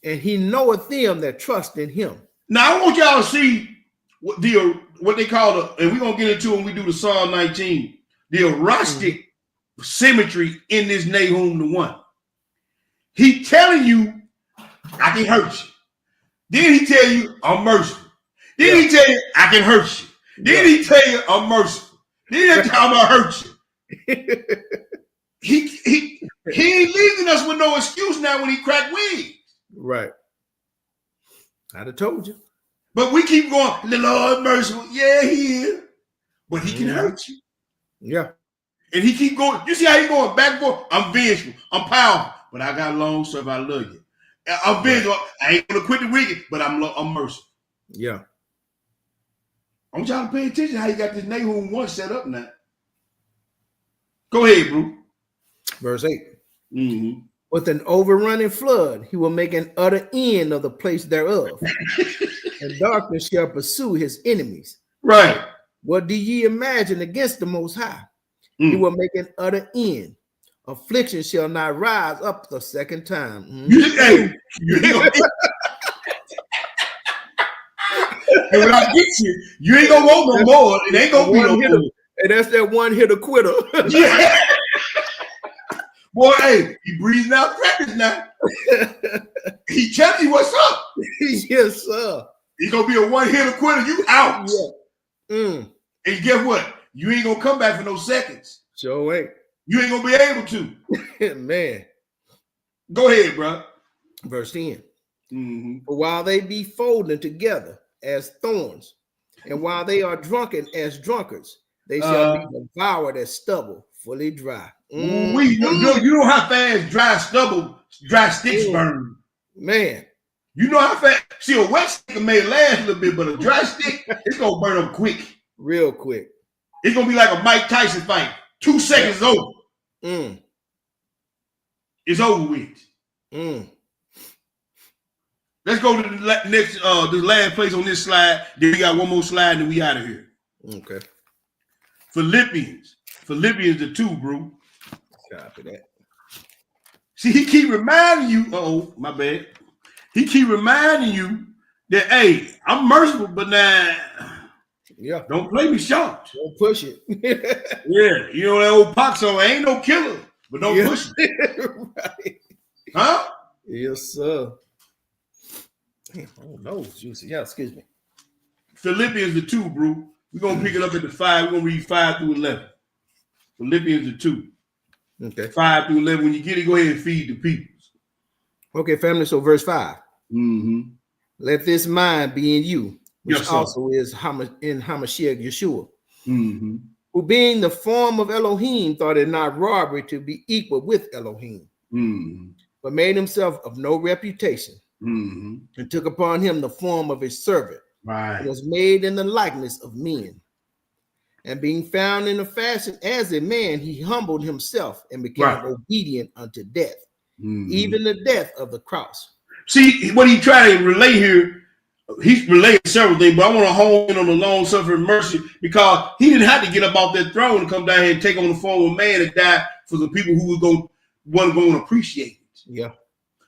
and he knoweth them that trust in him. Now I want y'all to see what they call and we're gonna get into when we do the Psalm 19, the erostic symmetry in this Nahum the 1. He telling you, I can hurt you. Then he tell you, I'm merciful. Then he tell you, I can hurt you. Then he tell you, I'm merciful. Then he tell you, I'm gonna hurt you. He ain't leaving us with no excuse now when he cracked wigs. Right. I'd have told you. But we keep going, the Lord merciful. Yeah, he is. But he can hurt you. Yeah. And he keep going. You see how he going back and forth? I'm vengeful. I'm powerful. But I got long serve. I love you. I'm vengeful. I ain't gonna quit the wicked, but I'm merciful. Yeah. I want y'all to pay attention how you got this Nahum 1 set up now. Go ahead, bro. Verse 8. With an overrunning flood, he will make an utter end of the place thereof, and darkness shall pursue his enemies. Right. What do ye imagine against the Most High? He will make an utter end. Affliction shall not rise up the second time. And when I get you ain't gonna want no more. It ain't gonna be no more. And that's that one hitter quitter. Yeah. Boy, hey, he breathing out crackers now. He telling you what's up. Yes, sir. He's gonna be a one-hitter quitter. You out. Yeah. And guess what? You ain't gonna come back for no seconds. Sure ain't. You ain't gonna be able to. Man. Go ahead, bro. Verse 10. For while they be folding together as thorns, and while they are drunken as drunkards, they shall be devoured as stubble, fully dry. You know how fast dry sticks burn. Man. You know how fast. See, a wet stick may last a little bit, but a dry stick, it's gonna burn up quick. Real quick. It's gonna be like a Mike Tyson fight. 2 seconds is over. It's over with. Let's go to the next, the last place on this slide. Then we got one more slide, and we out of here. Okay. Philippians the 2, bro. Copy that. See, he keep reminding you. Oh, my bad. He keep reminding you that, hey, I'm merciful, but now, don't play me short. Don't push it. Yeah, you know that old Pac song. I ain't no killer, but don't push it. Right. Huh? Yes, sir. Oh no, juicy. Yeah, excuse me. Philippians the 2, bro. We're gonna pick it up at the 5. We're gonna read 5 through 11. Philippians the 2. Okay. 5 through 11. When you get it, go ahead and feed the people. Okay, family. So verse 5. Let this mind be in you, which also is in Hamashiach Yeshua, who being the form of Elohim thought it not robbery to be equal with Elohim, but made himself of no reputation, and took upon him the form of a servant, and was made in the likeness of men. And being found in a fashion as a man, he humbled himself and became obedient unto death, even the death of the cross. See, what he trying to relay here, he's relaying several things, but I want to hone in on the long suffering mercy, because he didn't have to get up off that throne and come down here and take on the form of man and die for the people who wasn't going to appreciate it. Yeah.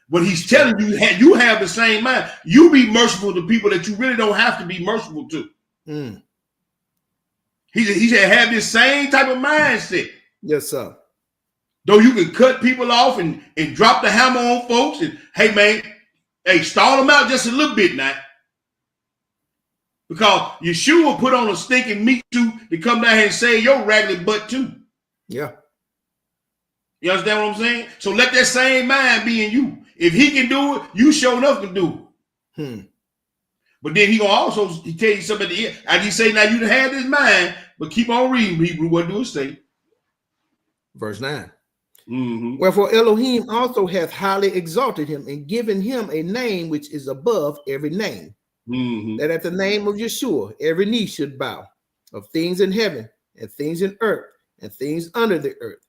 But he's telling you, you have the same mind. You be merciful to people that you really don't have to be merciful to. He said, have this same type of mindset. Yes, sir. Though you can cut people off and drop the hammer on folks and, hey, man, hey, stall them out just a little bit now. Because Yeshua put on a stinking meat suit to come down here and save your raggedy butt too. Yeah. You understand what I'm saying? So let that same mind be in you. If he can do it, you sure enough can do it. But then he gonna also tell you something at the end. And he say, now you done had this mind, but keep on reading, Hebrew. What do it say? Verse 9. Wherefore Elohim also hath highly exalted him and given him a name which is above every name, that at the name of Yeshua every knee should bow, of things in heaven and things in earth and things under the earth,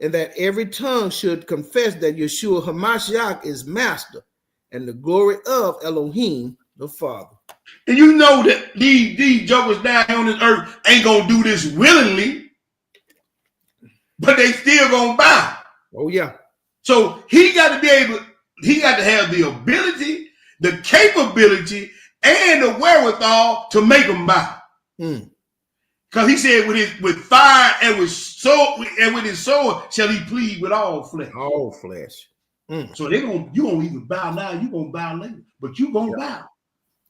and that every tongue should confess that Yeshua HaMashiach is master, and the glory of Elohim the Father. And you know that these jokers down here on this earth ain't gonna do this willingly, but they still gonna bow. Oh yeah. So he got to be able, he got to have the ability, the capability, and the wherewithal to make them bow. Because he said, with fire and with his sword shall he plead with all flesh. All flesh. So you gonna either bow now, you gonna bow later, but you gonna bow.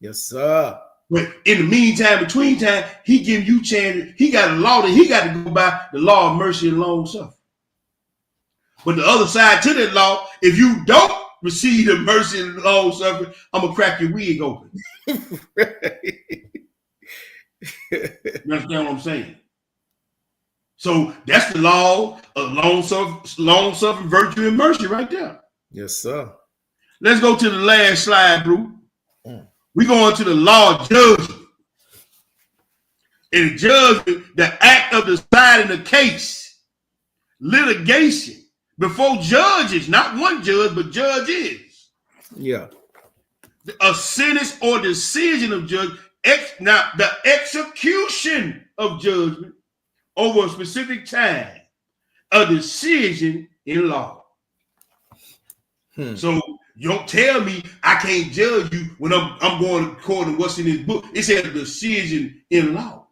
Yes, sir. But in the meantime, between time, he give you chance. He got a law that he got to go by, the law of mercy and long suffering. But the other side to that law, if you don't receive the mercy and long suffering, I'm gonna crack your wig open. You understand what I'm saying? So that's the law of long suffering, virtue, and mercy right there. Yes, sir. Let's go to the last slide, bro. We're going to the law of judgment. And judgment, the act of deciding the case, litigation before judges, not one judge, but judges. Yeah. A sentence or decision of judge. Now, the execution of judgment over a specific time, a decision in law. So you don't tell me I can't judge you when I'm going according to what's in this book. It said a decision in law.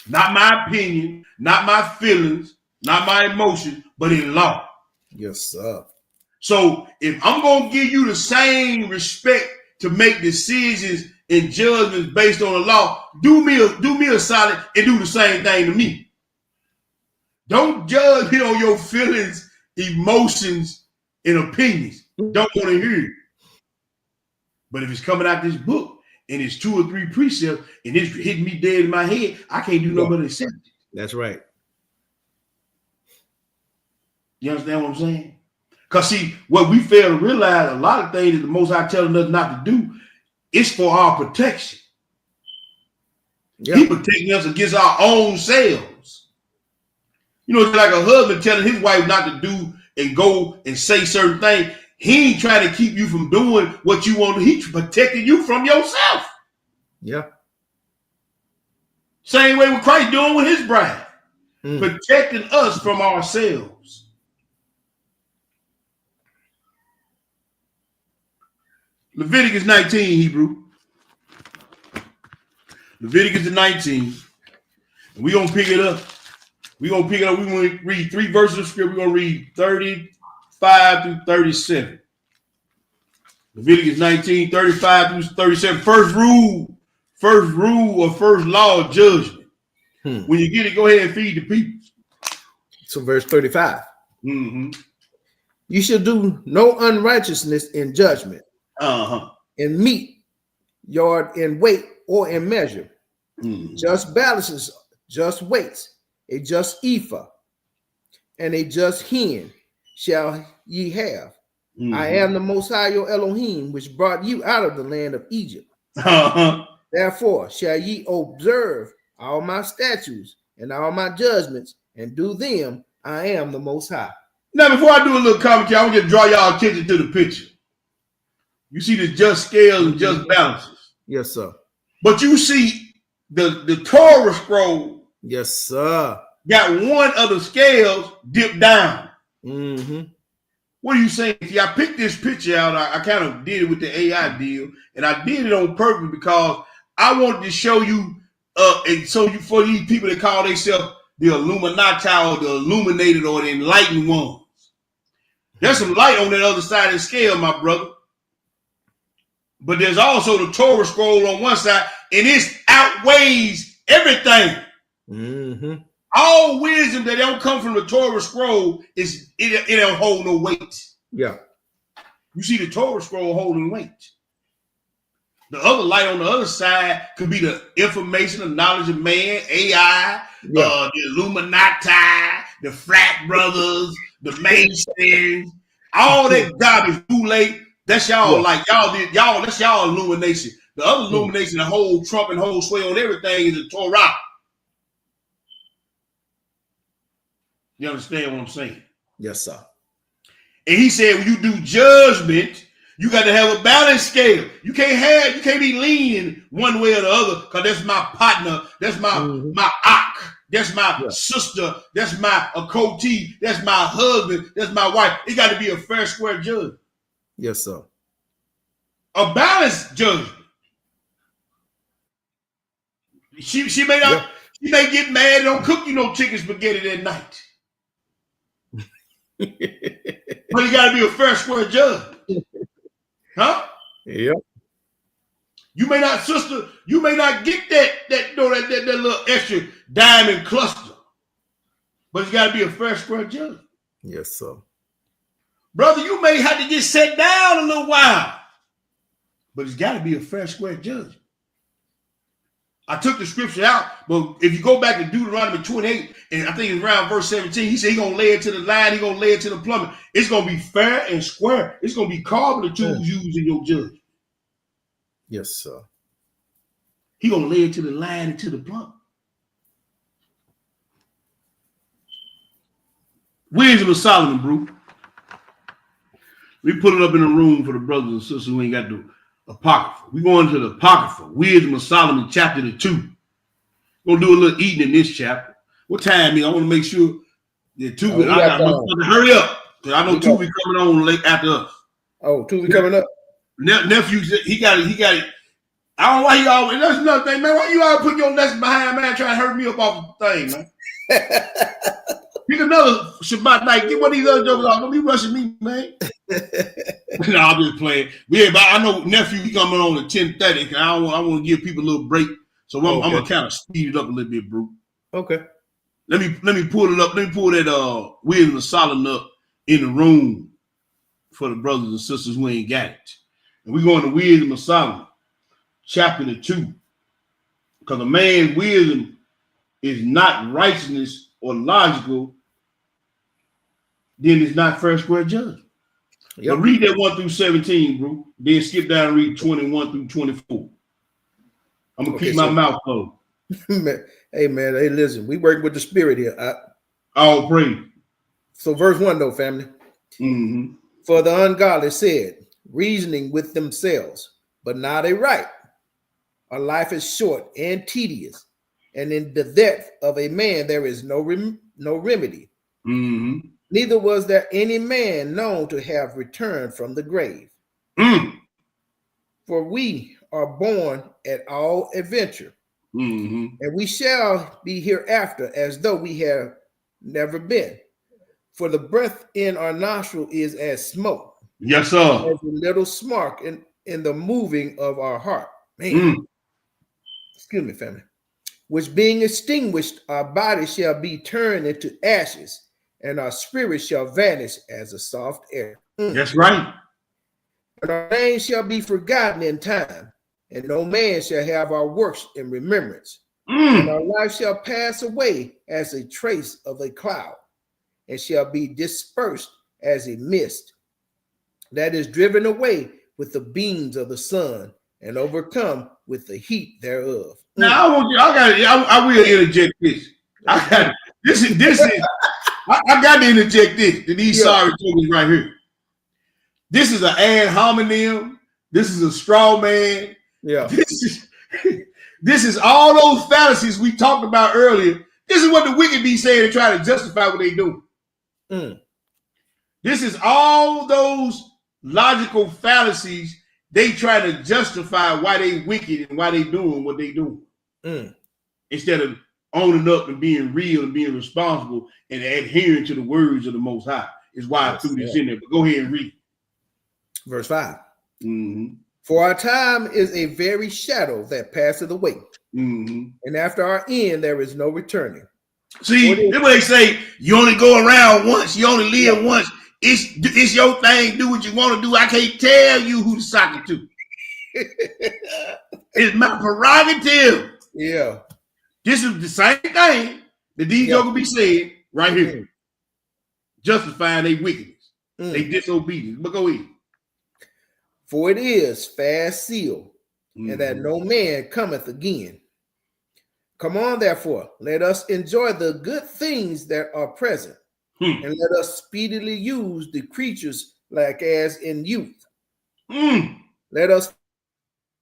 Not my opinion, not my feelings, not my emotions, but in law. Yes, sir. So if I'm going to give you the same respect to make decisions and judgments based on the law, do me a solid and do the same thing to me. Don't judge me on your feelings, emotions, and opinions. Don't want to hear it. But if it's coming out this book and it's 2 or 3 precepts and it's hitting me dead in my head, I can't do no better than accept it. That's right. You understand what I'm saying? Because see, what we fail to realize, a lot of things that the Most High telling us not to do, it's for our protection. He protecting us against our own selves. You know, it's like a husband telling his wife not to do and go and say certain things. He ain't trying to keep you from doing what you want to. He's protecting you from yourself. Yeah. Same way with Christ doing with his bride. Protecting us from ourselves. Leviticus 19, Hebrew. Leviticus 19. And we're going to pick it up. We're going to pick it up. We're going to read 3 verses of scripture. We're going to read 35 through 37. Leviticus 19, 35 through 37. First rule or first law of judgment. When you get it, go ahead and feed the people. So verse 35. You shall do no unrighteousness in judgment. In meat, yard, in weight, or in measure. Just balances, just weights, a just ephah, and a just hin shall ye have. I am the Most High your Elohim, which brought you out of the land of Egypt. Therefore shall ye observe all my statutes and all my judgments, and do them. I am the Most High. Now, before I do a little commentary, I want to draw y'all attention to the picture. You see the just scales and just balances. Yes, sir. But you see the Torah scroll. Yes, sir. Got one of the scales dipped down. What are you saying? See, I picked this picture out. I kind of did it with the AI deal, and I did it on purpose because I wanted to show you, and so you for these people that call themselves the Illuminati or the Illuminated or the Enlightened ones. There's some light on that other side of the scale, my brother. But there's also the Torah scroll on one side, and it outweighs everything. All wisdom that don't come from the Torah scroll it don't hold no weight. Yeah. You see the Torah scroll holding weight. The other light on the other side could be the information, the knowledge of man, AI, the Illuminati, the frat brothers, the Masons, all that garbage bootleg. That's y'all that's y'all illumination. The other illumination, the whole Trump and whole sway on everything is the Torah. You understand what I'm saying? Yes, sir. And he said, when you do judgment, you got to have a balance scale. You can't be leaning one way or the other, because that's my partner, that's my aunt, that's my sister, that's my co-t, that's my husband, that's my wife. It got to be a fair, square judgment. Yes, sir. A balanced judgment. She may not. She may get mad and don't cook you no chicken spaghetti that night. But you got to be a fair, square judgment. Huh? Yep. You may not, sister, you may not get that little extra diamond cluster. But it's got to be a fair, square judgment. Yes, sir. Brother, you may have to get set down a little while. But it's got to be a fair, square judgment. I took the scripture out, but if you go back to Deuteronomy 28, and I think it's around verse 17, he said he's going to lay it to the line, he's going to lay it to the plummet. It's going to be fair and square. It's going to be carbon tools used in your judgment. Yes, sir. He's going to lay it to the line and to the plummet. Wisdom of Solomon, bro. We put it up in the room for the brothers and sisters who ain't got the Apocrypha. We're going to the Apocrypha, Wisdom of Solomon, chapter 2. We're going to do a little eating in this chapter. What time is it? I want to make sure that Tuvi, I got to hurry up, because I know Tuvi coming on late after us. Oh, Tuvi coming up? Nephew, he got it. I don't know why he always, that's another thing, man. Why you always putting your lesson behind, man, trying to hurt me up off the thing, man? Pick another Shabbat night. Get one of these other jokers off. Don't be rushing me, man. No, I'm just playing. Yeah, but I know nephew, he coming on at 10:30. I want to give people a little break. So I'm gonna kind of speed it up a little bit, bro. Okay. Let me pull it up. Let me pull that Wisdom of Solomon up in the room for the brothers and sisters who ain't got it. And we're going to Wisdom of Solomon, chapter 2. Because a man's wisdom is not righteousness or logical, then it's not fair, square judgment. Yep. But read that 1 through 17, bro. Then skip down and read 21 through 24. I'm gonna keep my mouth closed. Hey man, hey, listen, we working with the spirit here. All praise. So verse 1 though, family. Mm-hmm. For the ungodly said, reasoning with themselves, but not a right. Our life is short and tedious, and in the death of a man there is no remedy. Mm-hmm. Neither was there any man known to have returned from the grave. For we are born at all adventure, and we shall be hereafter as though we have never been. For the breath in our nostril is as smoke. Yes, sir. As a little spark in the moving of our heart. Man. Excuse me, family. Which being extinguished, our body shall be turned into ashes, and our spirit shall vanish as a soft air. That's right. And our name shall be forgotten in time, and no man shall have our works in remembrance. And our life shall pass away as a trace of a cloud, and shall be dispersed as a mist that is driven away with the beams of the sun and overcome with the heat thereof. Now I will interject this. I got to interject this to these sorry jokers right here. This is an ad hominem. This is a straw man. Yeah. This is all those fallacies we talked about earlier. This is what the wicked be saying to try to justify what they do. This is all those logical fallacies they try to justify why they wicked and why they doing what they do. Instead of owning up and being real and being responsible and adhering to the words of the Most High. Is why I threw this in there. But go ahead and read. Verse 5. For our time is a very shadow that passeth away. And after our end, there is no returning. See, that's what they say. You only go around once. You only live once. It's your thing. Do what you want to do. I can't tell you who to sock it to. It's my prerogative. Yeah. This is the same thing that these jokers be saying right here. Justifying their wickedness, their disobedience. But go ahead. For it is fast sealed, and that no man cometh again. Come on, therefore, let us enjoy the good things that are present, and let us speedily use the creatures like as in youth. Let us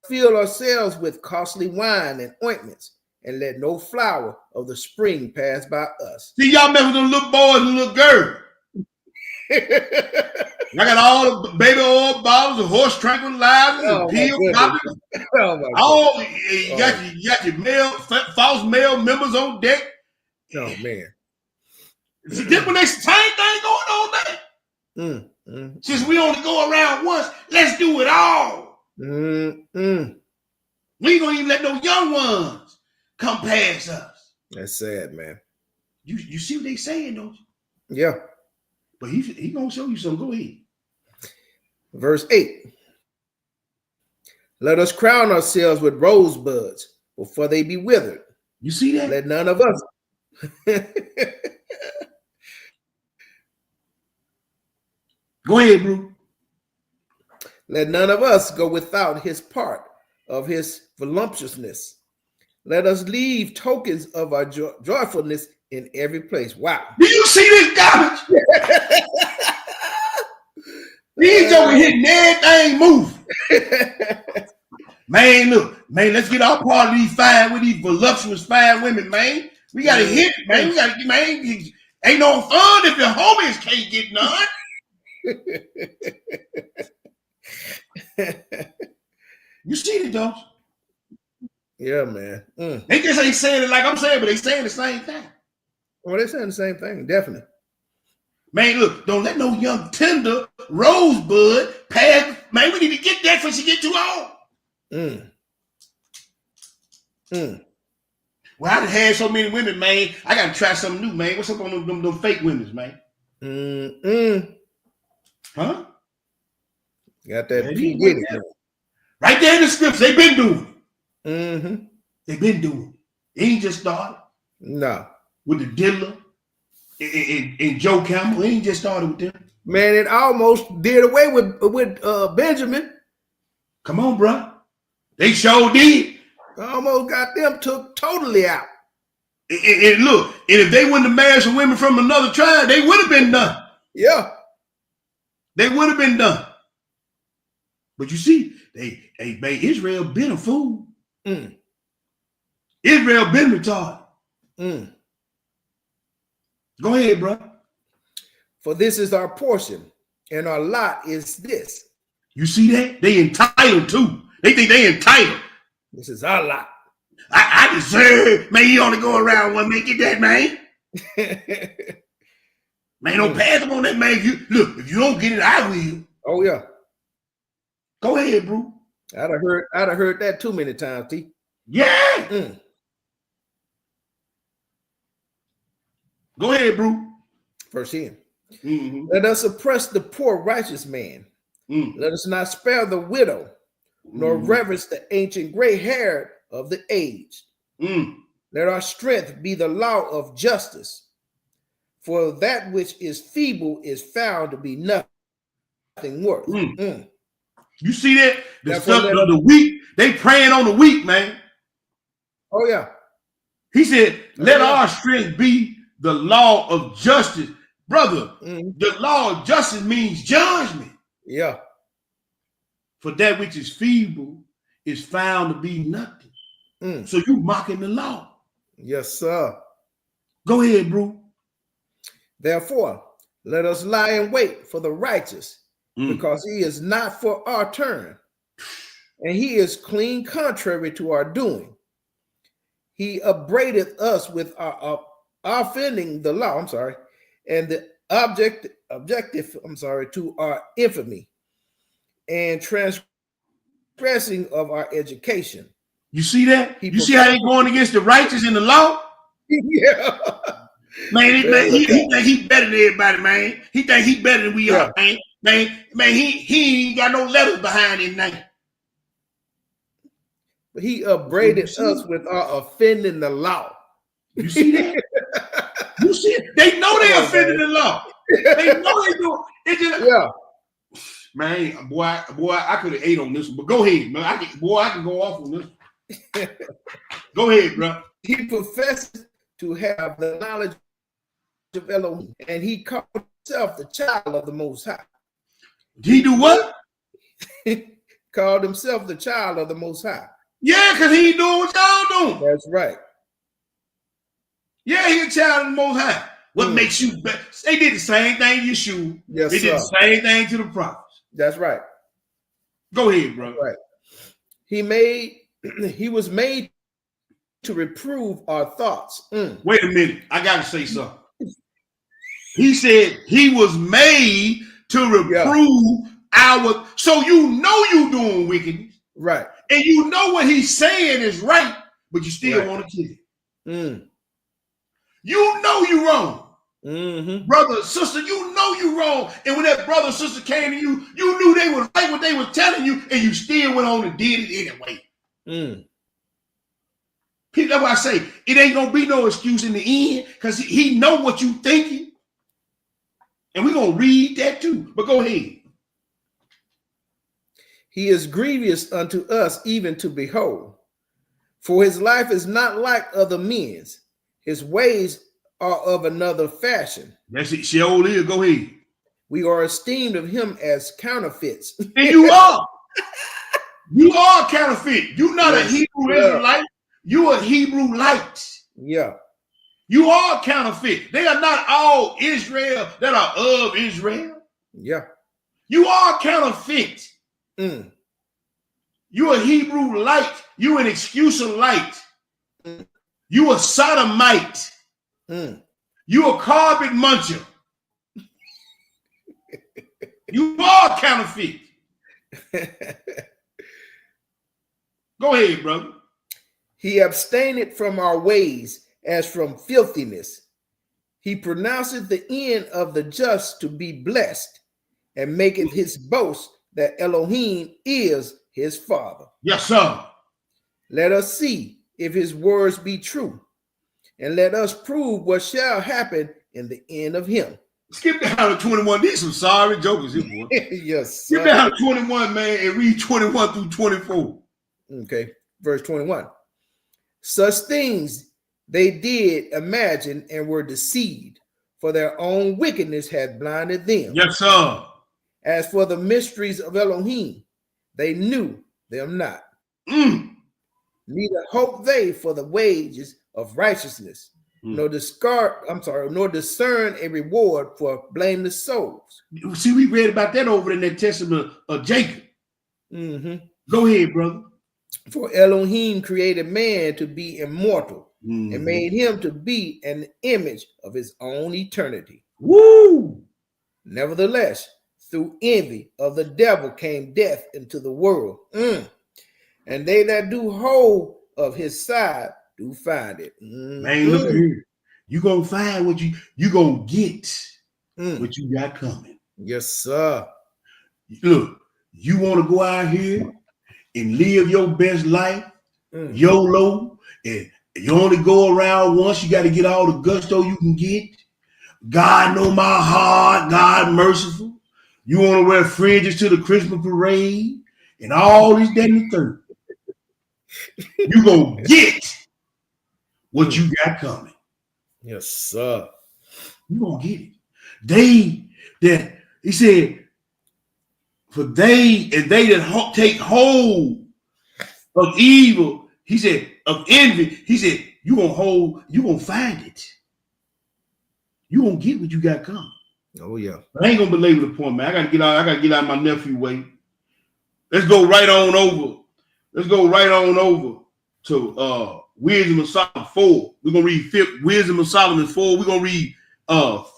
fill ourselves with costly wine and ointments, and let no flower of the spring pass by us. See, y'all mess with them little boys and little girls. I got all the baby oil bottles, the horse tranquilizers, and pill poppers. You got your male, false male members on deck. Oh man. See, this when they same thing going on there. Since we only go around once, let's do it all. We ain't gonna even let no young ones come past us. That's sad, man. You see what they saying, don't you? Yeah. But he gonna show you something. Go ahead. Verse 8. Let us crown ourselves with rosebuds before they be withered. You see that? Let none of us. Go ahead, bro. Let none of us go without his part of his voluptuousness. Let us leave tokens of our joyfulness in every place. Wow. Do you see this garbage? These over hitting everything moving. Man, look, man, let's get our part of these fine with these voluptuous fine women, man. We gotta hit it, man. We gotta, man. Ain't no fun if your homies can't get none. You see it, don't you? Yeah, man. They just ain't saying it like I'm saying, but they saying the same thing. Well, they're saying the same thing, definitely. Man, look, don't let no young tender rosebud pass. Man, we need to get that before she get too old. Well, I done had so many women, man. I gotta try something new, man. What's up on them fake women, man? Huh? Got that right there in the scripts. They've been doing it. They've been doing it. It ain't just started. No. With the diddler and Joe Campbell. It ain't just started with them. Man, it almost did away with Benjamin. Come on, bro. They sure did. Almost got them took totally out. And look, and if they wouldn't have married some women from another tribe, they would have been done. Yeah. They would have been done. But you see, they made Israel been a fool. Israel been retarded. Go ahead, bro. For this is our portion, and our lot is this. You see that? They entitled too. They think they entitled. This is our lot. I deserve. Man, you only go around one. Man, get that, man. Man, don't pass them on that, man. If you don't get it, I will. Oh yeah. Go ahead, bro. I'd have heard that too many times, T. Yeah. Go ahead, bro. Verse 10. Let us oppress the poor righteous man. Let us not spare the widow, nor reverence the ancient gray hair of the aged. Let our strength be the law of justice. For that which is feeble is found to be nothing worth. You see that? The stuff of the weak, they praying on the weak, man. Oh, yeah. He said, let our strength be the law of justice. Brother, the law of justice means judgment. Yeah. For that which is feeble is found to be nothing. So you mocking the law. Yes, sir. Go ahead, bro. Therefore, let us lie in wait for the righteous, because he is not for our turn, and he is clean contrary to our doing. He upbraideth us with our offending the law, and the objective, to our infamy and transgressing of our education. You see that? You see how they going against the righteous in the law? Yeah. Man, he think he better than everybody, man. He think he better than we are, man. Man, he ain't got no letters behind his name. But he upbraided us with our offending the law. You see that? You see it? They know they offended the law. They know they do. It just, man, boy, I could have ate on this one, but go ahead, man. I can go off on this one. Go ahead, bro. He professed to have the knowledge of Elohim, and he called himself the child of the Most High. He do what? Called himself the child of the Most High. Yeah, because he doing what y'all doing. That's right. Yeah, he a child of the Most High. What makes you better? They did the same thing to Yeshua. Yes, they did the same thing to the prophets. That's right. Go ahead, bro. Right. He was made to reprove our thoughts. Wait a minute. I got to say something. He said he was made to reprove our. So you know you doing wickedness. Right. And you know what he's saying is right, but you still want to kill it. You know you wrong. Brother, sister, you know you wrong. And when that brother or sister came to you, you knew they was right what they were telling you, and you still went on and did it anyway. That's why I say it ain't gonna be no excuse in the end, because he know what you thinking. And we're gonna read that too. But go ahead. He is grievous unto us even to behold. For his life is not like other men's. His ways are of another fashion. That's it. Sheol is. Go ahead. We are esteemed of him as counterfeits. And you are. You are counterfeit. You're not a Hebrew Israelite. You a Hebrew light. Yeah. You are counterfeit. They are not all Israel that are of Israel. Yeah. You are counterfeit. You a Hebrew light. You an excuse of light. You a sodomite. You a carpet muncher. You are counterfeit. Go ahead, brother. He abstained from our ways as from filthiness. He pronounceth the end of the just to be blessed, and maketh his boast that Elohim is his father. Yes, sir. Let us see if his words be true, and let us prove what shall happen in the end of him. Skip down to 21. These some sorry jokers here, boy. Yes, sir. Skip down to 21, man, and read 21 through 24. Okay, verse 21. Such things they did imagine and were deceived, for their own wickedness had blinded them. Yes, sir. As for the mysteries of Elohim, they knew them not. Neither hope they for the wages of righteousness, nor discern a reward for blameless souls. See, we read about that over in that testament of Jacob. Go ahead, brother. For Elohim created man to be immortal, and made him to be an image of his own eternity. Woo! Nevertheless, through envy of the devil came death into the world. And they that do hold of his side do find it. Man, look here. You gonna find what you gonna get what you got coming. Yes, sir. Look, you want to go out here and live your best life, YOLO, and you only go around once. You got to get all the gusto you can get. God know my heart. God merciful. You want to wear fringes to the Christmas parade and all this, that, and the third. You gonna get what you got coming. Yes, sir. You gonna get it. He said, for they that take hold of evil, he said, of envy, he said, you gonna find it. You gonna get what you got coming. Oh, yeah. I ain't gonna belabor the point, man. I gotta get out of my nephew way. Let's go right on over. Let's go right on over to Wisdom of Solomon 4. We're gonna read Wisdom of Solomon 4. We're gonna read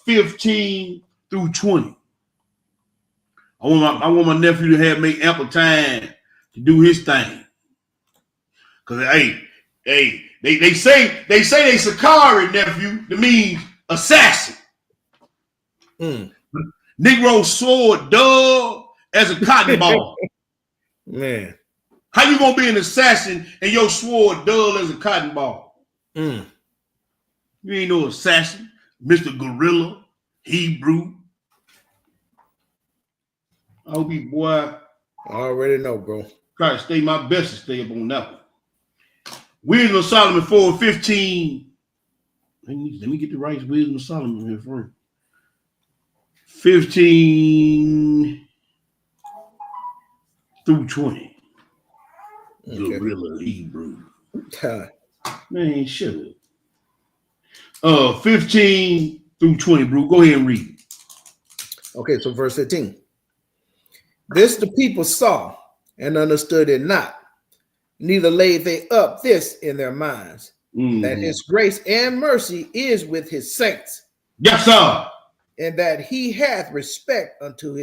15 through 20. I want my nephew to make ample time to do his thing. Cause hey, they say they Sakari nephew. That means assassin. Negro sword dull as a cotton ball. Man. How you gonna be an assassin and your sword dull as a cotton ball? You ain't no assassin, Mr. Gorilla, Hebrew. I hope you, boy. I already know, bro. Try to stay my best to stay up on that one. Wisdom of Solomon 4:15. Let me get the right Wisdom of Solomon here for 15 through 20. Okay. Gorilla Hebrew. God. Man, shut up. 15 through 20, bro. Go ahead and read. Okay, so verse 15. This the people saw and understood it not, neither laid they up this in their minds, that his grace and mercy is with his saints. Yes, sir. And that he hath respect unto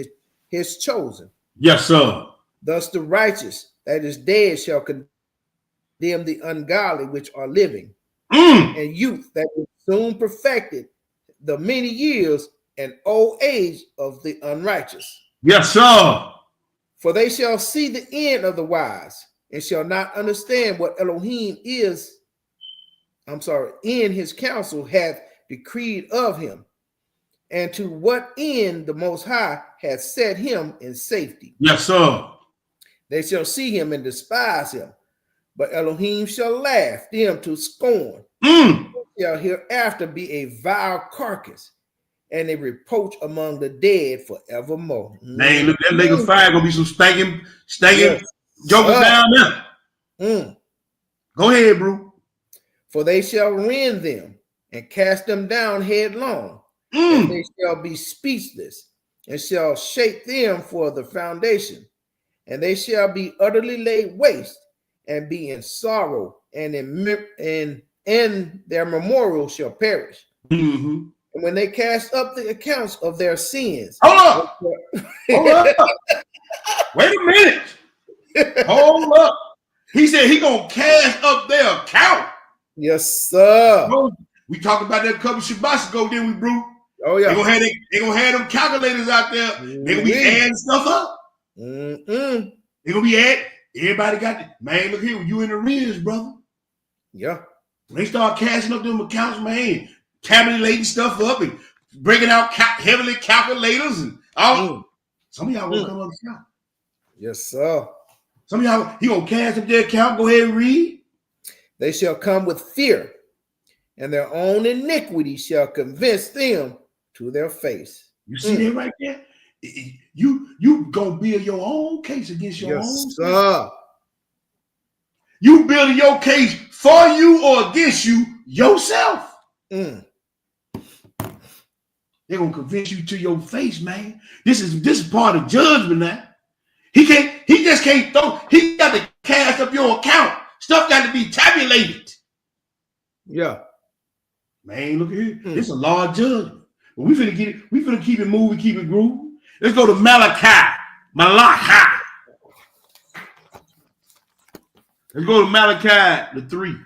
his chosen. Yes, sir. Thus the righteous that is dead shall condemn the ungodly which are living, and youth that is soon perfected, the many years and old age of the unrighteous. Yes, sir. For they shall see the end of the wise, and shall not understand what Elohim is. In his counsel hath decreed of him, and to what end the Most High hath set him in safety. Yes, sir. They shall see him and despise him, but Elohim shall laugh them to scorn. Shall hereafter be a vile carcass and a reproach among the dead forevermore. Man, look, that lake of fire gonna be some stinking jokers down there. Go ahead, bro. For they shall rend them and cast them down headlong, and they shall be speechless, and shall shake them for the foundation, and they shall be utterly laid waste, and be in sorrow, and their memorial shall perish. And when they cast up the accounts of their sins. Hold up. Hold up. Wait a minute. Hold up. He said he gonna cast up their account. Yes, sir. We talked about that a couple Shabbats ago, didn't we, bro? Oh, yeah. They gonna have them calculators out there. They gonna be adding stuff up. They gonna be adding. Everybody got it. Man, look here, you in the arrears, brother. Yeah. When they start cashing up them accounts, man, tabulating stuff up and breaking out heavily calculators and all. Some of y'all gonna come up with account. Yes, sir. Some of y'all, he gonna cash up their account. Go ahead and read. They shall come with fear, and their own iniquity shall convince them to their face. You see that right there? You gonna build your own case against your own sir. You building your case for you or against you yourself. They're gonna convince you to your face, man. This is part of judgment now. He just can't throw, he got to cash up your account. Stuff got to be tabulated. Yeah. Man, look at here. This is a large judgment. But we finna get it, we finna keep it moving, keep it grooving. Let's go to Malachi. Let's go to Malachi the 3.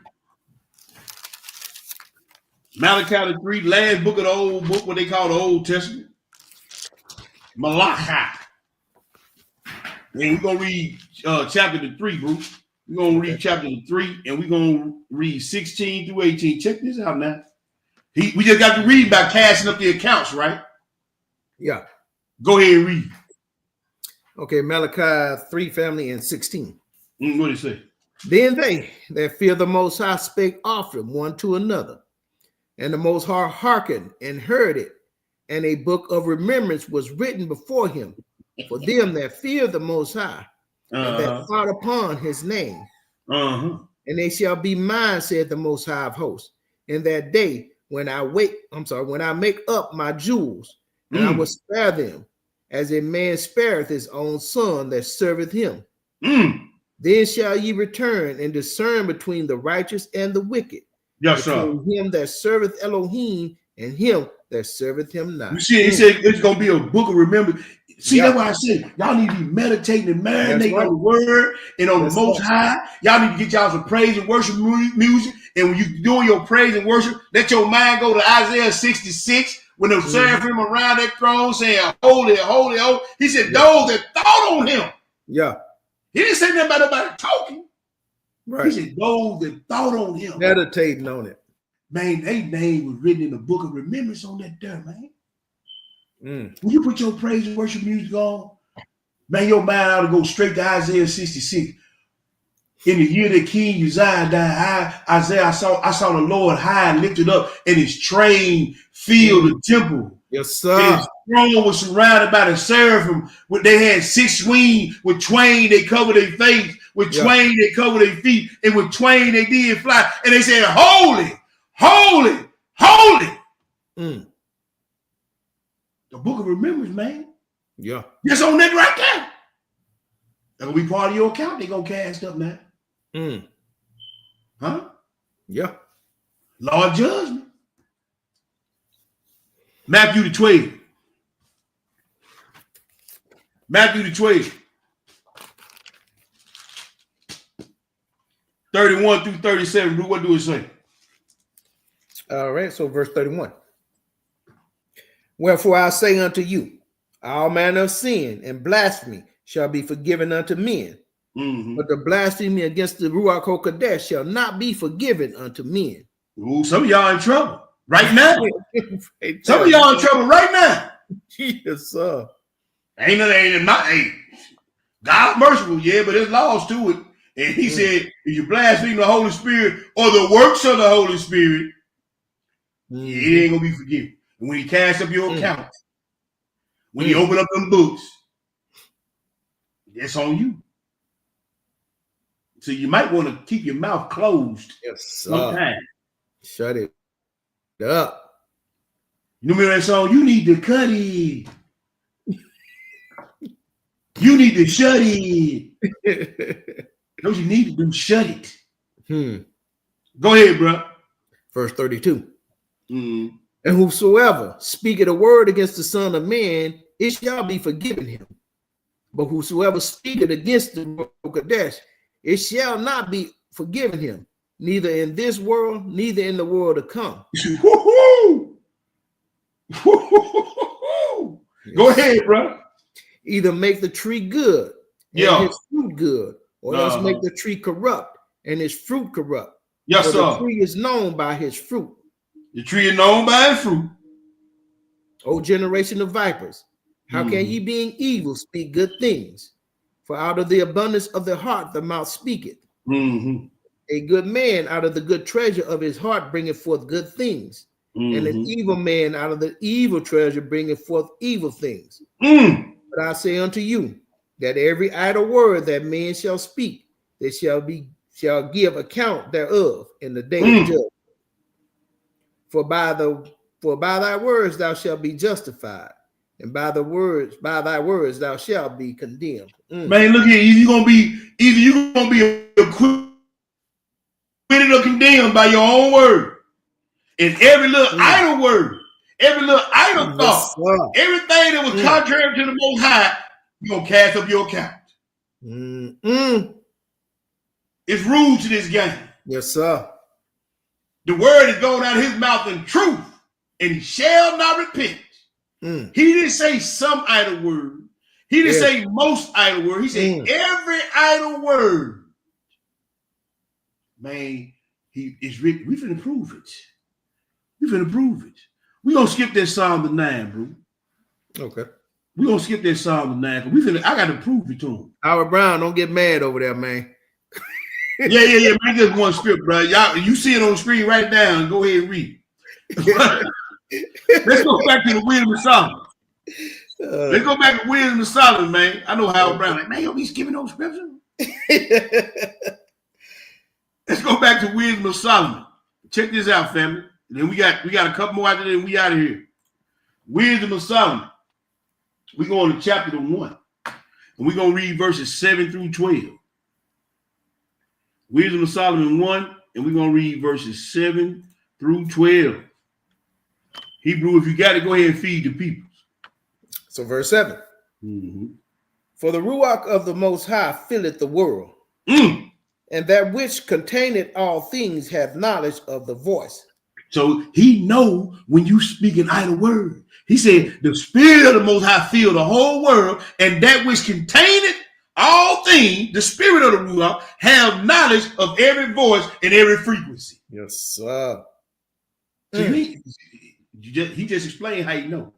Malachi the 3, last book of the old book, what they call the Old Testament. Malachi. And we're gonna read chapter 3, bro. We're gonna read chapter 3, and we're gonna read 16 through 18. Check this out now. We just got to read by cashing up the accounts, right? Yeah. Go ahead and read. Okay, Malachi 3, family, and 16. What did it say? Then they that fear the Most High spake often one to another, and the Most High hearkened and heard it, and a book of remembrance was written before him for them that fear the Most High, and that thought upon his name. And they shall be mine, said the Most High of hosts, in that day when I make up my jewels, and I will spare them, as a man spareth his own son that serveth him. Then shall ye return and discern between the righteous and the wicked, yes, between sir. him that serveth Elohim and him that serveth him not. You see, he said it's gonna be a book of remembrance. See, that's why I said y'all need to be meditating and marinating on the word and on the Most High. Y'all need to get y'all some praise and worship music And when you doing your praise and worship, let your mind go to Isaiah 66 when the seraphim around that throne saying, holy, holy, holy. He said, those that thought on him. Yeah. He didn't say nothing about nobody talking. Right. He said, those that thought on him. Meditating on it. Man, their name was written in the book of remembrance on that there, man. When you put your praise and worship music on, man, your mind ought to go straight to Isaiah 66. In the year that King Uzziah died, Isaiah, I saw the Lord high and lifted up, and his train filled the temple. Yes, sir. And his throne was surrounded by the seraphim. They had 6 wings. With twain they covered their face. With twain they covered their feet. And with twain they did fly. And they said, holy, holy, holy. The book of remembrance, man. Yeah. Just on that right there. That'll be part of your account. They're going to cast up now. Huh? Yeah. Lord Judgment. Matthew the 12. Matthew the 12. 31 through 37. What do it say? All right. So verse 31. Wherefore I say unto you, all manner of sin and blasphemy shall be forgiven unto men. But the blasphemy against the Ruach HaKodesh shall not be forgiven unto men. Ooh, some of y'all in trouble right now. Some of y'all in trouble right now. Yes, sir. Ain't not. God's merciful, yeah, but there's laws to it. And he said, if you blaspheme the Holy Spirit or the works of the Holy Spirit, it ain't gonna be forgiven. And when he casts up your account, when you open up them books, that's on you. So you might want to keep your mouth closed. Yes, sir. Sometimes. Shut it up. You remember that song? You need to cut it. You need to shut it. Don't you need to do? Shut it. Go ahead, bro. Verse 32. And whosoever speaketh a word against the Son of Man, it shall be forgiven him. But whosoever speaketh against the Ruach HaKodesh, it shall not be forgiven him, neither in this world, neither in the world to come. Go ahead, bro. Either make the tree good and his fruit good, or else make the tree corrupt and his fruit corrupt. Yes, For sir. the tree is known by his fruit. The tree is known by its fruit. O generation of vipers, how can ye being evil speak good things? For out of the abundance of the heart the mouth speaketh. A good man out of the good treasure of his heart bringeth forth good things. And an evil man out of the evil treasure bringeth forth evil things. But I say unto you, that every idle word that man shall speak, they shall give account thereof in the day of judgment. For by thy words thou shalt be justified, and by thy words thou shalt be condemned. Man, look here, either you're gonna be acquitted or condemned by your own word. And every little idle word, every little idle thought, everything that was contrary to the Most High, you're gonna cast up your account. It's rules to this game. Yes, sir. The word is going out of his mouth in truth, and he shall not repent. He didn't say some idle word. He didn't say most idle word. He said every idle word. Man, it's written. We finna prove it. We finna prove it. We gonna skip that Psalm the 9, bro. Okay. We gonna skip that Psalm the 9. I gotta prove it to him. Howard Brown, don't get mad over there, man. Yeah. Man, just one script, bro. Y'all, you see it on the screen, write it down. Go ahead and read. Let's go back to the Wisdom of Solomon. Let's go back to Wisdom of Solomon, man. I know Howard Brown. Like, man, you be skipping those scriptures. Let's go back to Wisdom of Solomon. Check this out, family. And then we got a couple more after that, and we out of here. Wisdom of Solomon. We go on to chapter 1, and we're gonna read verses 7 through 12. Wisdom of Solomon 1, and we're gonna read verses 7 through 12. Hebrew, if you got it, go ahead and feed the people. So verse 7. For the Ruach of the Most High filleth the world. And that which containeth all things hath knowledge of the voice. So he know when you speak an idle word. He said, the spirit of the Most High fill the whole world, and that which containeth all things, the spirit of the Ruach, have knowledge of every voice and every frequency. Yes, sir. So he just explained how you know.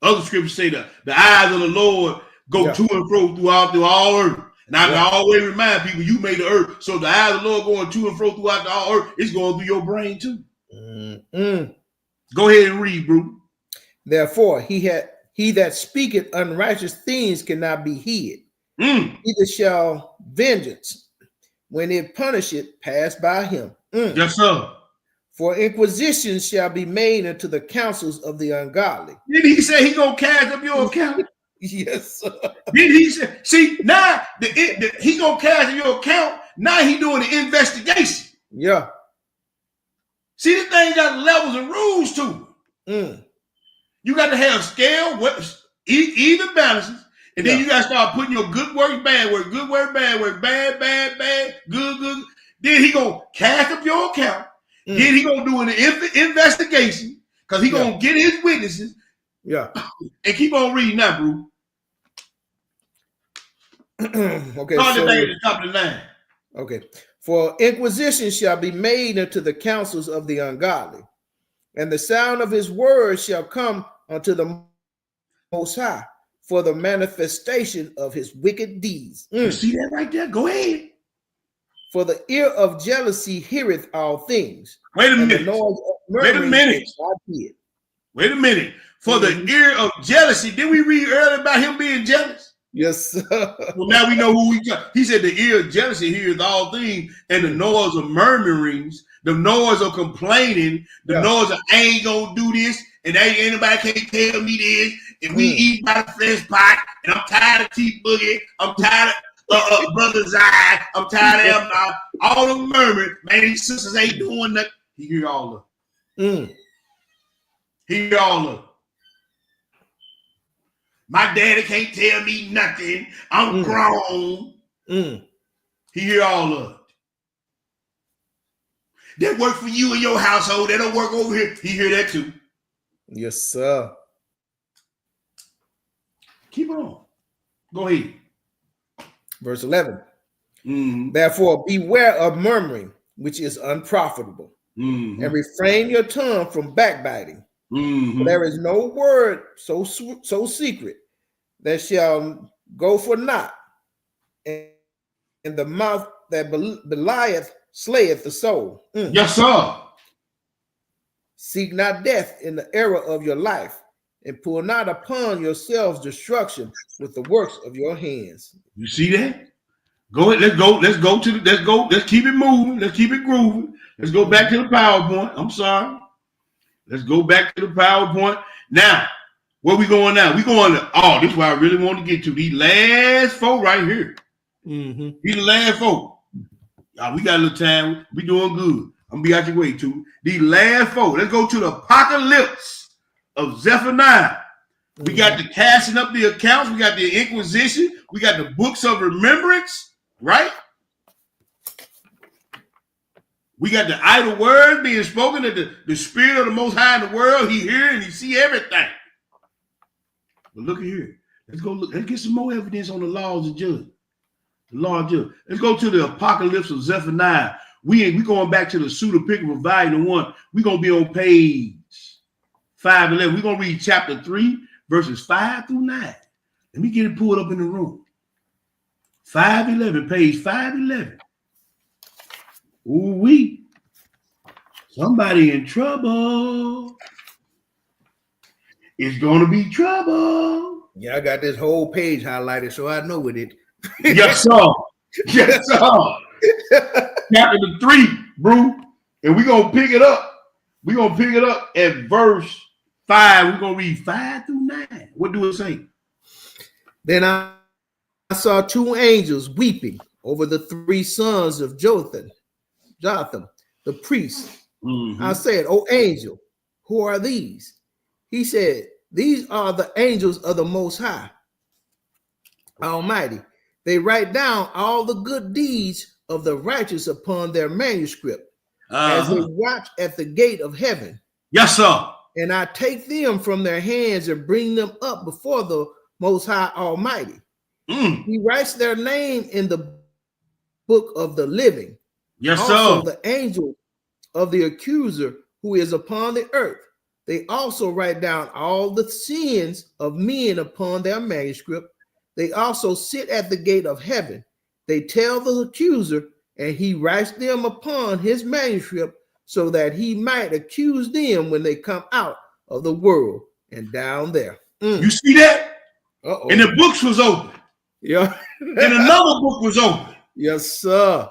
Other scriptures say that the eyes of the Lord go to and fro throughout all earth. And I can always remind people, you made the earth. So the eyes of the Lord going to and fro throughout all earth, it's going through your brain too. Go ahead and read, bro. Therefore, he that speaketh unrighteous things cannot be hid. Neither shall vengeance, when it punisheth, pass by him. Yes, sir. For inquisition shall be made unto the counsels of the ungodly. Did he say he gonna cast up your account? Yes, sir. Did he say? See, now he gonna cast up your account. Now he doing the investigation. Yeah. See, this thing got levels and rules to it. You got to have scale, even balances, and then you got to start putting your good work, bad work, good work, bad work, bad, good, good. Then he gonna cast up your account. Then he gonna do an investigation because he gonna get his witnesses. Yeah. And keep on reading now, bro. Okay. Start the thing at the top of the line. Okay. For inquisition shall be made unto the counsels of the ungodly, and the sound of his words shall come unto the Most High for the manifestation of his wicked deeds. You see that right there? Go ahead. For the ear of jealousy heareth all things. Wait a minute. Wait a minute. Wait a minute. For the ear of jealousy. Did we read earlier about him being jealous? Yes, sir. Well, now we know who he got. He said the ear of jealousy heareth all things, and the noise of murmurings, the noise of complaining, the noise of I ain't gonna do this, and ain't anybody can't tell me this, and we eat by the flesh pot, and I'm tired of T Boogie, I'm tired of Brother Zai, I'm tired of them, all the murmuring, man, these sisters ain't doing nothing. He hear all of it. He hear all of it. My daddy can't tell me nothing. I'm grown. He hear all of it. That work for you in your household. That don't work over here. He hear that too. Yes, sir. Keep on. Go ahead. Verse 11. Therefore, beware of murmuring, which is unprofitable, and refrain your tongue from backbiting. For there is no word so secret that shall go for naught, and the mouth that belieth slayeth the soul. Yes, sir. Seek not death in the era of your life, and pull not upon yourselves destruction with the works of your hands. You see that? Go ahead. Let's keep it moving. Let's keep it grooving. Let's go back to the PowerPoint. I'm sorry. Let's go back to the PowerPoint. Now, where we going now? We going to, this is where I really want to get to. These last four right here. These the last four. We got a little time. We doing good. I'm going to be out your way, too. These last four. Let's go to the apocalypse of Zephaniah. We got the casting up the accounts. We got the inquisition. We got the books of remembrance, right? We got the idle word being spoken, that the spirit of the Most High in the world, he hear and he see everything. But look at here. Let's go look. Let's get some more evidence on the laws of judgment. The law of judgment. Let's go to the apocalypse of Zephaniah. We going back to the pseudepigrapha volume 1. We're going to be on page 511. We're going to read chapter 3, verses 5 through 9. Let me get it pulled up in the room. 511, page 511. Ooh-wee. Somebody in trouble. It's going to be trouble. Yeah, I got this whole page highlighted, so I know it. Yes, sir. Yes, sir. Chapter 3, bro. And we're going to pick it up. We're going to pick it up at verse 5. We're going to read 5 through 9. What do it say? Then I saw two angels weeping over the three sons of Jotham, the priest. I said, "O angel, who are these?" He said, "These are the angels of the Most High Almighty, They write down all the good deeds of the righteous upon their manuscript as they watch at the gate of heaven. Yes, sir. And I take them from their hands and bring them up before the Most High Almighty. He writes their name in the book of the living. Yes, also, sir. the angel of the accuser who is upon the earth. They also write down all the sins of men upon their manuscript. They also sit at the gate of heaven. They tell the accuser, and he writes them upon his manuscript so that he might accuse them when they come out of the world and down there. You see that? And the books was open. Yeah. And another book was open. Yes, sir.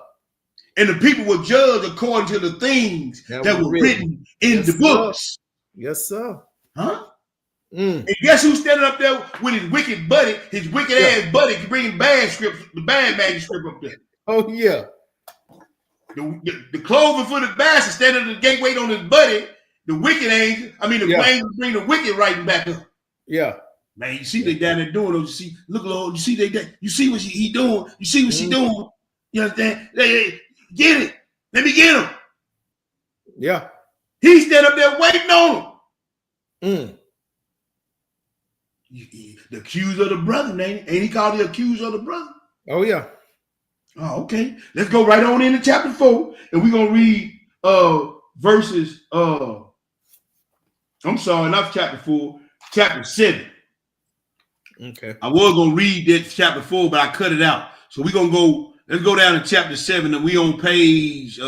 And the people were judged according to the things that were written in the books. Yes, sir. Huh? And guess who's standing up there with his wicked buddy, his wicked ass buddy, bringing the bad manuscript up there? Oh, yeah. The clover footed bastard standing at the gate waiting on his buddy, the wicked angel. I mean, the angel bring the wicked writing back up. Yeah. Man, you see they down there doing those. You see, look, Lord, you see you see what he doing. You see what she doing. You understand? Hey, get it. Let me get him. Yeah. He's standing up there waiting on him. The accuser of the brother, ain't he called the accuser of the brother? Oh, yeah. Oh, okay. Let's go right on into chapter 4, and we're gonna read verses. I'm sorry, not chapter 4, chapter 7. Okay. I was gonna read that chapter 4, but I cut it out. So we're gonna go. Let's go down to chapter 7, and we on page.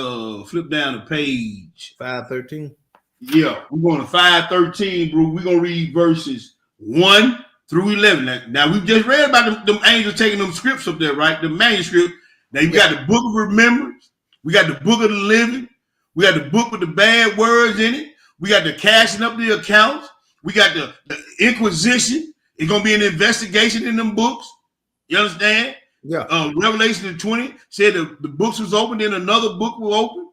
Flip down to page 513. Yeah, we're going to 513, bro. We're gonna read verses 1 through 11. Now we've just read about them angels taking them scripts up there, right? The manuscript. Now you got the book of remembrance. We got the book of the living. We got the book with the bad words in it. We got the cashing up the accounts. We got the inquisition. It's gonna be an investigation in them books. You understand? Yeah. Revelation 20 said the books was open, then another book will open.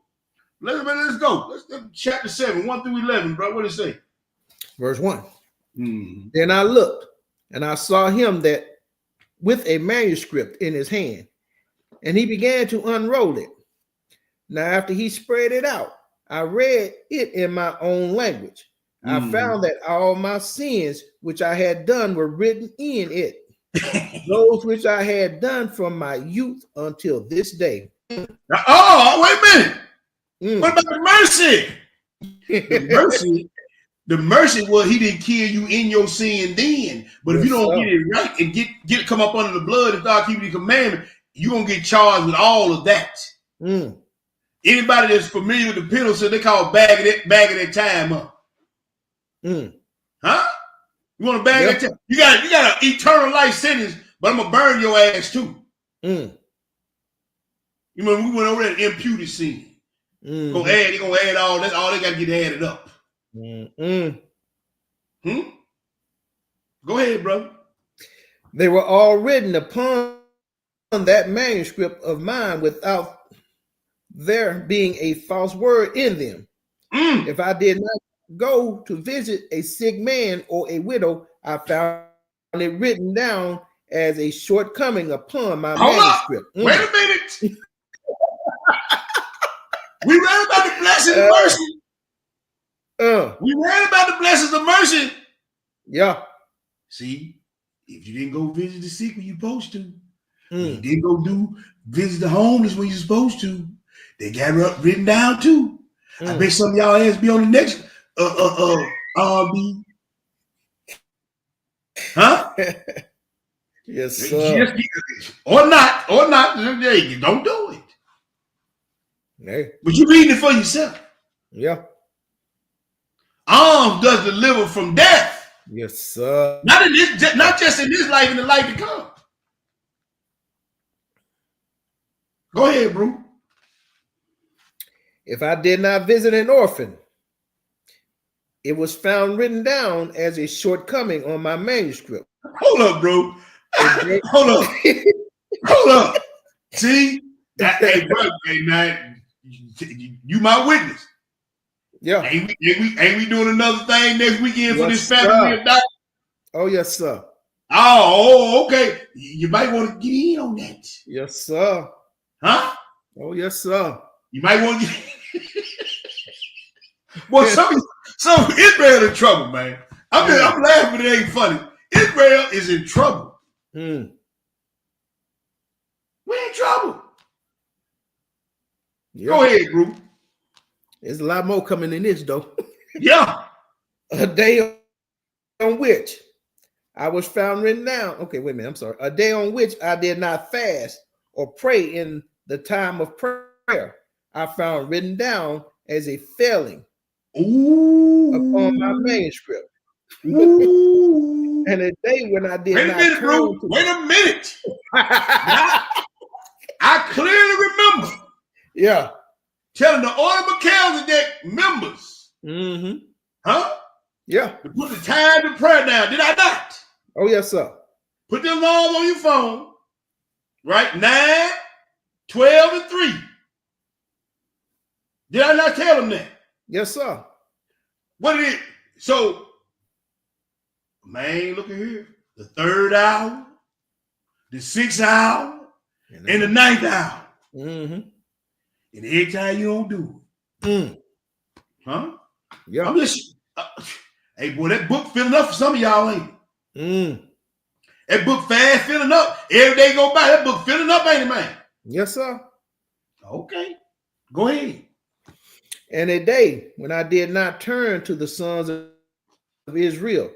Let's go. Let's go. Chapter 7, 1 through 11, bro. What does it say? Verse 1. Then I looked, and I saw him that with a manuscript in his hand, and he began to unroll it. Now, after he spread it out, I read it in my own language. I found that all my sins which I had done were written in it, those which I had done from my youth until this day. Oh, wait a minute. What about the mercy? The mercy was he didn't kill you in your sin then. But if you don't get it right and get come up under the blood and start keeping the commandment, you're gonna get charged with all of that. Anybody that's familiar with the penalty, they call bag of that time up. Huh? You want to bag that time? You got an eternal life sentence, but I'm gonna burn your ass too. You remember we went over that imputed sin. They're gonna add all that, all they gotta get added up. Go ahead, brother. They were all written upon that manuscript of mine without there being a false word in them. If I did not go to visit a sick man or a widow, I found it written down as a shortcoming upon my manuscript. Wait a minute. We read about the blessings of mercy. We read about the blessings of mercy. Yeah. See, if you didn't go visit the sick when you're supposed to, you didn't go visit the homeless when you're supposed to, they got it written down too. I bet some of y'all ass be on the next RB. Huh? Yes, sir. Or not. Don't do it. Hey. But you reading it for yourself. Yeah. Alms does deliver from death. Yes, sir. Not just in this life, in the life to come. Go ahead, bro. If I did not visit an orphan, it was found written down as a shortcoming on my manuscript. Hold up, bro. Hold up. Hold up. See? Hey, bro, you my witness. Yeah. Ain't we doing another thing next weekend for this family? Oh, yes, sir. I Oh, okay. You might want to get in on that. Yes, sir. Huh? Oh, yes, sir. You might want to get well, some Israel in trouble, man. I'm laughing, but it ain't funny. Israel is in trouble. Mm. We in trouble. Yep. Go ahead, bro. There's a lot more coming in this, though. Yeah. A day on which I was found written down. Okay, wait a minute. I'm sorry. A day on which I did not fast or pray in the time of prayer, I found written down as a failing upon my manuscript. Ooh. And a day when I did Wait a not minute, bro. turn to Wait a minute. I clearly remember. Yeah. Telling the Order of Melchizedek members. Mm-hmm. Huh? Yeah. To put the time to prayer down. Did I not? Oh, yes, sir. Put the alarm on your phone. Right? 9, 12, and 3. Did I not tell them that? Yes, sir. What is it? So, man, look at here. The 3rd hour, the 6th hour, and the 9th hour. Mm-hmm. And every time you don't do it. Huh? Yeah. I'm just, hey, boy, that book filling up for some of y'all, ain't it? That book fast filling up. Every day go by, that book filling up, ain't it, man? Yes, sir. Okay. Go ahead. And a day when I did not turn to the sons of Israel,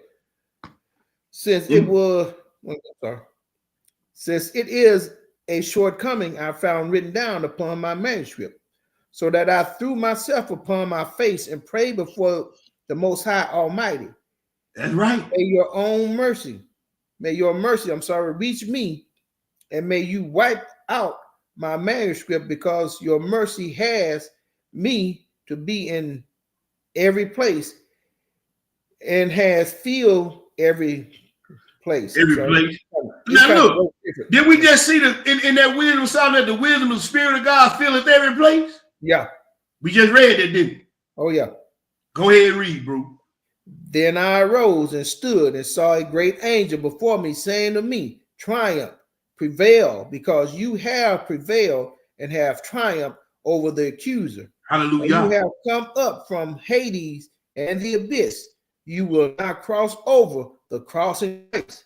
since it is a shortcoming I found written down upon my manuscript, so that I threw myself upon my face and prayed before the Most High Almighty. That's right. May your mercy reach me, and may you wipe out my manuscript, because your mercy has me to be in every place and has filled every place. Every place. Now look, did we just see in that wisdom sound that the wisdom of the Spirit of God filleth every place? Yeah. We just read that, didn't we? Oh, yeah. Go ahead and read, bro. Then I arose and stood and saw a great angel before me, saying to me, triumph, prevail, because you have prevailed and have triumphed over the accuser. Hallelujah. And you have come up from Hades and the abyss. You will not cross over the crossing place.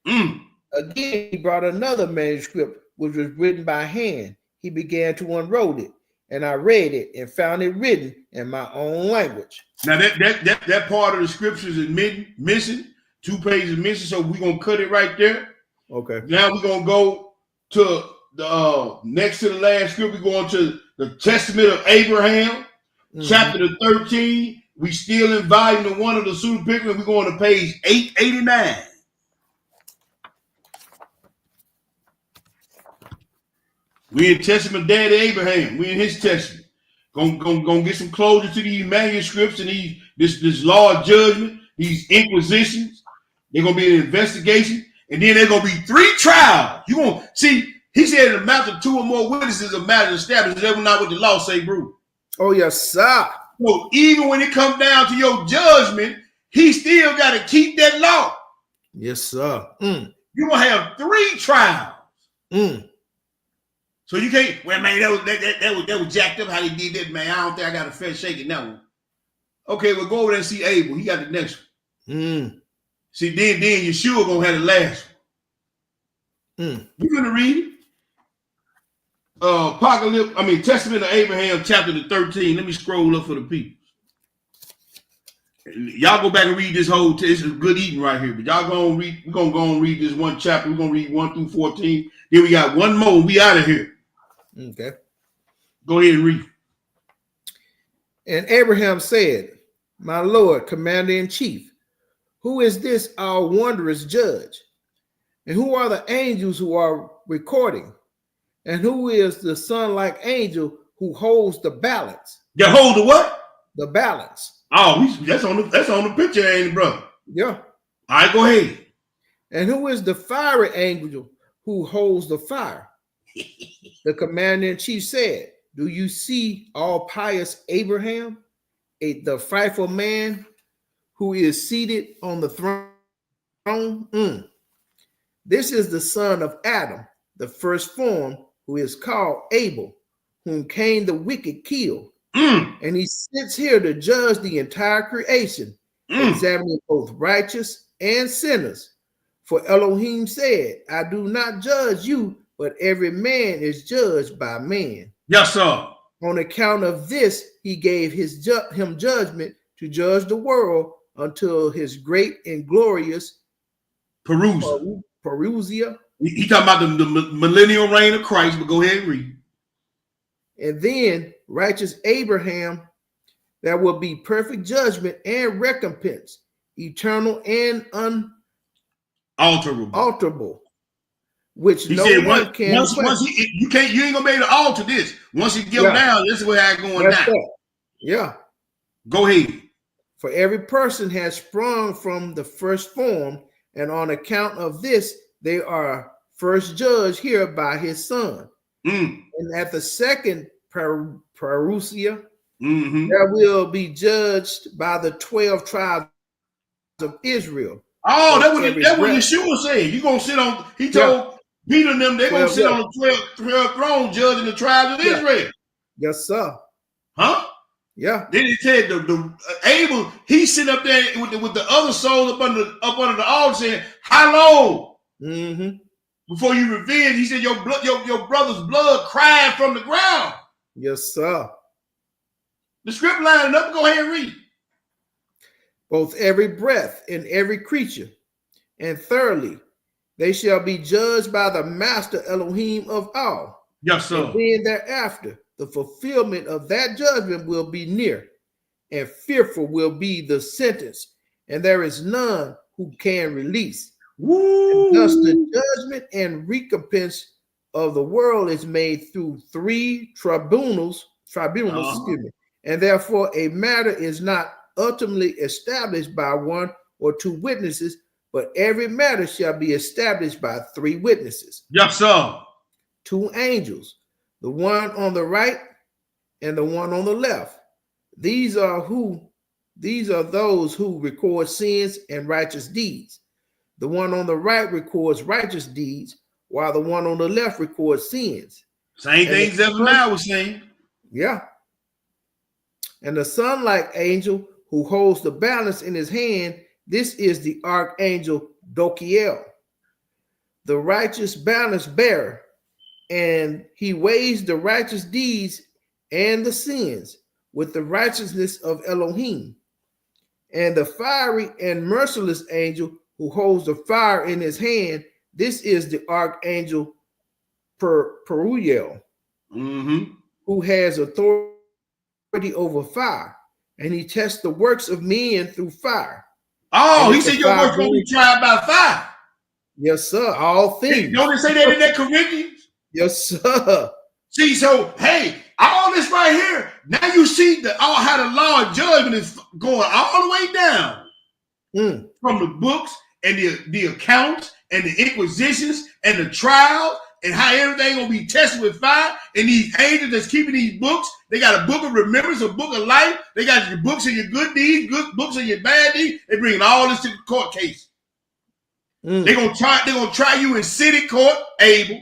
Again, he brought another manuscript, which was written by hand. He began to unroll it, and I read it and found it written in my own language. Now that part of the scriptures is missing. 2 pages missing, so we're gonna cut it right there. Okay. Now we're gonna go to the next to the last script. We're going to the Testament of Abraham, chapter 13. We still in volume 1 of the Pseudo Picture. We're going to page 889. We in Testament of Daddy Abraham. We in his testament. Gonna get some closure to these manuscripts and this law of judgment, these inquisitions. They're gonna be an investigation, and then there's gonna be 3 trials. You gonna see? He said, "In the mouth of 2 or more witnesses, a matter established." That's not what the law say, bro. Oh yes, sir. So even when it comes down to your judgment, he still got to keep that law. Yes, sir. You're gonna have 3 trials. So you can't. Well, man, that was jacked up how they did that, man. I don't think I got a fair shake in that one. Okay, we'll go over there and see Abel. He got the next one. See, then Yeshua gonna have the last one. We're gonna read it. Testament of Abraham, chapter 13. Let me scroll up for the people. Y'all go back and read this whole. This is good eating right here. But y'all gonna read. We're gonna go and read this one chapter. We're gonna read 1 through 14. Then we got one more. We out of here. Okay. Go ahead and read. And Abraham said, "My Lord, commander in chief, who is this our wondrous judge? And who are the angels who are recording? And who is the son-like angel who holds the balance?" You hold the what? The balance. Oh, that's on the picture, ain't it, brother? Yeah. All right, go ahead. And who is the fiery angel who holds the fire? The commander-in-chief said, "Do you see all pious Abraham, the frightful man who is seated on the throne?" This is the son of Adam, the first form, who is called Abel, whom Cain the wicked killed. And he sits here to judge the entire creation, examining both righteous and sinners. For Elohim said, I do not judge you, but every man is judged by man. Yes, sir. On account of this, he gave him judgment to judge the world until his great and glorious Perusia. He talking about the millennial reign of Christ, but go ahead and read. And then righteous Abraham, there will be perfect judgment and recompense, eternal and unalterable, which he no said, one can. Once you ain't gonna be able to alter this. Once you get down, this is where it's going down. Yeah. Go ahead. For every person has sprung from the first form, and on account of this, they are first judged here by his son. And at the second parousia, there will be judged by the 12 tribes of Israel. Oh, that's what Yeshua said. You gonna sit on? He told Peter and them they're gonna sit on the 12 thrones, judging the tribes of Israel. Yes, sir. Huh? Yeah. Then he said the Abel, he sit up there with the other souls up under the altar saying, "How long before you revenge?" He said, "Your brother's blood crying from the ground." Yes, sir. The script lining up. Go ahead and read. Both every breath and every creature, and thirdly, they shall be judged by the Master Elohim of all. Yes, sir. And then thereafter, the fulfillment of that judgment will be near, and fearful will be the sentence, and there is none who can release. Thus, the judgment and recompense of the world is made through 3 tribunals, and therefore a matter is not ultimately established by 1 or 2 witnesses, but every matter shall be established by 3 witnesses. Yes, sir. 2 angels, the one on the right and the one on the left. These are those who record sins and righteous deeds. The one on the right records righteous deeds, while the one on the left records sins. Same things Zephaniah was saying. Yeah. And the sun-like angel who holds the balance in his hand, this is the archangel Dokiel, the righteous balance bearer, and he weighs the righteous deeds and the sins with the righteousness of Elohim. And the fiery and merciless angel who holds the fire in his hand, this is the archangel Peruiel, who has authority over fire, and he tests the works of men through fire. Oh, he said your works will be tried by fire. Yes, sir. All things. Don't they say that in that Corinthians? Yes, sir. See, so hey, all this right here. Now you see how the law of judgment is going all the way down from the books and the accounts and the inquisitions and the trials and how everything gonna be tested with fire. And these angels that's keeping these books, they got a book of remembrance, a book of life. They got your books of your good deeds, good books of your bad deeds. They bringing all this to the court case. They're gonna try you in city court, Abel.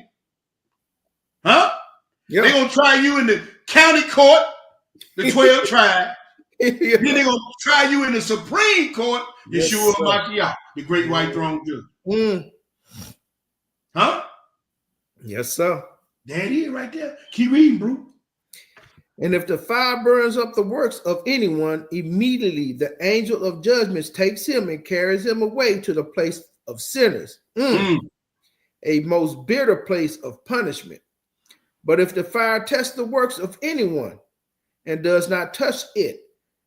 Huh? Yep. They're gonna try you in the county court, the 12 tribes. Then they're gonna try you in the Supreme Court, Yeshua HaMashiach, the great white throne judge. Huh? Yes, sir. There it is right there. Keep reading, bro. And if the fire burns up the works of anyone, immediately the angel of judgments takes him and carries him away to the place of sinners, a most bitter place of punishment. But if the fire tests the works of anyone and does not touch it,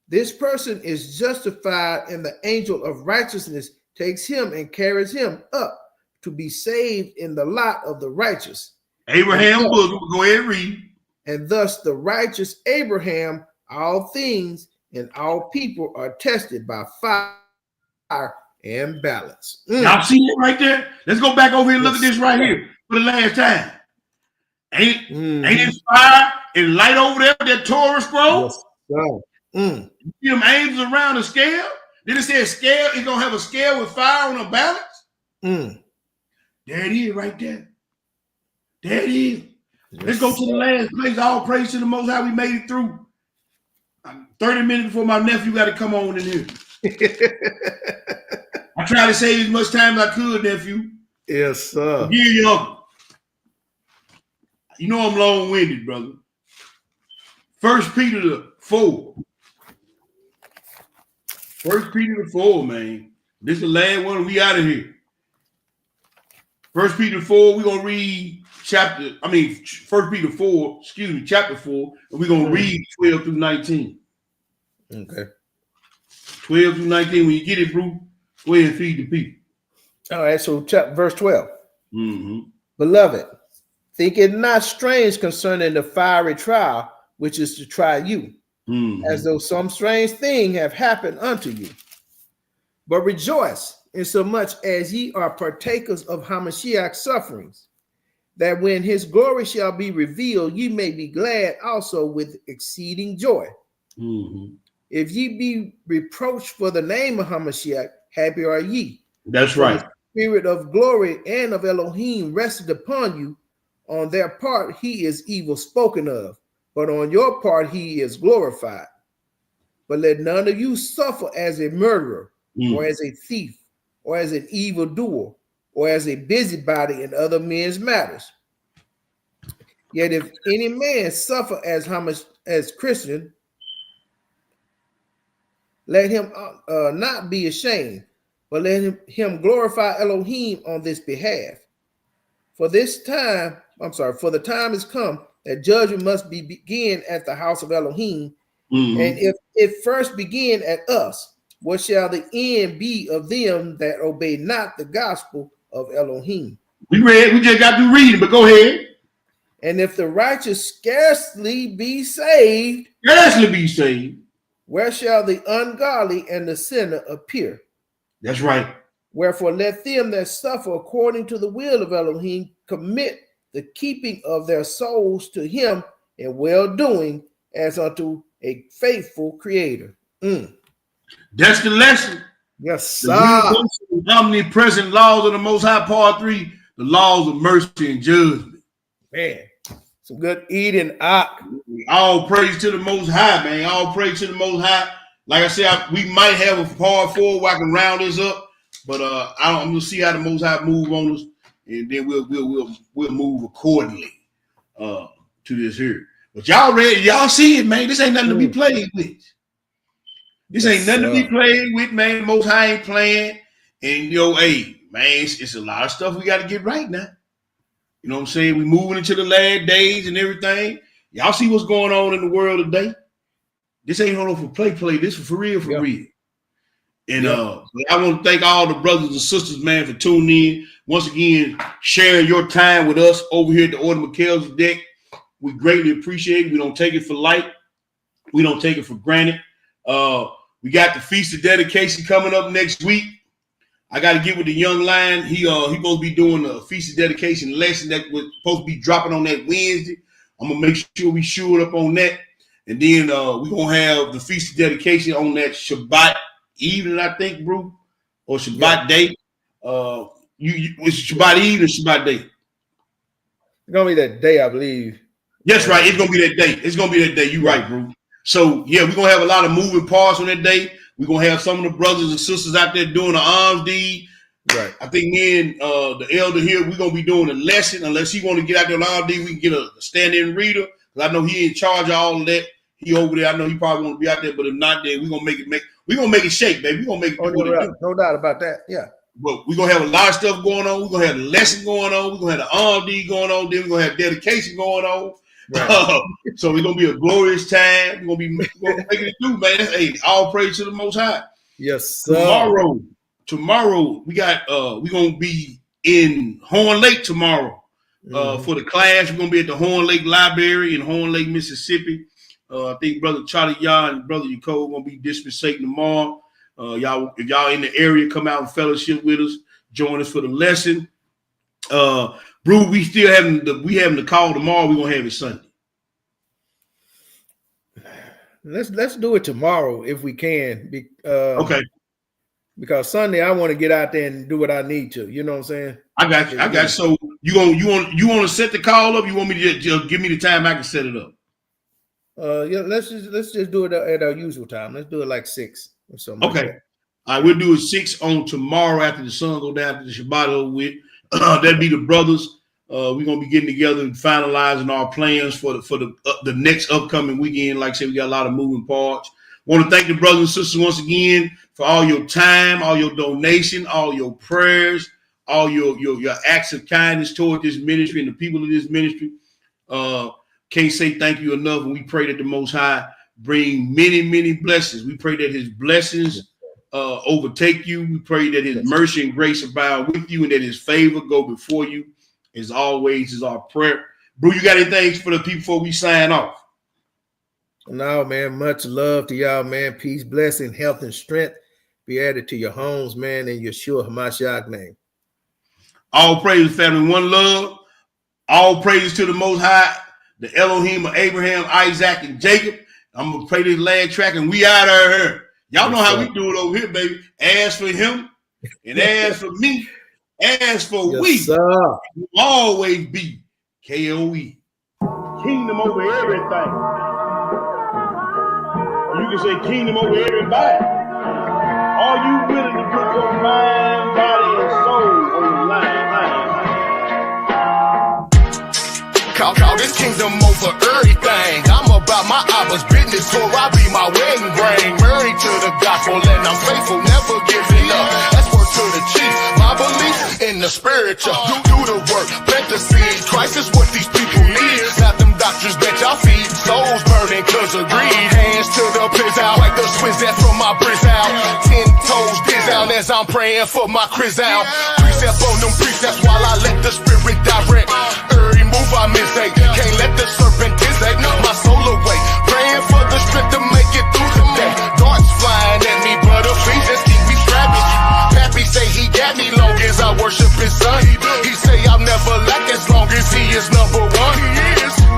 this person is justified, and the angel of righteousness takes him and carries him up to be saved in the lot of the righteous. Abraham bosom, go ahead and read. And thus the righteous Abraham, all things and all people are tested by fire and balance. Y'all see it right there? Let's go back over here and look at this right here for the last time. Ain't it fire and light over there with that Torah scroll? Yes, you see them angels around the scale? Then it says scale, it's gonna have a scale with fire on a balance. There it is right there. There it is. Let's go to the last place. All praise to the Most High. We made it through. 30 minutes before my nephew got to come on in here. I tried to save as much time as I could, nephew. Yes, sir. Forgive you, uncle. You know I'm long-winded, brother. 1 Peter 4. 1 Peter 4, man. This is the last one. We out of here. 1 Peter 4, we're going to read 1 Peter 4, chapter 4, and we're going to read 12 through 19. Okay. 12 through 19. When you get it, bro, go ahead and feed the people. All right, so verse 12. Mm-hmm. Beloved, think it not strange concerning the fiery trial, which is to try you, as though some strange thing have happened unto you. But rejoice, insomuch as ye are partakers of Hamashiach's sufferings, that when his glory shall be revealed, ye may be glad also with exceeding joy. Mm-hmm. If ye be reproached for the name of Hamashiach, happy are ye. That's right. The spirit of glory and of Elohim rested upon you. On their part, he is evil spoken of, but on your part, he is glorified. But let none of you suffer as a murderer, or as a thief, or as an evildoer, or as a busybody in other men's matters. Yet if any man suffer as Christian, let him not be ashamed, but let him glorify Elohim on this behalf. For the time has come that judgment must begin at the house of Elohim. And if it first begin at us, what shall the end be of them that obey not the gospel of Elohim? We just got to read it, but go ahead. And if the righteous scarcely be saved, where shall the ungodly and the sinner appear? That's right. Wherefore let them that suffer according to the will of Elohim commit the keeping of their souls to him in well-doing as unto a faithful creator. That's the lesson. Yes, sir. The omnipresent laws of the Most High, part 3, the laws of mercy and judgment. Man, some good eating. All praise to the Most High, man. All praise to the Most High. Like I said, we might have a part 4 where I can round this up, but I'm gonna see how the Most High move on us, and then we'll move accordingly to this here. But y'all ready? Y'all see it, man. This ain't nothing to be played with. This ain't nothing to be played with, man. The Most High ain't playing. And hey, man, it's a lot of stuff we got to get right now. You know what I'm saying? We moving into the last days and everything. Y'all see what's going on in the world today? This ain't no for play. This is for real, real. And I want to thank all the brothers and sisters, man, for tuning in. Once again, sharing your time with us over here at the Order McKell's deck. We greatly appreciate it. We don't take it for light. We don't take it for granted. We got the Feast of Dedication coming up next week. I got to get with the young lion. He supposed to be doing a Feast of Dedication lesson that was supposed to be dropping on that Wednesday. I'm going to make sure we shoot up on that. And then we're going to have the Feast of Dedication on that Shabbat evening, I think, bro, or Shabbat day. It's Shabbat evening or Shabbat day? It's going to be that day, I believe. That's right. It's going to be that day. It's going to be that day. You're right, bro. So, yeah, we're going to have a lot of moving parts on that day. We're going to have some of the brothers and sisters out there doing the alms deed. Right. I think me and the elder here, we're going to be doing a lesson. Unless he want to get out there on the alms deed, we can get a stand-in reader. Because I know he in charge of all of that. He over there. I know he probably want to be out there. But if not, then we're going to make it shake, baby. We're going to make it no doubt about that. Yeah. But we're going to have a lot of stuff going on. We're going to have the lesson going on. We're going to have the alms deed going on. Then we're going to have dedication going on. Right. So it's gonna be a glorious time. We're gonna make it do, man. Hey, all praise to the Most High. Yes, sir. Tomorrow we got we're gonna be in Horn Lake tomorrow for the class. We're gonna be at the Horn Lake Library in Horn Lake, Mississippi. I think Brother Charlie Yah and Brother Yacob gonna be dispensating tomorrow. Y'all, if y'all in the area, come out and fellowship with us. Join us for the lesson. Bro, we still having the call tomorrow. We're gonna have it Sunday. Let's do it tomorrow if we can. Okay. because Sunday I want to get out there and do what I need to. You know what I'm saying? I got you. I got you. So you want to set the call up? You want me to just give me the time I can set it up? Yeah, let's just do it at our usual time. Let's do it like 6 or something. Okay. Like that. All right, we'll do it 6 on tomorrow after the sun go down, after the Shabbat over with. That'd be the brothers. We're gonna be getting together and finalizing our plans for the next upcoming weekend. Like I said, we got a lot of moving parts. Want to thank the brothers and sisters once again for all your time, all your donation, all your prayers, all your acts of kindness toward this ministry and the people of this ministry. Can't say thank you enough. And we pray that the Most High bring many, many blessings. We pray that his blessings overtake you. We pray that his mercy and grace abide with you and that his favor go before you. As always, is our prayer. Bro, you got anything for the people before we sign off? No, man. Much love to y'all, man. Peace, blessing, health, and strength be added to your homes, man, in Yeshua HaMashiach name. All praise, family. One love. All praises to the Most High, the Elohim of Abraham, Isaac, and Jacob. I'm going to play this last track, and we out of here. Y'all know how we do it over here, baby. As for him, and as for me, as for we, will always be KOE. Kingdom over everything. You can say kingdom over everybody. Are you willing to put your mind, body, and soul on the line? Call this kingdom over everything. I'm about my Abba's business, so I be my wedding ring. Married to the gospel and I'm faithful, never giving up. That's word to the chief. My belief in the spiritual. Do the work, plant the seed. Christ is what these people need. Not them doctors that y'all feed. Souls burning cause of greed. Hands to the piss out, like the swins that from my brizz out. 10 toes diz out as I'm praying for my Chris out. Precept on them precepts while I let the spirit direct. Every move I miss, can't let the serpent dissect my soul away. Praying for the strength to make it through the day. Darts flying at me, but please just keep me strapped. Pappy say he got me long as I worship his son. He say I'll never lack as long as he is number one.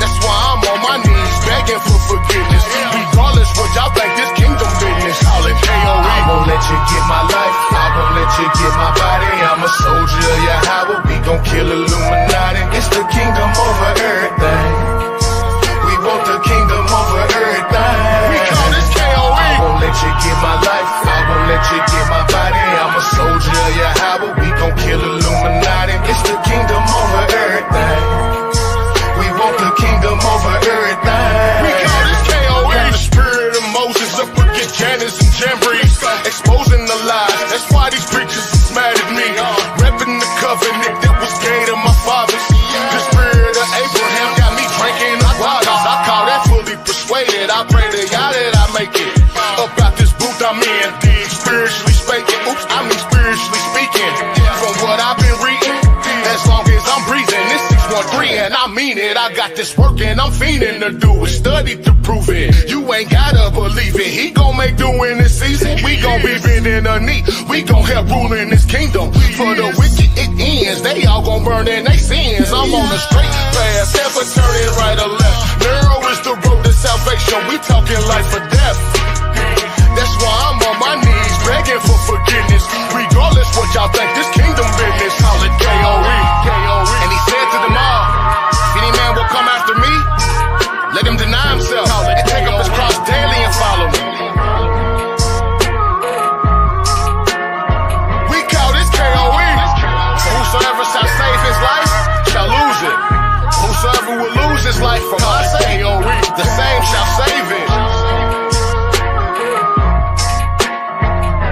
That's why I'm on my knees begging for forgiveness. Regardless what y'all think, this kingdom business. Call it KOE. I won't let you get my life. I won't let you get my body. I'm a soldier of Yahweh. We gon' kill Illuminati. It's the kingdom over everything. We want the kingdom over everything. We call this KOE. I won't let you get my life. I won't let you get my body. I'm a soldier of Yahweh. We gon' kill Illuminati. It's the kingdom over everything. We want the kingdom over everything. We call this KOE. The spirit of Moses up against Janus and Jambres, exposing the lies. That's why these preachers is mad at me. Repping the covenant that was gave to my fathers. The spirit of Abraham got me drinking the waters. I call that fully persuaded. I pray to God that I make it about this booth I'm in. Spiritually speaking, spiritually speaking. From what I've been reading, as long as I'm breathing, this 613 and I mean it. I got this work and I'm fiending to do it. Study to prove it. You ain't gotta believe it. He gon' make do in this season. We gon' be bending the knee. We gon' help rule in this kingdom. For the wicked it ends. They all gon' burn in their sins. I'm on the straight path, never turning right or left. Narrow is the road to salvation. We talking life or death. That's why I'm on my knees begging for forgiveness. Regardless what y'all think, this kingdom business. Call it KOE. And he said to them all, if any man will come after me, let him deny himself and take up his cross daily and follow me. We call this KOE. Whosoever shall save his life shall lose it. Whosoever will lose his life for my sake, the same shall save it.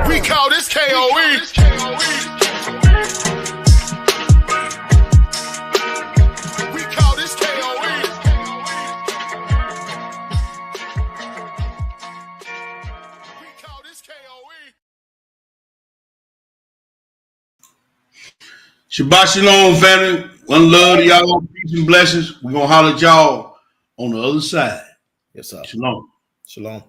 We call this KOE. We call this KOE. We call this KOE. Shabbat shalom, family. One love to y'all. Peace and blessings. We're going to holler at y'all on the other side. Yes, sir. Shalom. Shalom.